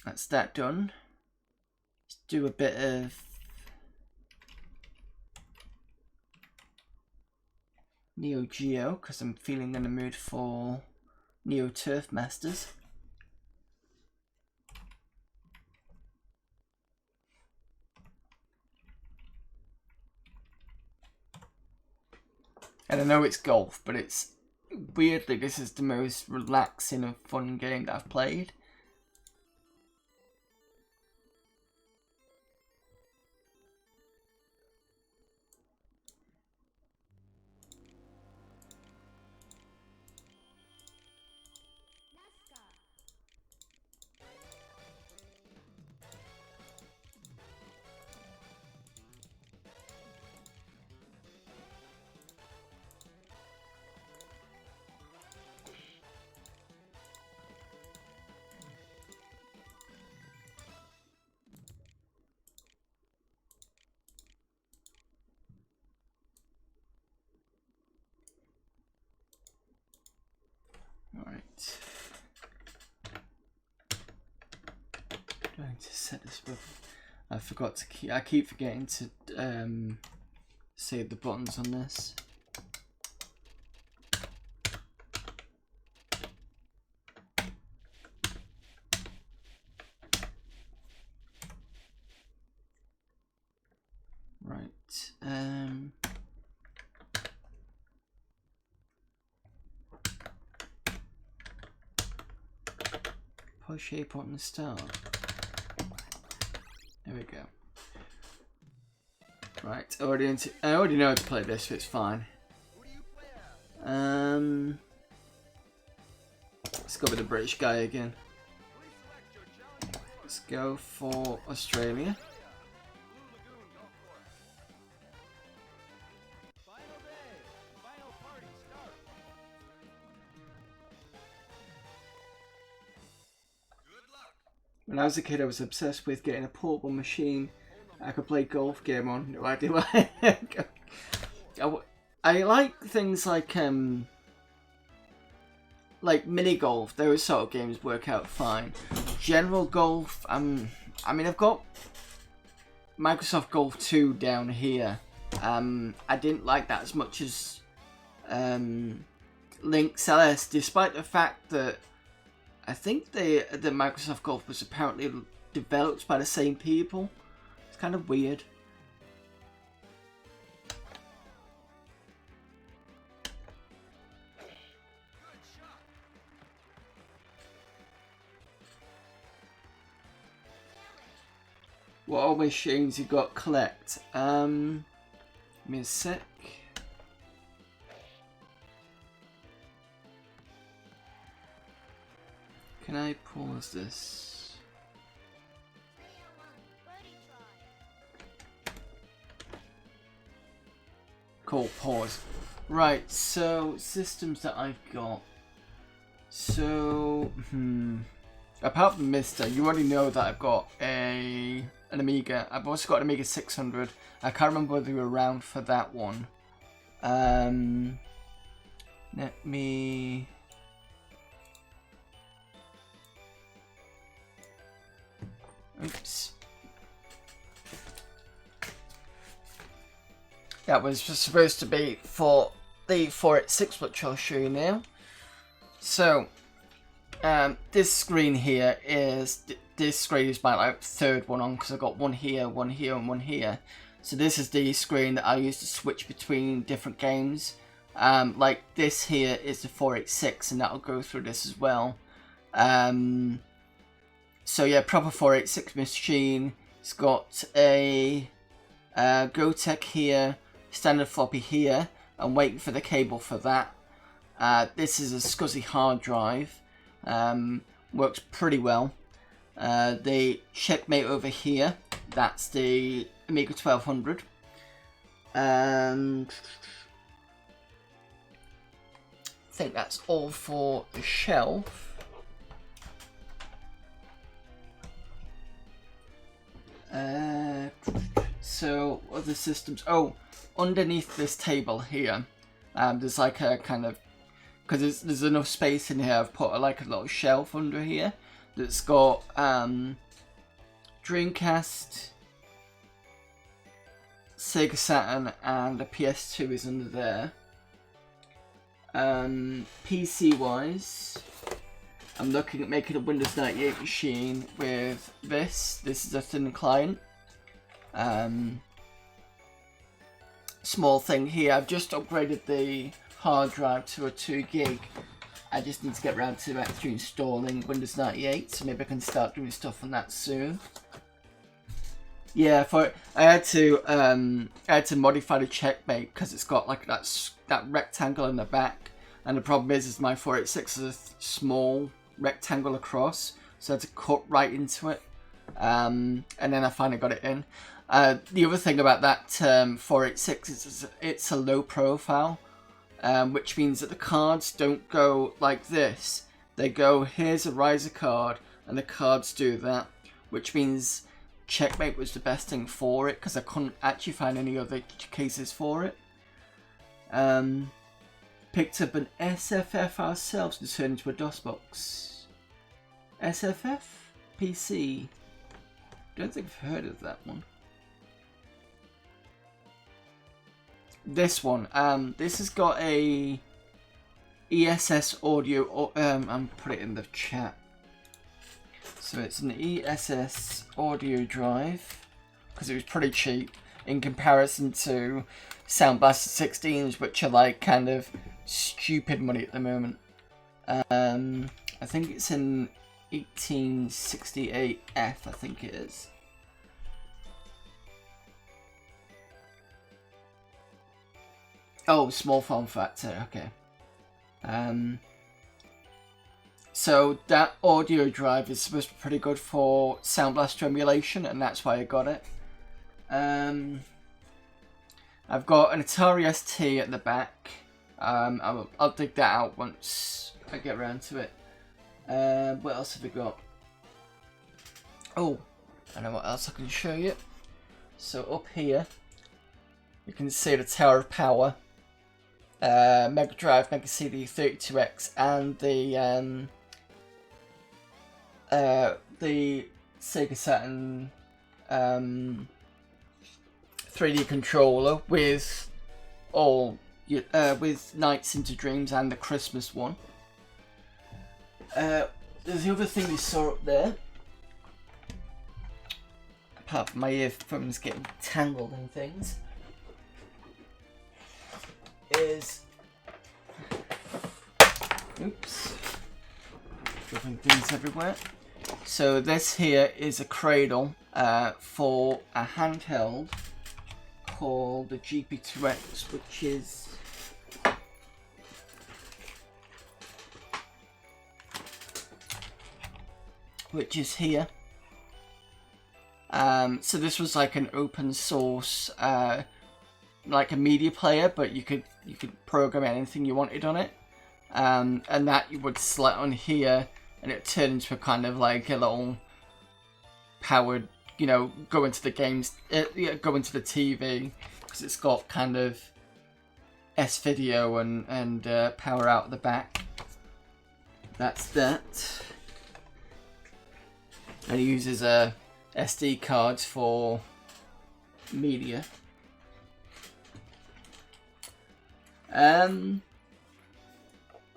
that's that done. Let's do a bit of Neo Geo, because I'm feeling in the mood for Neo Turf Masters. And I know it's golf, but it's weirdly, this is the most relaxing and fun game that I've played. Alright. Trying to set this button. I forgot to I keep forgetting to save the buttons on this. Right. Push shape on the start. There we go. Right, I already know how to play this, so it's fine. Let's go with the British guy again. Let's go for Australia. When I was a kid, I was obsessed with getting a portable machine I could play golf game on. No idea why. I like things like mini golf. Those sort of games work out fine. General golf, I mean, I've got Microsoft Golf 2 down here. I didn't like that as much as Lynx LS, despite the fact that I think the Microsoft Golf was apparently developed by the same people. It's kind of weird. What all machines you got collect? Give me a sec. Can I pause this? Cool, pause. Right, so systems that I've got. So, apart from MiSTer, you already know that I've got an Amiga. I've also got an Amiga 600. I can't remember whether you were around for that one. Let me... Oops. That was supposed to be for the 486, which I'll show you now. So, this screen here is, my like third one on, because I've got one here, and one here. So this is the screen that I use to switch between different games. Like this here is the 486, and that'll go through this as well. So yeah, proper 486 machine. It's got a GoTech here, standard floppy here. I'm waiting for the cable for that. This is a SCSI hard drive. Works pretty well. The Checkmate over here, that's the Amiga 1200. I think that's all for the shelf. So other systems. Oh, underneath this table here, there's like a kind of, because there's enough space in here, I've put like a little shelf under here that's got Dreamcast, Sega Saturn, and a PS2 is under there. PC wise, I'm looking at making a Windows 98 machine with this. This is a thin client. Small thing here, I've just upgraded the hard drive to a 2 gig. I just need to get around to actually installing Windows 98, so maybe I can start doing stuff on that soon. Yeah, I had to modify the Checkmate because it's got like that rectangle in the back, and the problem is my 486 is a small rectangle across, so I had to cut right into it, and then I finally got it in. The other thing about that 486 is it's a low profile, which means that the cards don't go like this. They go, here's a riser card, and the cards do that, which means Checkmate was the best thing for it, because I couldn't actually find any other cases for it. Picked up an SFF ourselves to turn into a DOS box. SFF? PC? Don't think I've heard of that one. This one, this has got a ESS audio, I'll put it in the chat. So it's an ESS audio drive, because it was pretty cheap in comparison to Sound Blaster 16s, which are like kind of stupid money at the moment. I think it's in 1868F, I think it is. Oh, small form factor, okay. So that audio drive is supposed to be pretty good for Sound Blaster emulation, and that's why I got it. I've got an Atari ST at the back. I'll dig that out once I get around to it. What else have we got? Oh, I know what else I can show you. So up here, you can see the Tower of Power. Mega Drive, Mega CD 32X, and the Sega Saturn 3D controller with with Nights into Dreams and the Christmas one. There's the other thing you saw up there. Apart from my earphones getting tangled and things. Is oops, dropping things everywhere. So this here is a cradle for a handheld called the GP2X, which is here. So this was like an open source, like a media player, but you could program anything you wanted on it, and that you would select on here, and it turned into a kind of like a little powered, you know, go into the games, go into the TV, because it's got kind of S-video and power out the back. That's that. And it uses SD cards for media.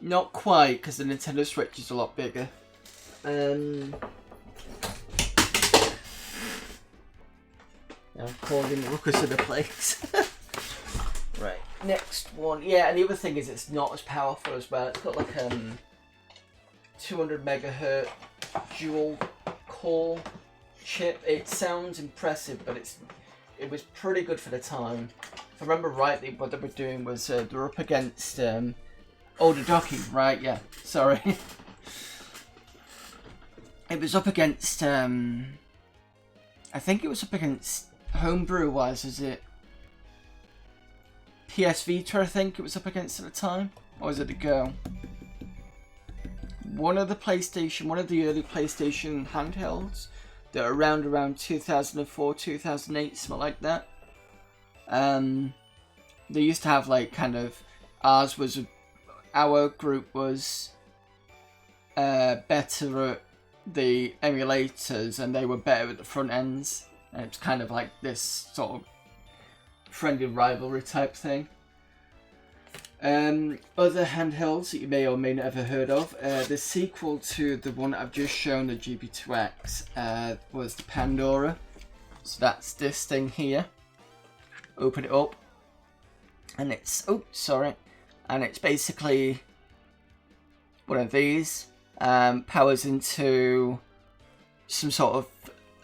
Not quite, because the Nintendo Switch is a lot bigger. I'm calling the ruckus of the place. Right, next one. Yeah, and the other thing is it's not as powerful as well. It's got like 200 megahertz dual core chip. It sounds impressive, but it was pretty good for the time. If I remember rightly, what they were doing was they were up against DoDonPachi, right? Yeah, sorry. It was up against I think it was up against Homebrew. Was it PS Vita? I think it was up against at the time, or was it the Go? One of the early PlayStation handhelds that are around 2004, 2008, something like that. They used to have like kind of, our group was better at the emulators, and they were better at the front ends, and it's kind of like this sort of friendly rivalry type thing. Other handhelds that you may or may not have heard of, the sequel to the one that I've just shown, the GP2X, was the Pandora. So that's this thing here. Open it up, and it's and it's basically one of these. Powers into some sort of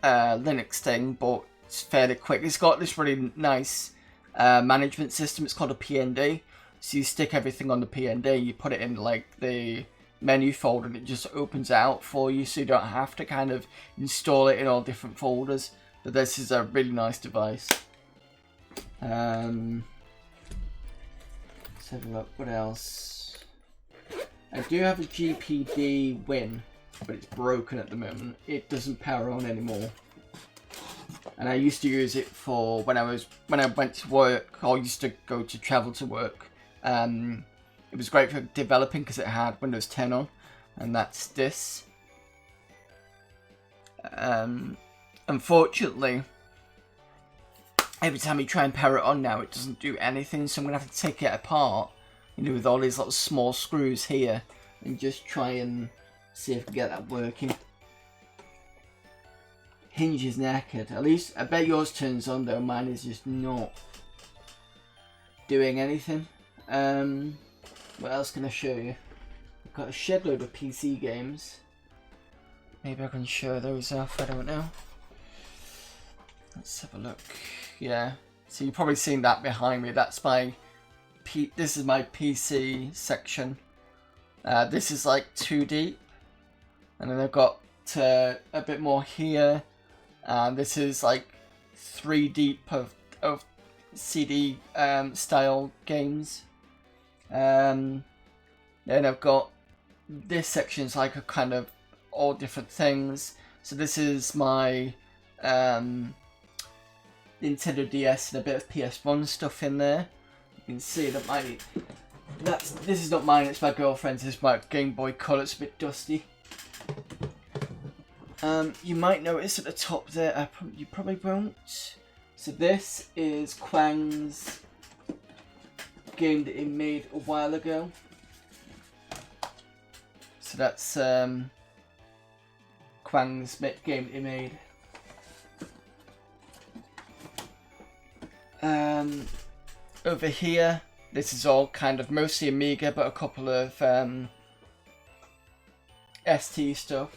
Linux thing, but it's fairly quick. It's got this really nice management system. It's called a PND. So you stick everything on the PND, you put it in like the menu folder, and it just opens out for you, so you don't have to kind of install it in all different folders. But this is a really nice device. Let's have a look. What else? I do have a GPD Win, but it's broken at the moment. It doesn't power on anymore. And I used to use it for when I went to work, or used to go to travel to work. It was great for developing because it had Windows 10 on, and that's this. Unfortunately, every time you try and power it on now, it doesn't do anything, so I'm going to have to take it apart, you know, with all these little small screws here, and just try and see if I can get that working. Hinge is knackered. At least, I bet yours turns on though, mine is just not doing anything. What else can I show you? I've got a shed load of PC games. Maybe I can show those off, I don't know. Let's have a look. Yeah, so you've probably seen that behind me. That's my this is my PC section. This is like 2 deep, and then I've got a bit more here. This is like 3 deep of CD style games. Then I've got this section's like a kind of all different things. So this is my Nintendo DS and a bit of PS1 stuff in there. You can see that this is not mine, it's my girlfriend's. This is my Game Boy Color. It's a bit dusty. You might notice at the top there, you probably won't. So this is Kwang's game that he made a while ago. So that's Kwang's game that he made. Over here, this is all kind of mostly Amiga, but a couple of ST stuff.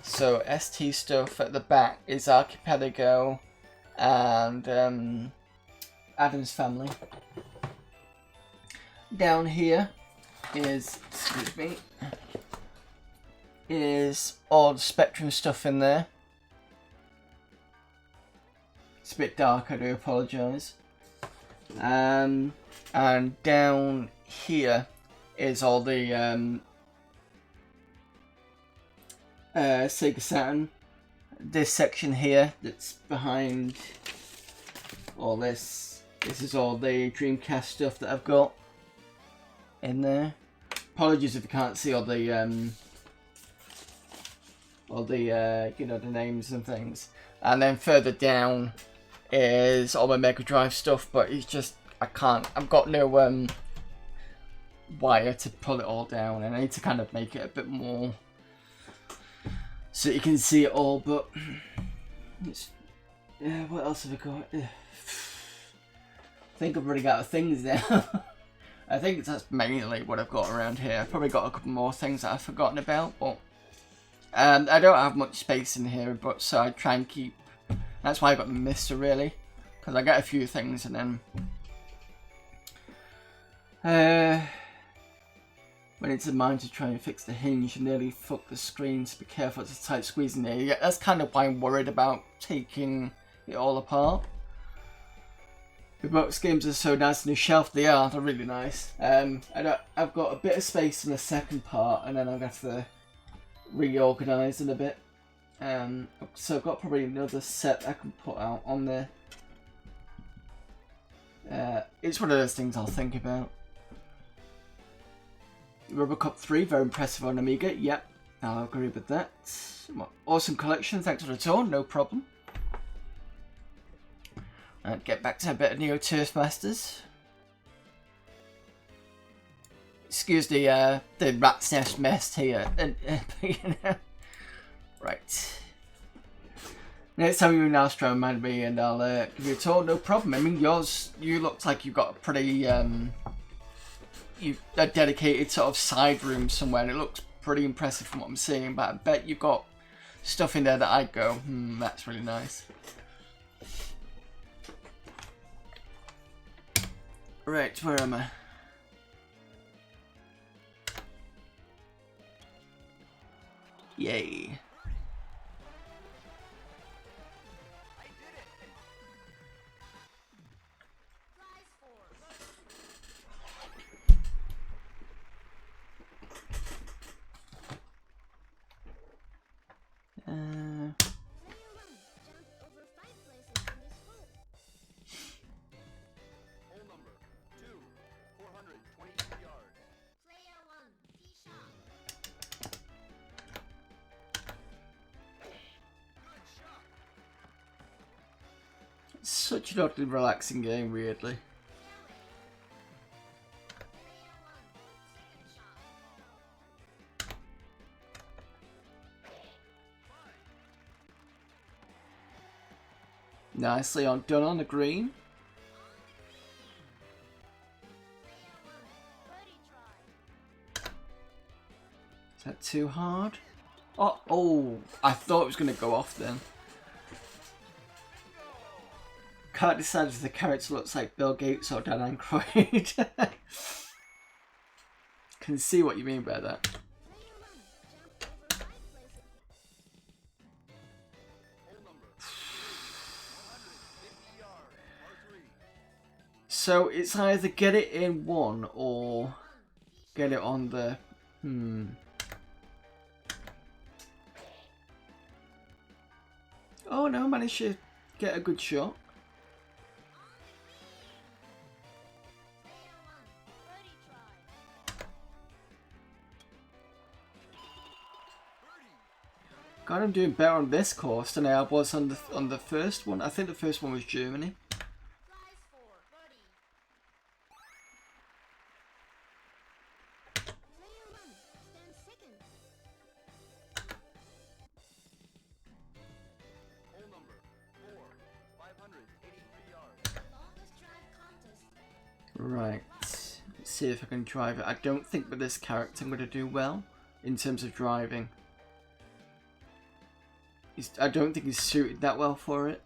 So ST stuff at the back is Archipelago and Adam's Family. Down here is, excuse me, is all the Spectrum stuff in there. It's a bit dark, I do apologise. And down here is all the Sega Saturn. This section here that's behind all this. This is all the Dreamcast stuff that I've got in there. Apologies if you can't see all the you know, the names and things. And then further down is all my Mega Drive stuff, but it's just I can't. I've got no wire to pull it all down, and I need to kind of make it a bit more so you can see it all. But it's, what else have I got? I think I've already got things now. I think that's mainly what I've got around here. I've probably got a couple more things that I've forgotten about, but I don't have much space in here, but so I try and keep. That's why I got the MiSTer really, because I get a few things and then went into mine to try and fix the hinge and nearly fucked the screen, so be careful, it's a tight squeeze in there. Yeah, that's kind of why I'm worried about taking it all apart. The box games are so nice on the shelf, they are, they're really nice. I've got a bit of space in the second part, and then I'll have to reorganise in a bit. So I've got probably another set I can put out on there. It's one of those things I'll think about. Robocop 3, very impressive on Amiga. Yep, I'll agree with that. Awesome collection, thanks for the tour, no problem. Get back to a bit of Neo Turf Masters. Excuse the rat's nest mess here. You know. Right. Next time you're in Astro, remind me and I'll give you a tour, no problem. I mean, you look like you've got a pretty, a dedicated sort of side room somewhere, and it looks pretty impressive from what I'm seeing, but I bet you've got stuff in there that I'd go, that's really nice. Right, where am I? Yay. Such an oddly relaxing game, weirdly. Nicely done on the green. Is that too hard? Oh, I thought it was going to go off then. Can't decide if the character looks like Bill Gates or Dan Aykroyd. Can see what you mean by that. So it's either get it in one or get it on the... Oh no, managed to get a good shot. God, I'm doing better on this course than I was on the first one. I think the first one was Germany. Right, let's see if I can drive it. I don't think with this character I'm going to do well in terms of driving. I don't think he's suited that well for it.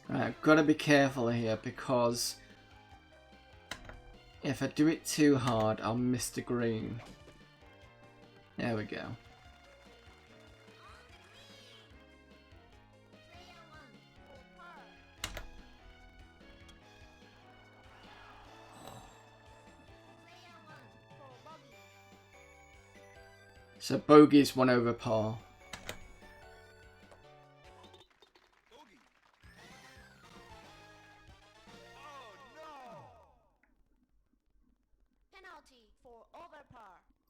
Right, I've got to be careful here because if I do it too hard, I'll miss the green. There we go. So bogey's 1 over par.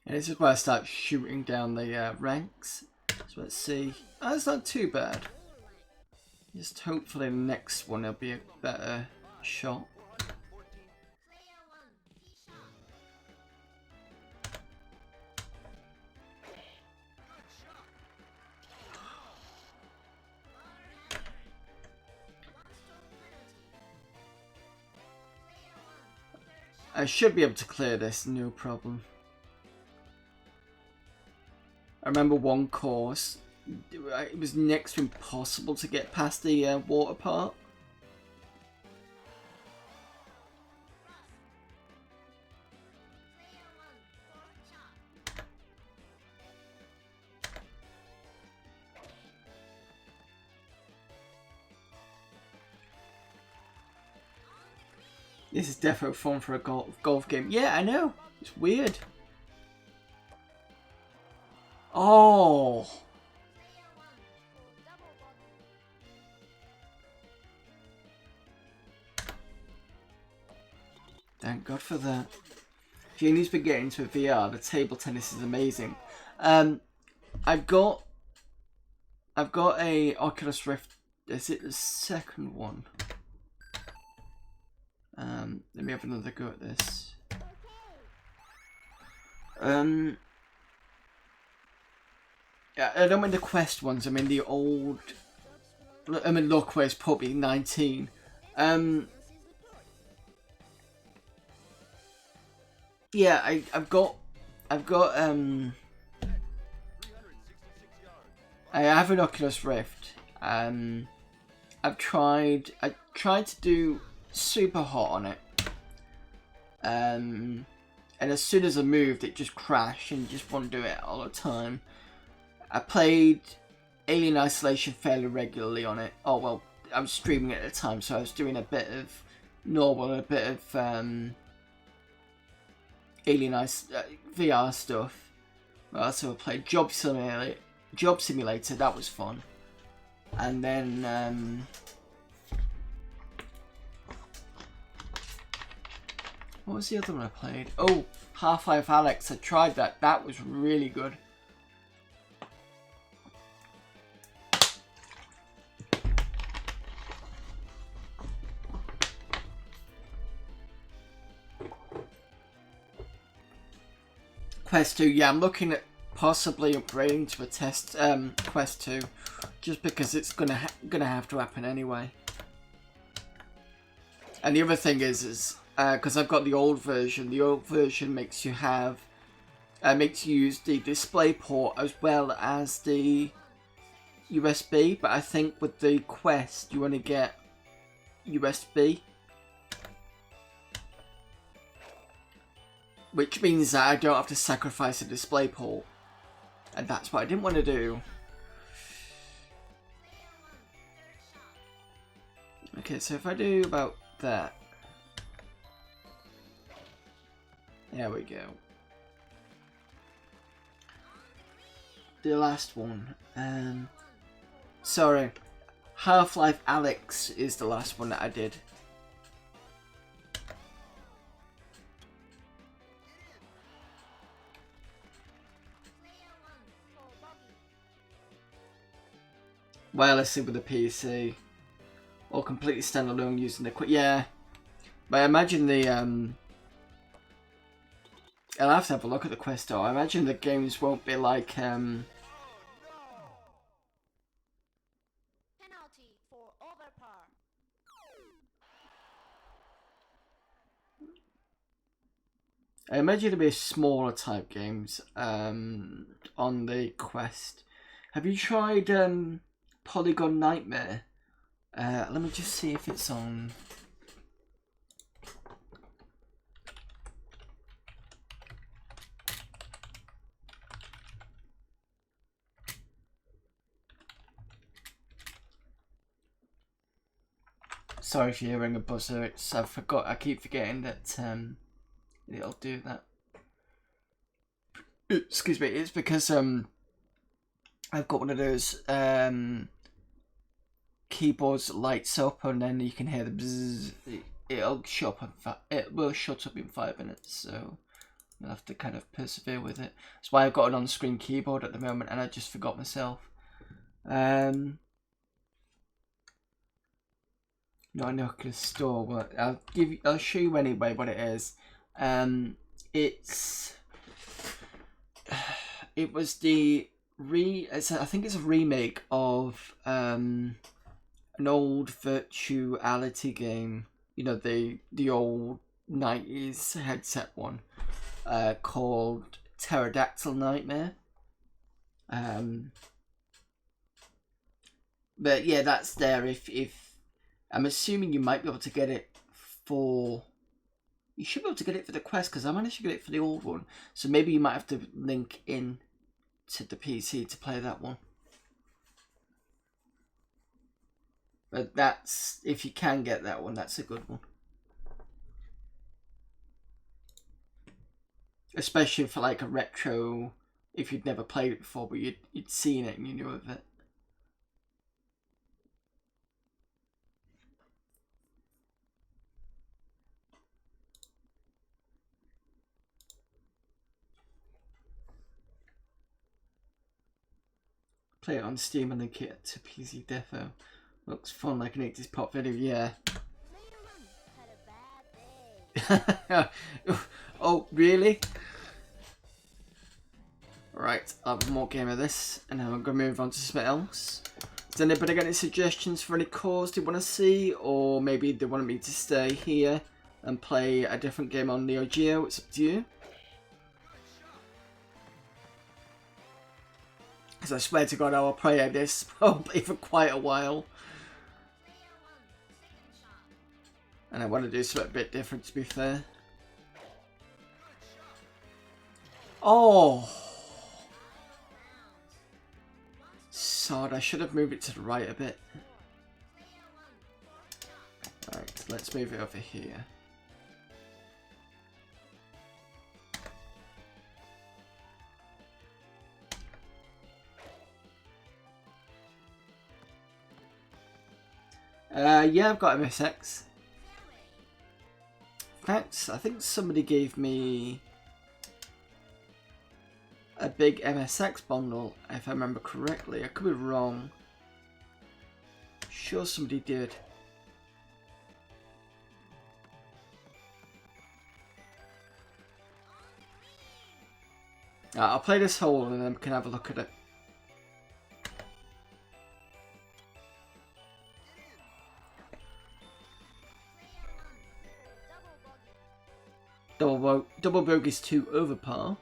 And this is where I start shooting down the ranks. So let's see. Oh, that's not too bad. Just hopefully the next one will be a better shot. I should be able to clear this, no problem. I remember one course, it was next to impossible to get past the water part. This is definitely fun for a golf game. Yeah, I know. It's weird. Oh. Thank God for that. Janie's been getting into VR. The table tennis is amazing. I've got a Oculus Rift. Is it the second one? Let me have another go at this. Yeah, I don't mean the Quest ones. I mean the old. I mean, look, where's probably 19. Yeah, I've got I have an Oculus Rift. I tried to do super hot on it. And as soon as I moved, it just crashed and just wouldn't do it all the time. I played Alien Isolation fairly regularly on it. Oh well, I was streaming it at the time, so I was doing a bit of normal and a bit of Alien VR stuff. I also played Job Simulator. That was fun. And then what was the other one I played? Oh, Half-Life Alyx. I tried that. That was really good. Quest 2, yeah, I'm looking at possibly upgrading to a test Quest 2, just because it's gonna have to happen anyway. And the other thing is because I've got the old version makes you use the display port as well as the USB, but I think with the Quest you only get USB. Which means that I don't have to sacrifice a display port. And that's what I didn't want to do. Okay, so if I do about that. There we go. The last one. Sorry. Half-Life Alyx is the last one that I did. wirelessly with a PC, or completely standalone using the yeah. But I imagine the I'll have to have a look at the Quest though. I imagine the games won't be like Penalty for overpower. I imagine it'll be smaller type games on the Quest. Have you tried Polygon Knightmare? Let me just see if it's on. Sorry if you're hearing a buzzer. I keep forgetting that it'll do that. Excuse me. It's because I've got one of those keyboards that lights up and then you can hear the bzzz. It'll shut up. It will shut up in 5 minutes. So you'll have to kind of persevere with it. That's why I've got an on-screen keyboard at the moment, and I just forgot myself. No, Nokia store. Well, I'll show you anyway what it is. It was the I think it's a remake of an old virtuality game. You know, the old 90s headset one, called Pterodactyl Nightmare. But yeah, that's there. If I'm assuming you might be able to get it for. You should be able to get it for the Quest because I managed to get it for the old one. So maybe you might have to link in to the PC to play that one. But that's, if you can get that one, that's a good one. Especially for like a retro, if you'd never played it before, but you'd seen it and you knew of it. Play it on Steam and link it to PC Defo. Looks fun, like an 80s pop video, yeah. Oh, really? Right, I'll have more game of this, and then I'm going to move on to something else. Does anybody got any suggestions for any cores they want to see, or maybe they want me to stay here and play a different game on Neo Geo? It's up to you. Because I swear to God, I will play this probably for quite a while. And I want to do something a bit different, to be fair. Oh! Sod, I should have moved it to the right a bit. Right, let's move it over here. Yeah, I've got MSX. In fact, I think somebody gave me a big MSX bundle, if I remember correctly. I could be wrong. Sure somebody did. I'll play this whole and then we can have a look at it. Double bogey's 2 over par.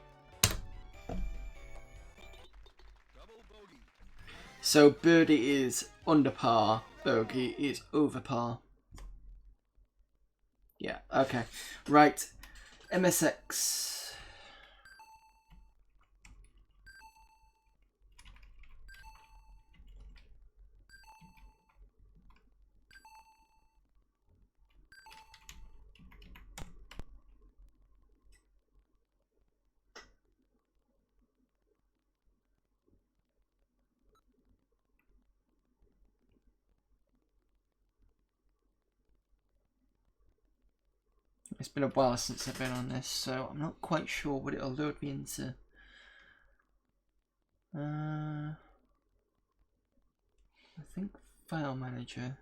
So birdie is under par, bogey is over par. Yeah, okay. Right. MSX. It's been a while since I've been on this, so I'm not quite sure what it'll load me into. I think file manager.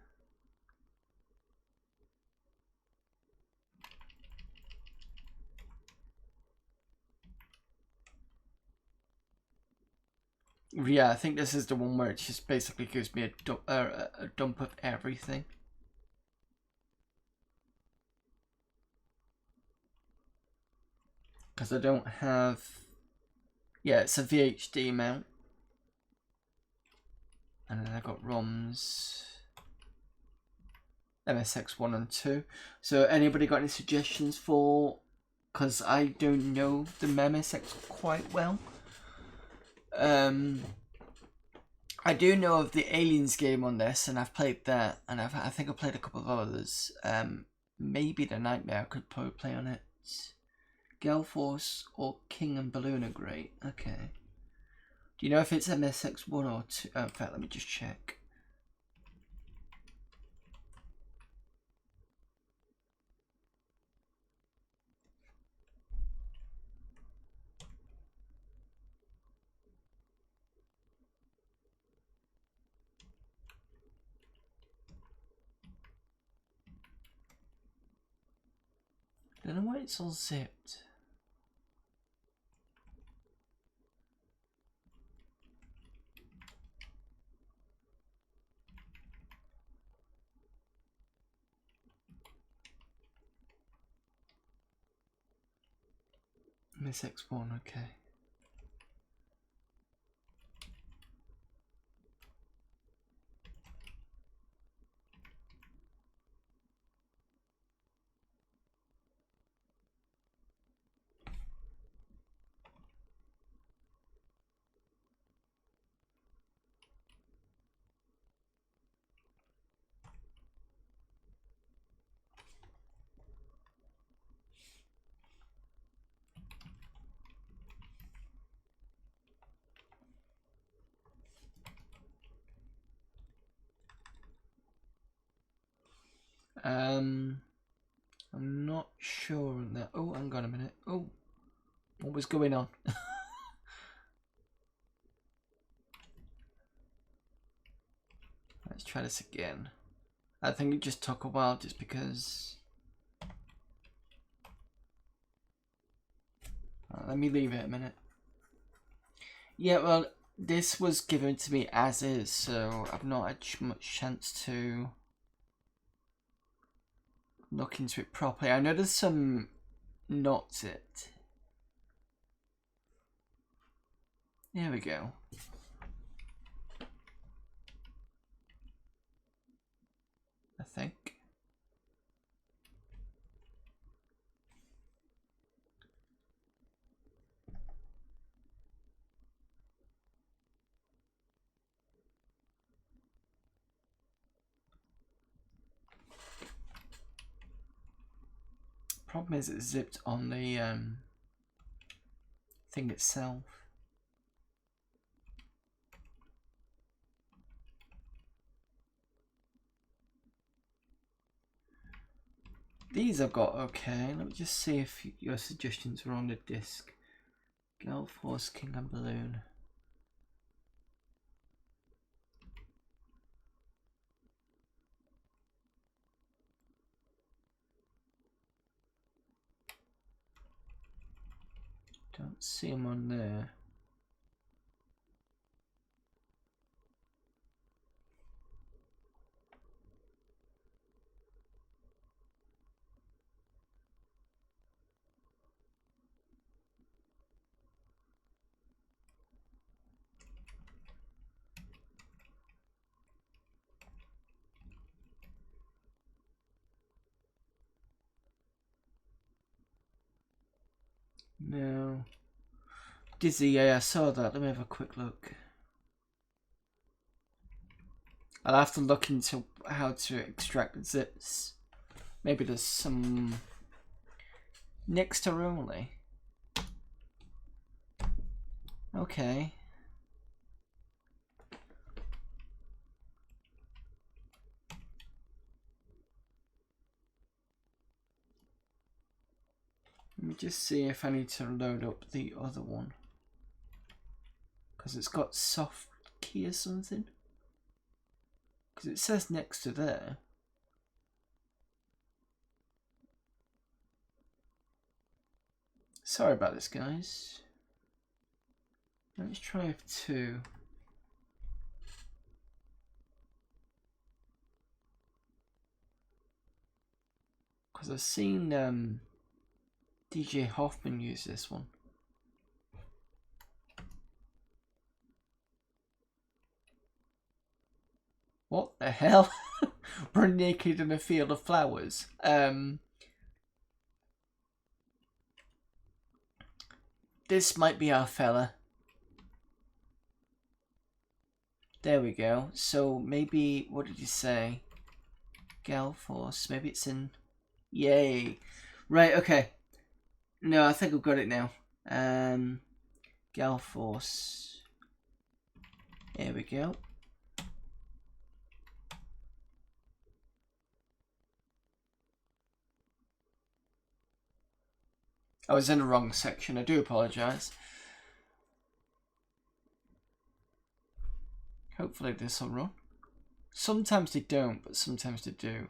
Yeah, I think this is the one where it just basically gives me a dump of everything. Because I don't have... Yeah, it's a VHD mount. And then I got ROMs. MSX1 and 2. So anybody got any suggestions for... Because I don't know the MSX quite well. I do know of the Aliens game on this, and I've played that, and I think I've played a couple of others. Maybe the Knightmare I could probably play on it. Gall Force or King and Balloon are great. Okay. Do you know if it's MSX1 or 2? Oh, in fact, let me just check. I don't know why it's all zipped. MSX1, okay. I'm not sure on that. Oh, hang on a minute. Oh, what was going on? Let's try this again. I think it just took a while just because... let me leave it a minute. Yeah, well, this was given to me as is, so I've not had much chance to look into it properly. I know there's some knots it. There we go. I think. Problem is it's zipped on the thing itself. These I've got okay. Let me just see if your suggestions were on the disc. Gall Force, King and Balloon. Don't see them on there. No. Dizzy, yeah, I saw that. Let me have a quick look. I'll have to look into how to extract the zips. Maybe there's some Mystara only. Okay. Let me just see if I need to load up the other one. Because it's got soft key or something. Because it says next to there. Sorry about this, guys. Let's try F2. Because I've seen DJ Hoffman use this one. What the hell? Run naked in a field of flowers. This might be our fella. There we go. So maybe, what did you say? Gall Force. Maybe it's in... Yay. Right, okay. No, I think I've got it now. Gall Force. There we go. I was in the wrong section. I do apologise. Hopefully this will run. Sometimes they don't, but sometimes they do.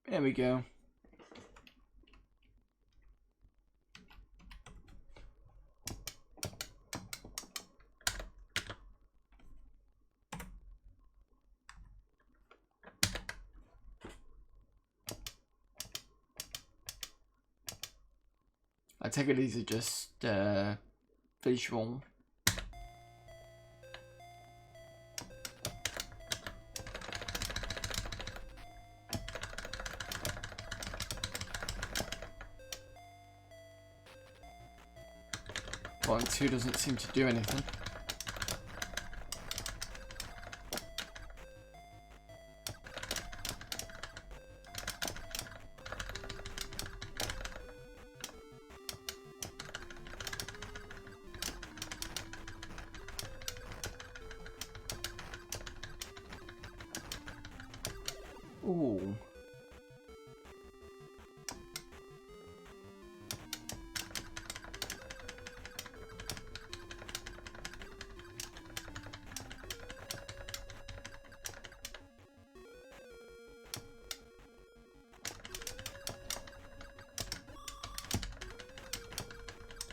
There we go. I take it these are just visual. One, two doesn't seem to do anything. Ooh.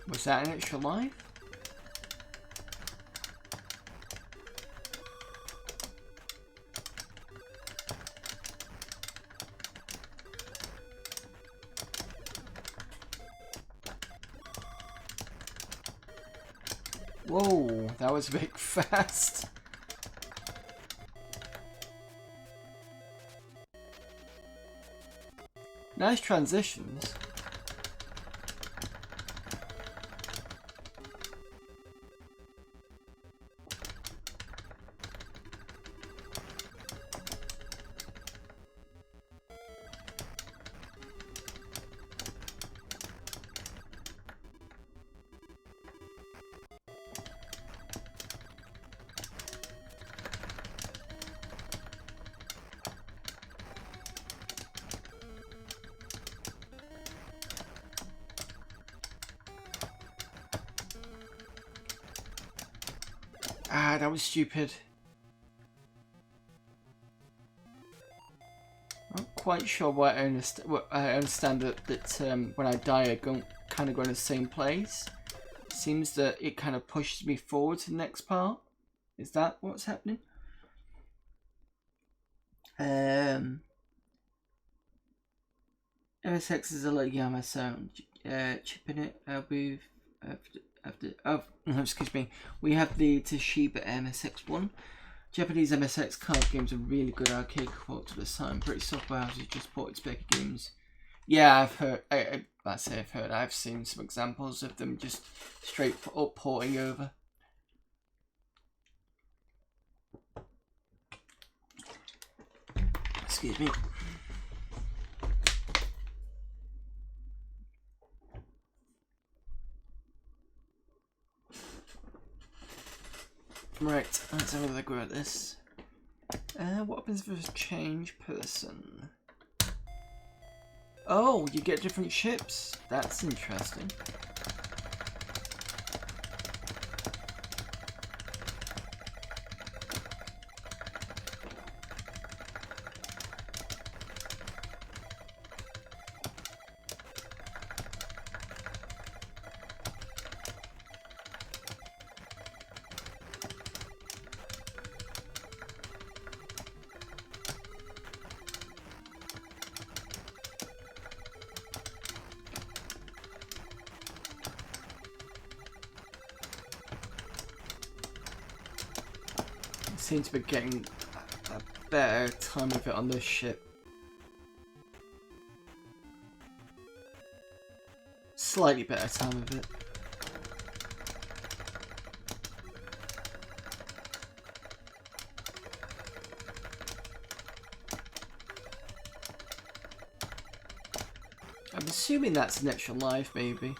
Was that an extra life? Whoa, that was a bit fast. Nice transitions. Ah, that was stupid. I'm not quite sure why I understand that when I die I kind of go in the same place. It seems that it kind of pushes me forward to the next part. Is that what's happening? MSX is a little Yamaha sound. Chipping it with excuse me. We have the Toshiba MSX1. Japanese MSX card games are really good arcade port to the time. British software houses just ported spec games. Yeah, I've heard. I've seen some examples of them just straight up porting over. Excuse me. Right, let's have a go at this. What happens if I change person? Oh, you get different ships. That's interesting. seem to be getting a better time of it on this ship. Slightly better time of it. I'm assuming that's an extra life, maybe.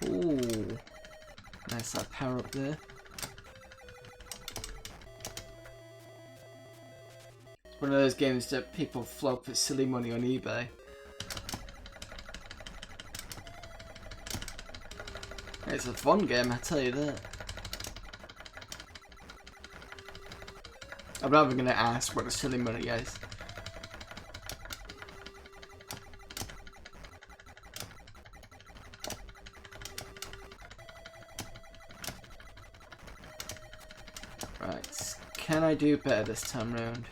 Ooh, nice that power up there. It's one of those games that people flop for silly money on eBay. It's a fun game, I tell you that. I'm not even gonna ask what the silly money is. Right, can I do better this time round?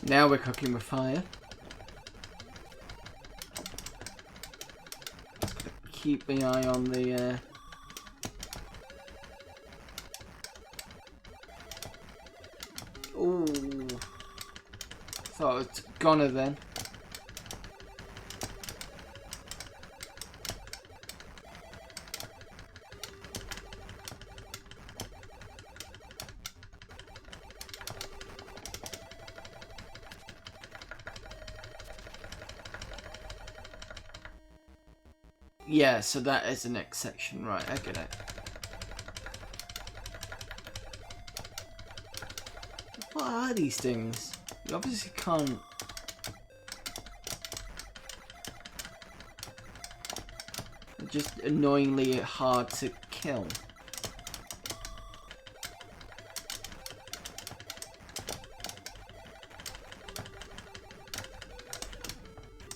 Now we're cooking with fire. Keep my eye on the ooh. Thought it was goner then. Yeah, so that is the next section, right, I get it. What are these things? You obviously can't... They're just annoyingly hard to kill.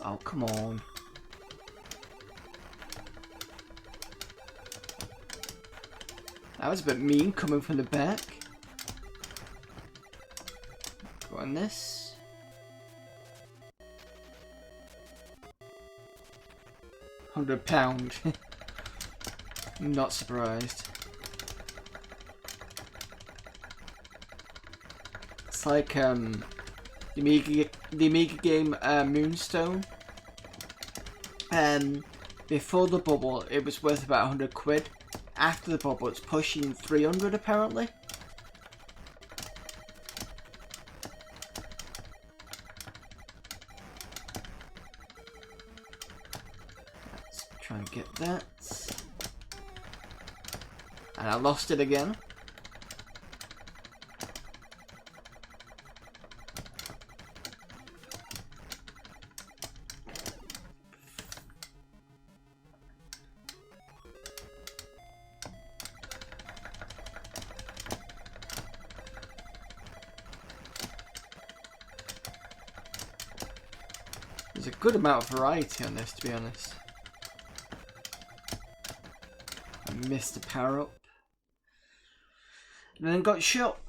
Oh, come on. That was a bit mean coming from the back. Go on this. £100. Not surprised. It's like the Amiga game Moonstone. Before the bubble, it was worth about 100 quid. After the bubble, it's pushing 300 apparently. Let's try and get that. And I lost it again. There's a good amount of variety on this, to be honest. I missed the power up. And then got shot.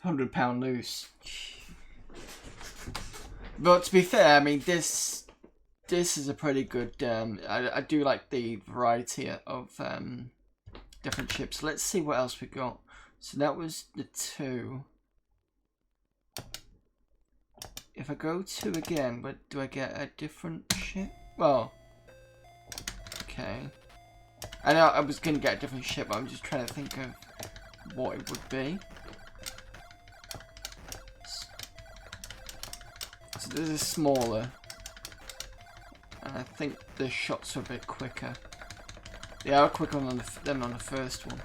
£100 loose. But to be fair, I mean, this is a pretty good, I do like the variety of different chips. Let's see what else we got. So that was the 2. If I go 2 again, but do I get a different ship? Well, okay. I know I was going to get a different ship, but I'm just trying to think of what it would be. So this is smaller. And I think the shots are a bit quicker. They are quicker than on the first one.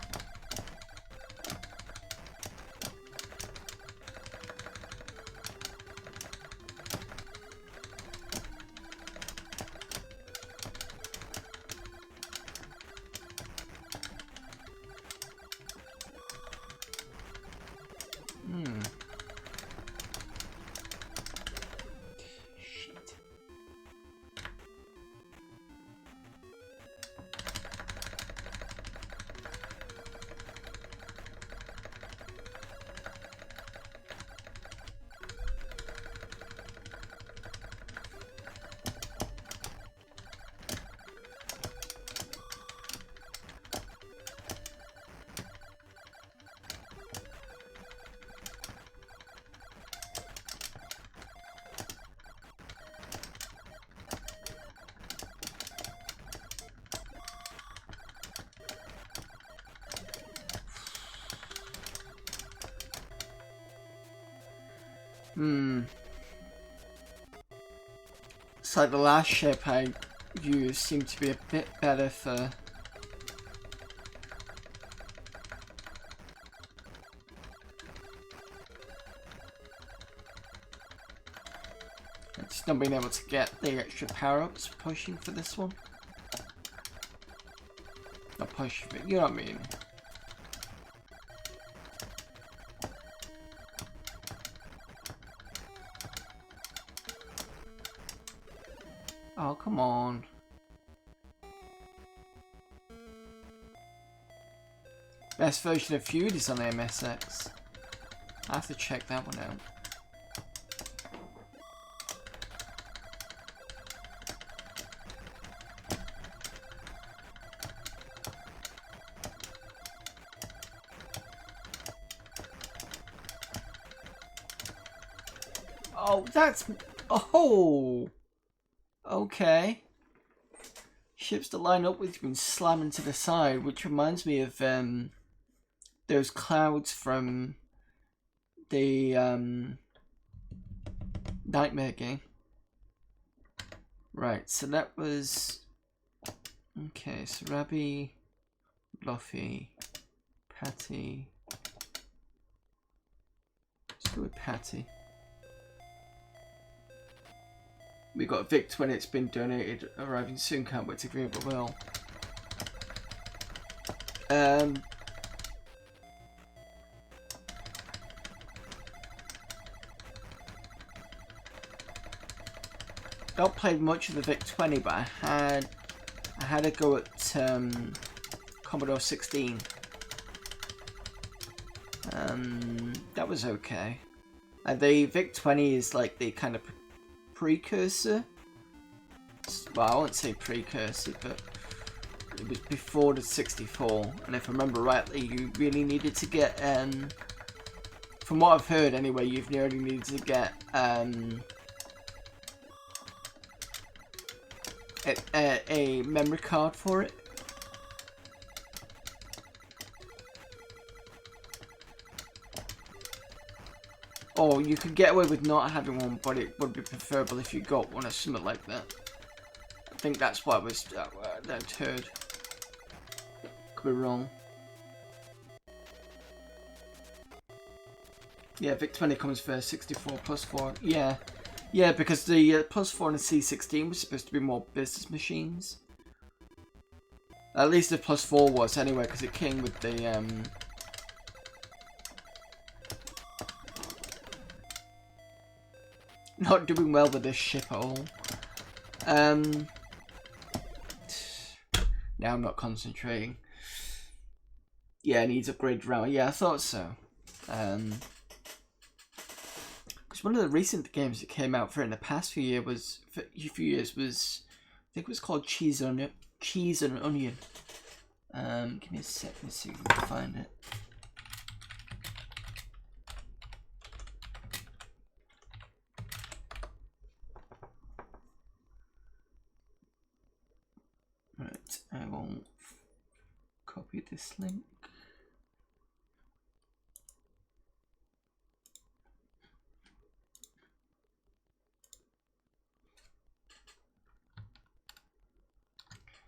It's like the last ship I used seemed to be a bit better for... Just not being able to get the extra power-ups pushing for this one. Not pushing, but you know what I mean. Oh, come on. Best version of Feud is on MSX. I have to check that one out. Oh, that's... Oh! Okay. Ships to line up with you and slam into the side, which reminds me of those clouds from the Knightmare game. Right, so that was... Okay, so Rabbi, Luffy, Patty... Let's go with Patty. We got Vic when it's been donated, arriving soon, can't wait to agree, but well. Not played much of the Vic 20, but I had a go at Commodore 16. That was okay. The Vic 20 is like the kind of precursor. Well, I won't say precursor, but it was before the 64, and if I remember rightly, you really needed to get, from what I've heard anyway, you've nearly needed to get a memory card for it. Or you could get away with not having one, but it would be preferable if you got one or something like that. I think that's what I'd heard. Could be wrong. Yeah, Vic 20 comes first, 64 plus 4. Yeah. Yeah, because the plus 4 and the C16 was supposed to be more business machines. At least the plus 4 was anyway, because it came with the not doing well with this ship at all. Now I'm not concentrating. Yeah, it needs upgraded RAM. Yeah, I thought so. Because one of the recent games that came out for it in the past few years was, I think it was called Cheese and Onion. Give me a sec, let's see if we can find it. Right, I will copy this link.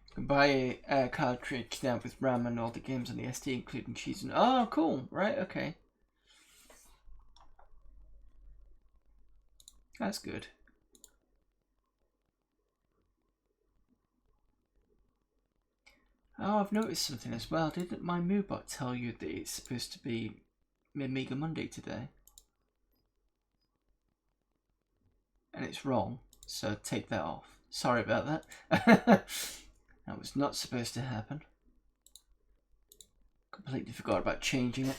You can buy a cartridge now with RAM and all the games on the SD, including Cheese and... Oh, cool. Right, okay. That's good. Oh, I've noticed something as well. Didn't my Moobot tell you that it's supposed to be Amiga Monday today? And it's wrong, so take that off. Sorry about that. That was not supposed to happen. Completely forgot about changing it.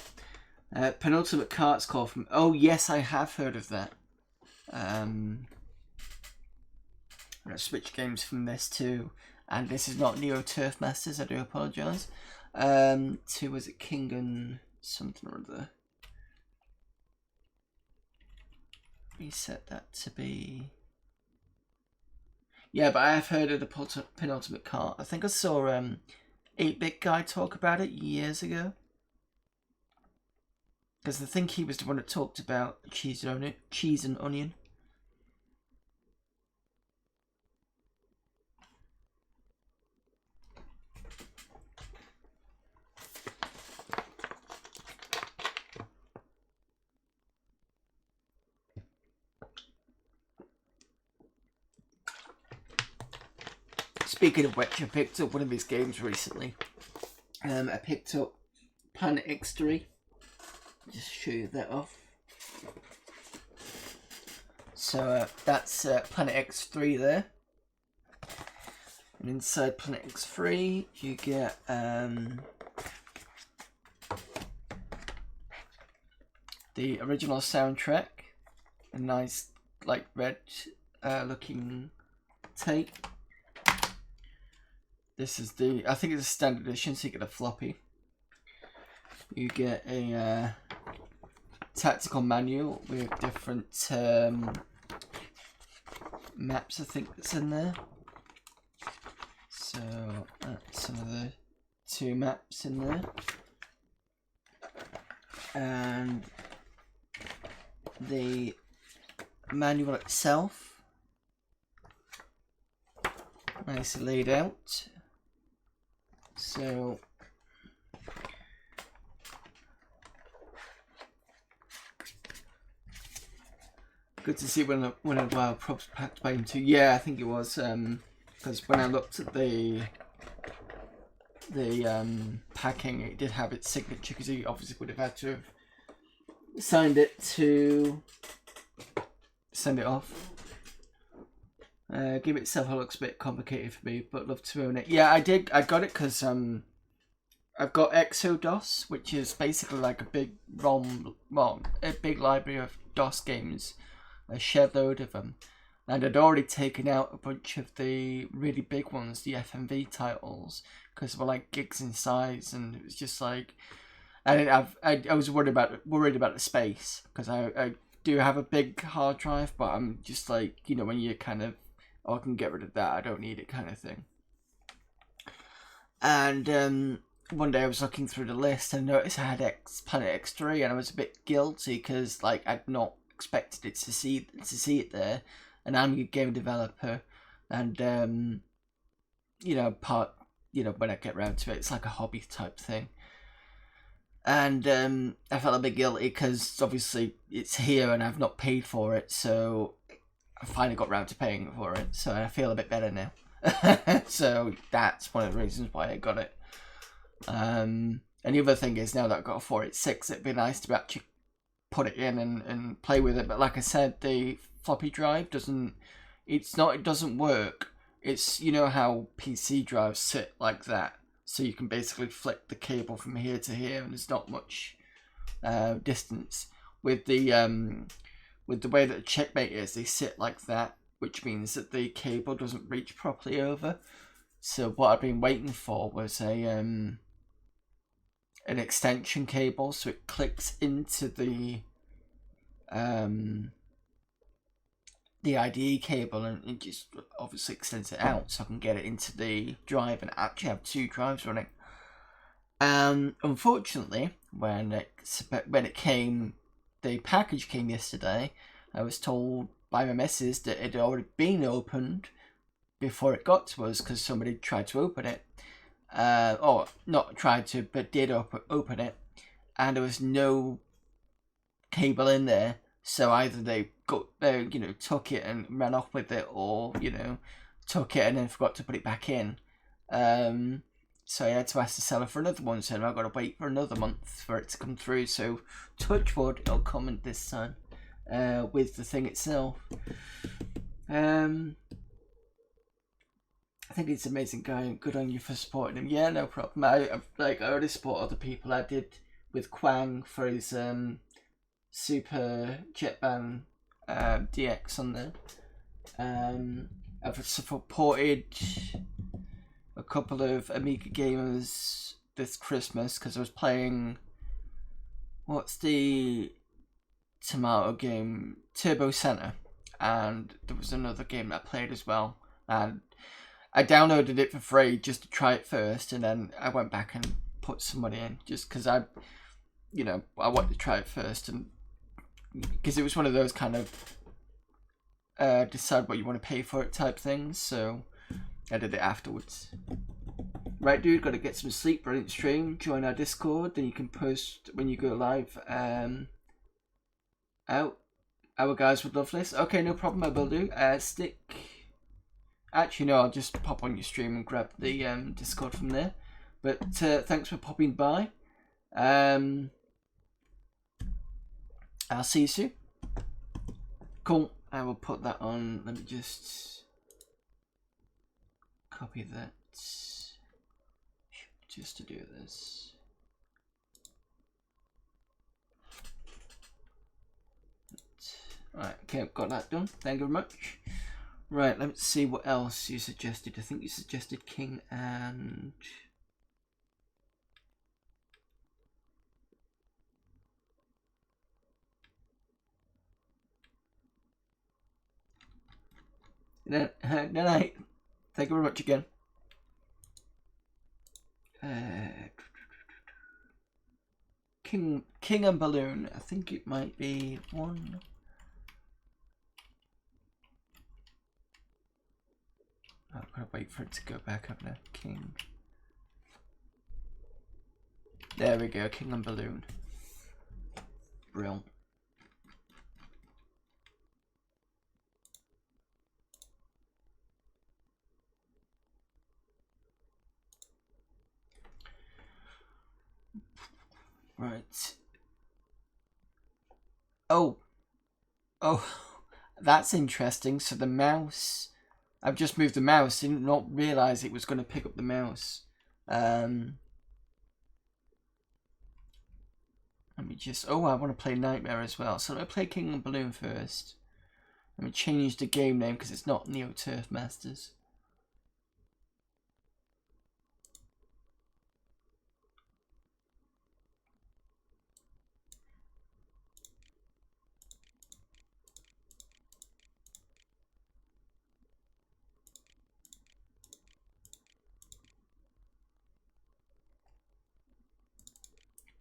Penultimate Cart's call from... Oh, yes, I have heard of that. I'm going to switch games from this to... And this is not Neo Turf Masters, I do apologise. To, was it King and something or other? Reset that to be... Yeah, but I have heard of the Penultimate Cart. I think I saw 8-Bit Guy talk about it years ago. Because I think he was the one that talked about cheese and onion. Speaking of which, I picked up one of his games recently. I picked up Planet X3. Just show you that off. So that's Planet X3 there. And inside Planet X3 you get the original soundtrack, a nice like red looking tape. This is the, I think it's a standard edition, so you get a floppy. You get a tactical manual with different maps, I think, that's in there. So that's some of the 2 maps in there. And the manual itself, nicely laid out. So good to see when a wild props packed by him too. Yeah, I think it was because when I looked at the packing, it did have its signature, because he obviously would have had to have signed it to send it off. Game itself looks a bit complicated for me, but love to own it. Yeah, I got it because I've got ExoDOS, which is basically like a big a big library of DOS games, a shed load of them, and I'd already taken out a bunch of the really big ones, the FMV titles, because they were like gigs in size, and it was just like, I was worried about the space, because I do have a big hard drive, but I'm just like, you know, when you kind of, oh, I can get rid of that, I don't need it kind of thing. And one day I was looking through the list and noticed I had Planet X3, and I was a bit guilty because like I'd not expected it to see it there, and I'm a game developer, and you know, when I get around to it, it's like a hobby type thing. And I felt a bit guilty because obviously it's here and I've not paid for it, so I finally got round to paying for it, so I feel a bit better now. So that's one of the reasons why I got it. And the other thing is, now that I've got a 486, it'd be nice to actually put it in and play with it. But like I said, the floppy drive it doesn't work. It's, you know how PC drives sit like that, so you can basically flick the cable from here to here, and there's not much distance. With the way that the Checkmate is, they sit like that, which means that the cable doesn't reach properly over. So what I've been waiting for was an extension cable, so it clicks into the IDE cable, and it just obviously extends it out, so I can get it into the drive and actually have 2 drives running. Unfortunately, when it came, the package came yesterday, I was told by my missus that it had already been opened before it got to us, because somebody tried to open it. Or not tried to, but did open it, and there was no cable in there. So either they got, took it and ran off with it, or, took it and then forgot to put it back in. So I had to ask the seller for another one, so I've got to wait for another month for it to come through. So touch wood, it'll come in this time with the thing itself. I think it's an amazing guy, and good on you for supporting him. Yeah, no problem. I already support other people. I did with Quang for his Super Jetban DX on there. I've supported a couple of Amiga gamers this Christmas because I was playing, what's the tomato game? Turbo Center, and there was another game that I played as well, and I downloaded it for free just to try it first, and then I went back and put some money in just because you know, I wanted to try it first, and because it was one of those kind of decide what you want to pay for it type things, so I did it afterwards. Right, dude, gotta get some sleep. Brilliant stream. Join our Discord, then you can post when you go live. Out. Our guys would love this. Okay, no problem, I will do. Stick. Actually, no, I'll just pop on your stream and grab the Discord from there. But thanks for popping by. I'll see you soon. Cool. I will put that on. Let me just copy that. Just to do this. Right, okay, got that done. Thank you very much. Right, let's see what else you suggested. I think you suggested King and... No, night. Thank you very much again. King and Balloon. I think it might be one. I've got to wait for it to go back up now. King. There we go. King and Balloon. Brilliant. Right. Oh, that's interesting. So the mouse, I've just moved the mouse. Did not realize it was going to pick up the mouse. Let me just. Oh, I want to play Knightmare as well. So let me play King and Balloon first. Let me change the game name because it's not Neo Turf Masters.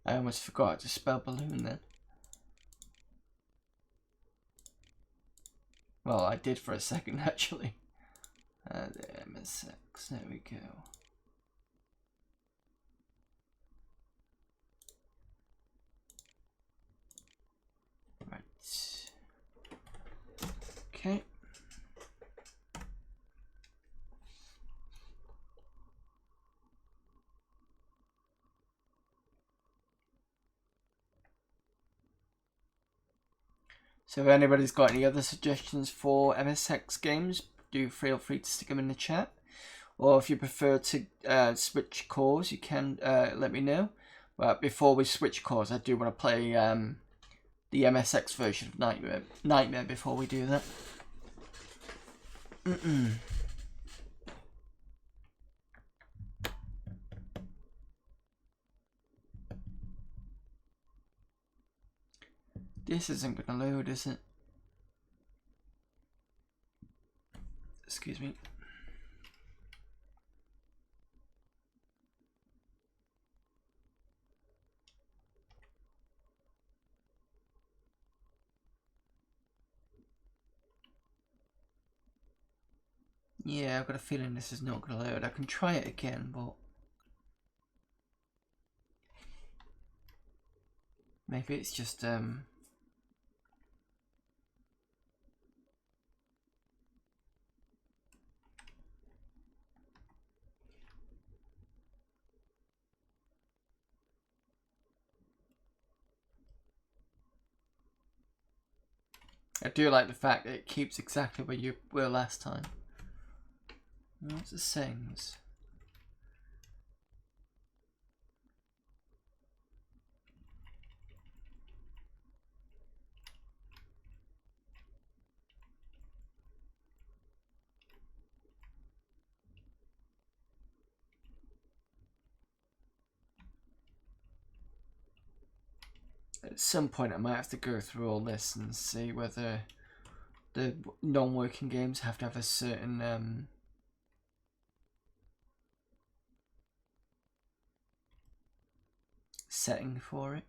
I almost forgot to spell balloon then. Well, I did for a second actually. The MSX, there we go. Right. Okay. So if anybody's got any other suggestions for MSX games, do feel free to stick them in the chat. Or if you prefer to switch cores, you can let me know. But before we switch cores, I do want to play the MSX version of Knightmare before we do that. This isn't going to load, is it? Excuse me. Yeah, I've got a feeling this is not going to load. I can try it again, but maybe it's just I do like the fact that it keeps exactly where you were last time. What's the settings? At some point I might have to go through all this and see whether the non-working games have to have a certain setting for it.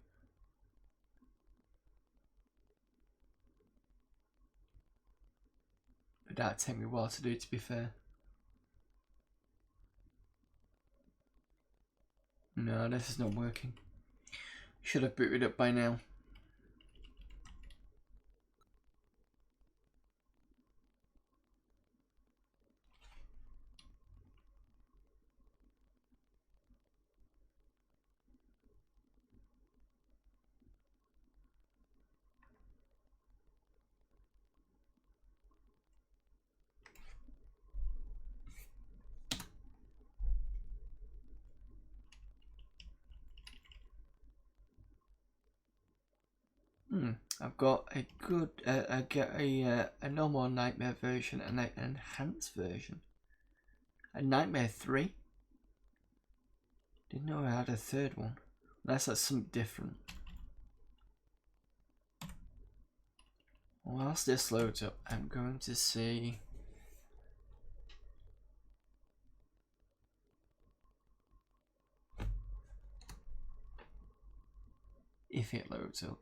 That'd take me a while to do, to be fair. No, this is not working. Should have booted up by now. I've got a good, I get a normal Knightmare version and an enhanced version. A Knightmare 3. Didn't know I had a third one. Unless that's something different. Whilst this loads up, I'm going to see if it loads up.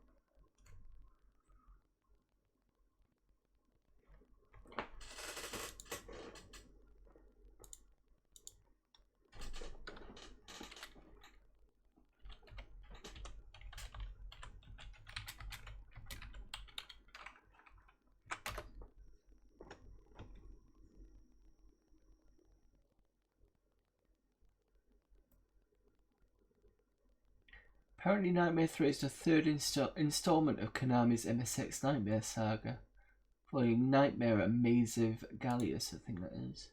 Apparently Knightmare 3 is the third installment of Konami's MSX Nightmare saga, following Knightmare and Maze of Gallius, I think that is.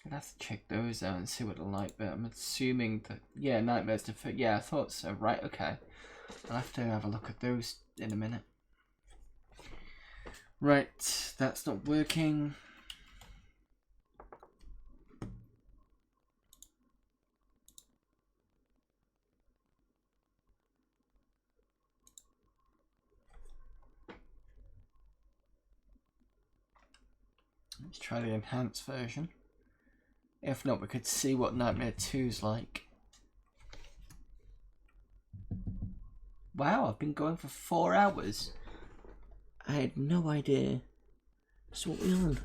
I'd have to check those out and see what they're like, but I'm assuming that, yeah, Nightmare's the first. Yeah, I thought so. Right, okay. I'll have to have a look at those in a minute. Right, that's not working. Let's try the enhanced version. If not, we could see what Knightmare 2's like. Wow, I've been going for 4 hours. I had no idea. So what are we on?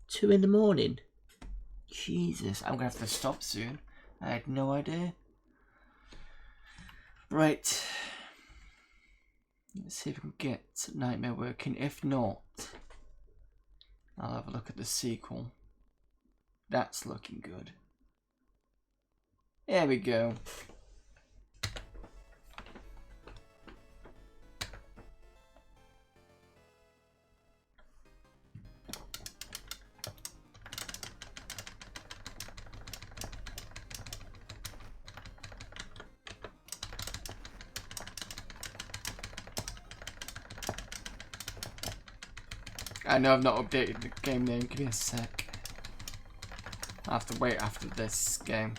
2 in the morning? Jesus, I'm gonna have to stop soon. I had no idea. Right. Let's see if we can get Knightmare working. If not, I'll have a look at the sequel. That's looking good. There we go. I know I've not updated the game name. Give me a sec. I'll have to wait after this game.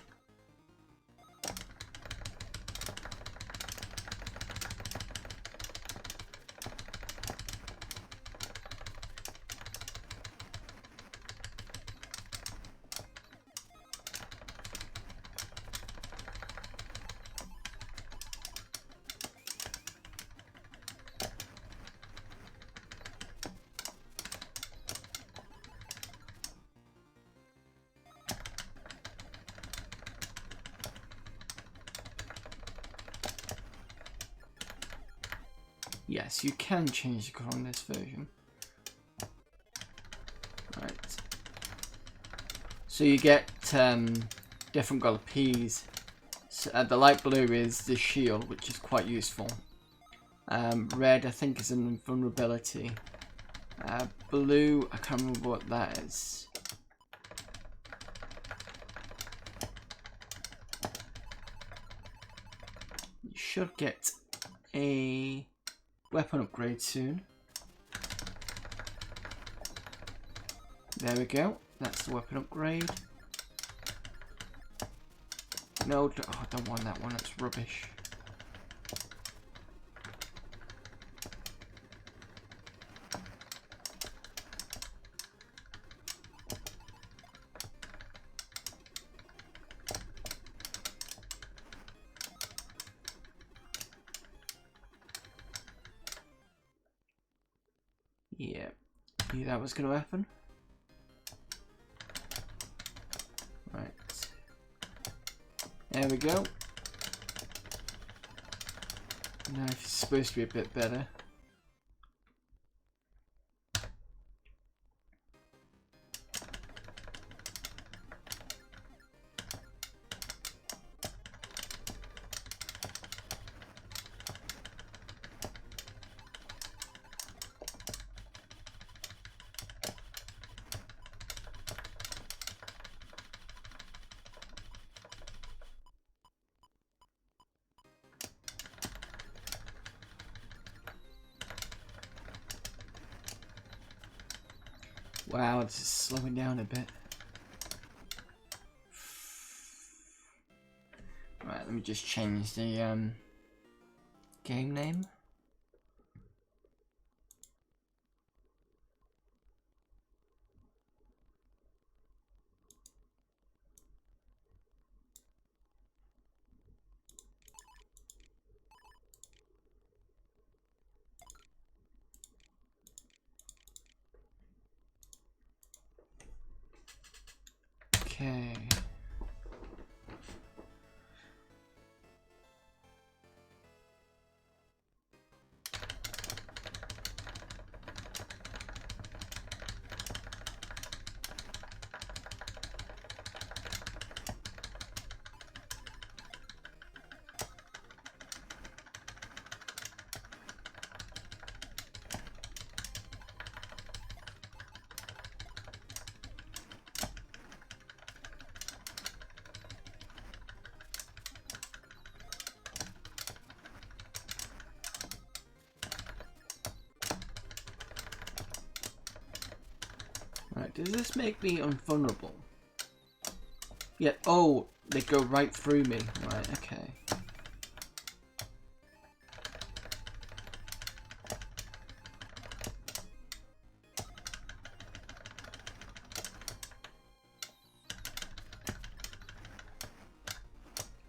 Yes, you can change the colour on this version. Right. So you get different colour Ps. So, the light blue is the shield, which is quite useful. Red, I think, is an invulnerability. Blue, I can't remember what that is. You should get a weapon upgrade soon. There we go. That's the weapon upgrade. No, oh, I don't want that one. That's rubbish. Yeah, knew that was going to happen. Right. There we go. Knife is supposed to be a bit better. Wow, it's just slowing down a bit. Right, let me just change the game name. Okay. Right, does this make me invulnerable? Yeah, oh, they go right through me. Right, okay.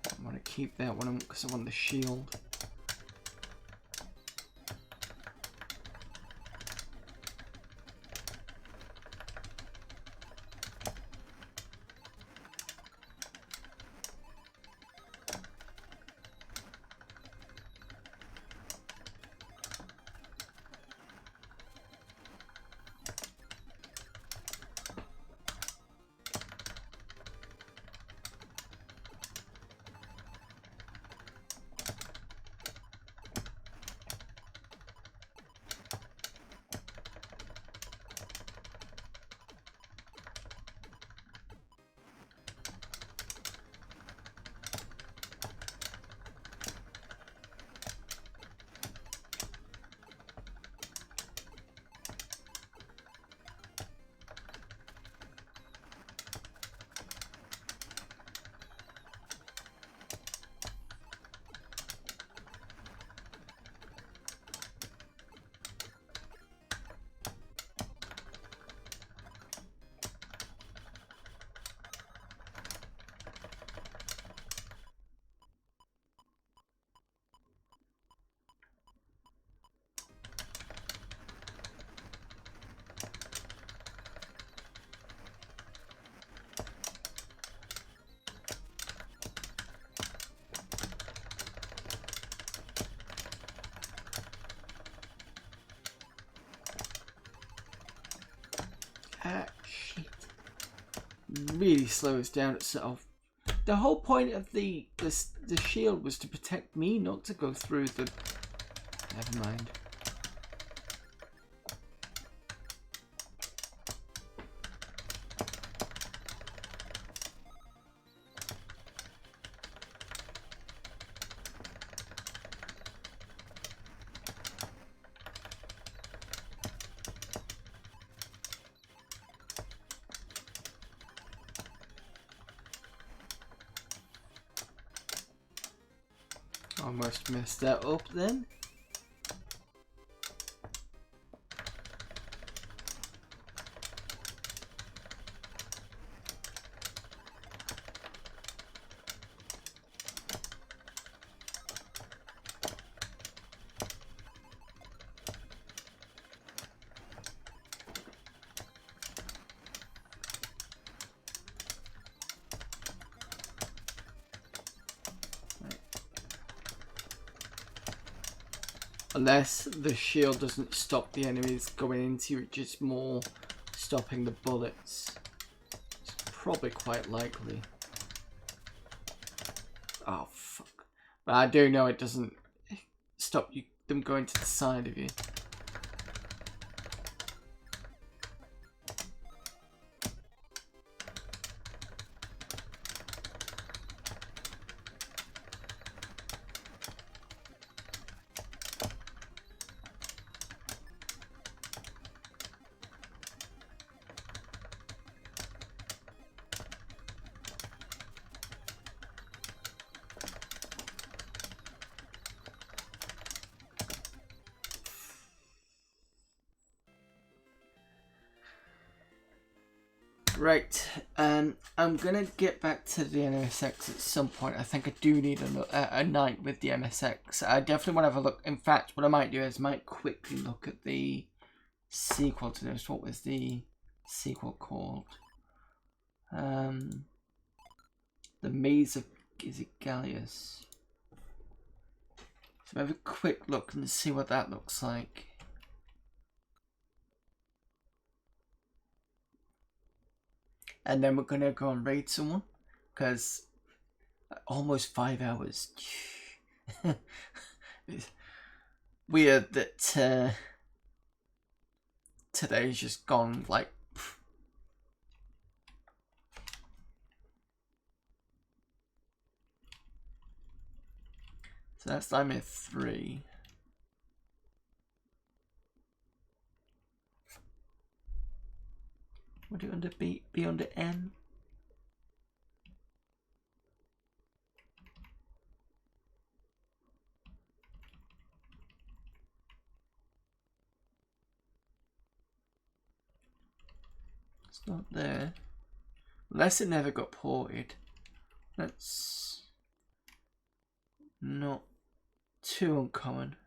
I want to keep that one because I want the shield. Ah, shit. Really slows down itself. The whole point of the shield was to protect me, not to go through the... Never mind. Almost messed that up then. Unless the shield doesn't stop the enemies going into you, it's just more stopping the bullets. It's probably quite likely. Oh, fuck. But I do know it doesn't stop them going to the side of you. Right, I'm gonna get back to the MSX at some point. I think I do need a night with the MSX. I definitely want to have a look. In fact, what I might do is I might quickly look at the sequel to this. What was the sequel called? The Maze of, is it Gallius? So have a quick look and see what that looks like. And then we're going to go and raid someone, because almost 5 hours. It's weird that today's just gone like... So that's Nightmare 3. Would it under be under N? It's not there. Unless it never got ported. That's not too uncommon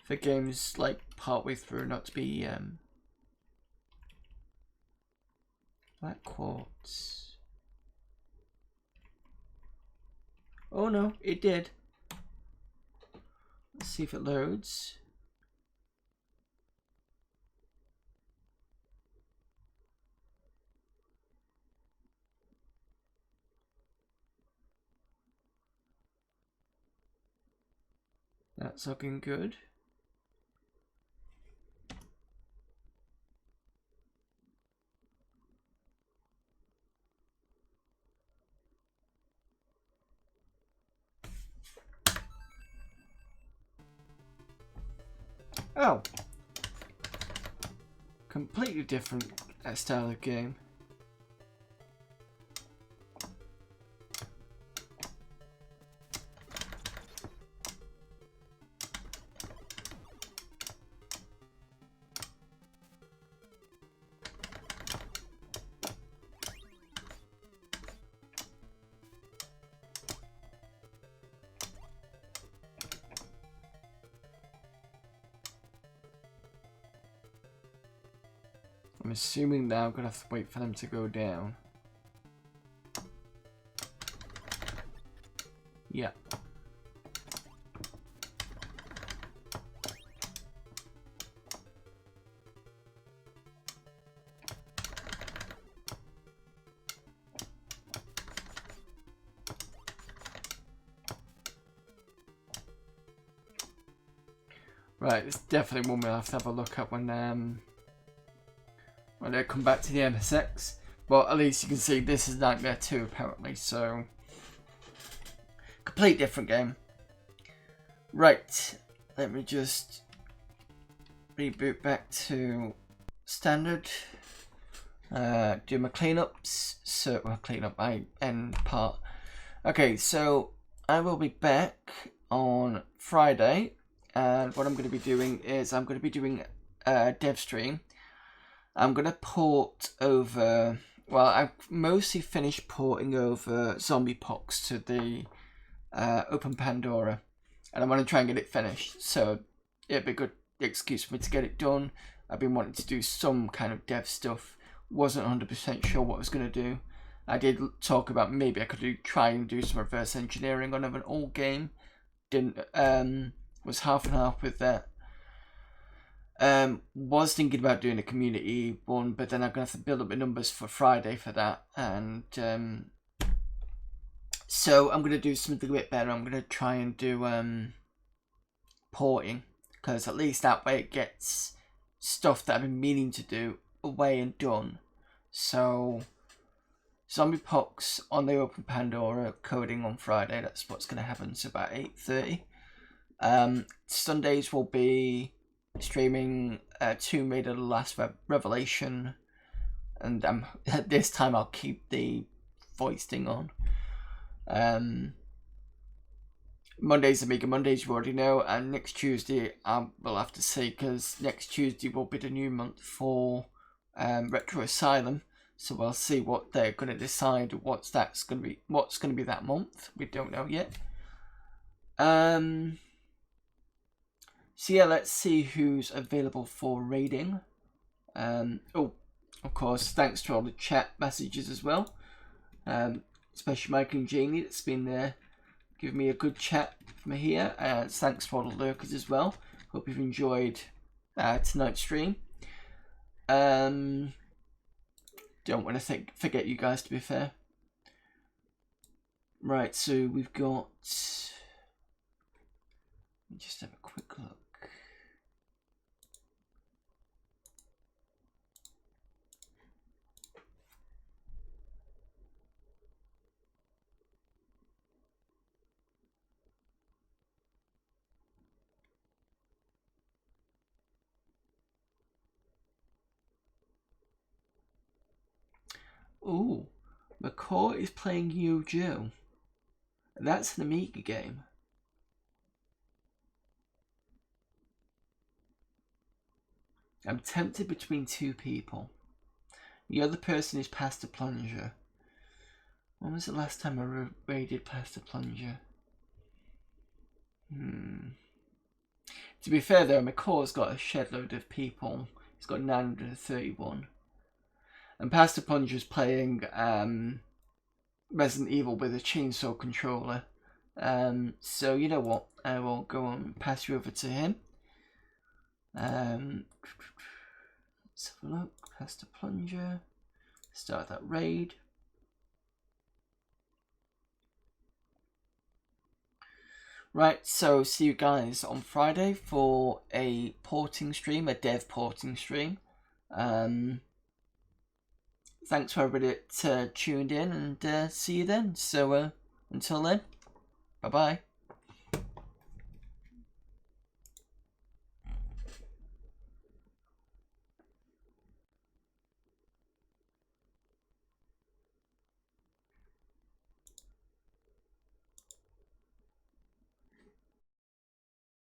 for games like partway through not to be Black Quartz. Oh no, it did. Let's see if it loads. That's looking good. Oh, completely different style of game. I'm assuming now I'm gonna have to wait for them to go down. Yeah. Right, it's definitely one we'll have to have a look at when they come back to the MSX. But at least you can see this is Knightmare 2 apparently, so complete different game. Right, let me just reboot back to standard. Do my cleanups. So well, clean up my end part. Okay, so I will be back on Friday, and what I'm going to be doing is I'm going to be doing a dev stream. I'm going to port over, well, I've mostly finished porting over Zombie Pox to the Open Pandora, and I want to try and get it finished, so it'd be a good excuse for me to get it done. I've been wanting to do some kind of dev stuff, wasn't 100% sure what I was going to do. I did talk about maybe I could try and do some reverse engineering on an old game, didn't was half and half with that. Was thinking about doing a community one, but then I'm gonna have to build up my numbers for Friday for that, and so I'm gonna do something a bit better. I'm gonna try and do porting, because at least that way it gets stuff that I've been meaning to do away and done. So Zombie Pox on the Open Pandora coding on Friday. That's what's gonna happen. So about 8:30. Sundays will be streaming Tomb Raider: The Last Revelation, and this time I'll keep the voice thing on. Monday's Amiga Mondays, you already know, and next Tuesday we'll have to see, because next Tuesday will be the new month for Retro Asylum, so we'll see what they're going to decide what's going to be that month. We don't know yet. So yeah, let's see who's available for raiding. Oh, of course, thanks to all the chat messages as well. Especially Mike and Jamie that's been there giving me a good chat from here. Thanks for all the lurkers as well. Hope you've enjoyed tonight's stream. Don't want to forget you guys, to be fair. Right, so we've got... Let me just have a quick look. Ooh, McCaw is playing Yo Joe. That's an Amiga game. I'm tempted between two people. The other person is Pastor Plunger. When was the last time I raided Pastor Plunger? To be fair though, McCaw's got a shed load of people. He's got 931. And Pastor Plunger's playing Resident Evil with a chainsaw controller. So you know what? I will go and pass you over to him. Let's have a look. Pastor Plunger. Start that raid. Right, so see you guys on Friday for a porting stream, a dev porting stream. Thanks for everybody that tuned in, and see you then. So until then, bye bye.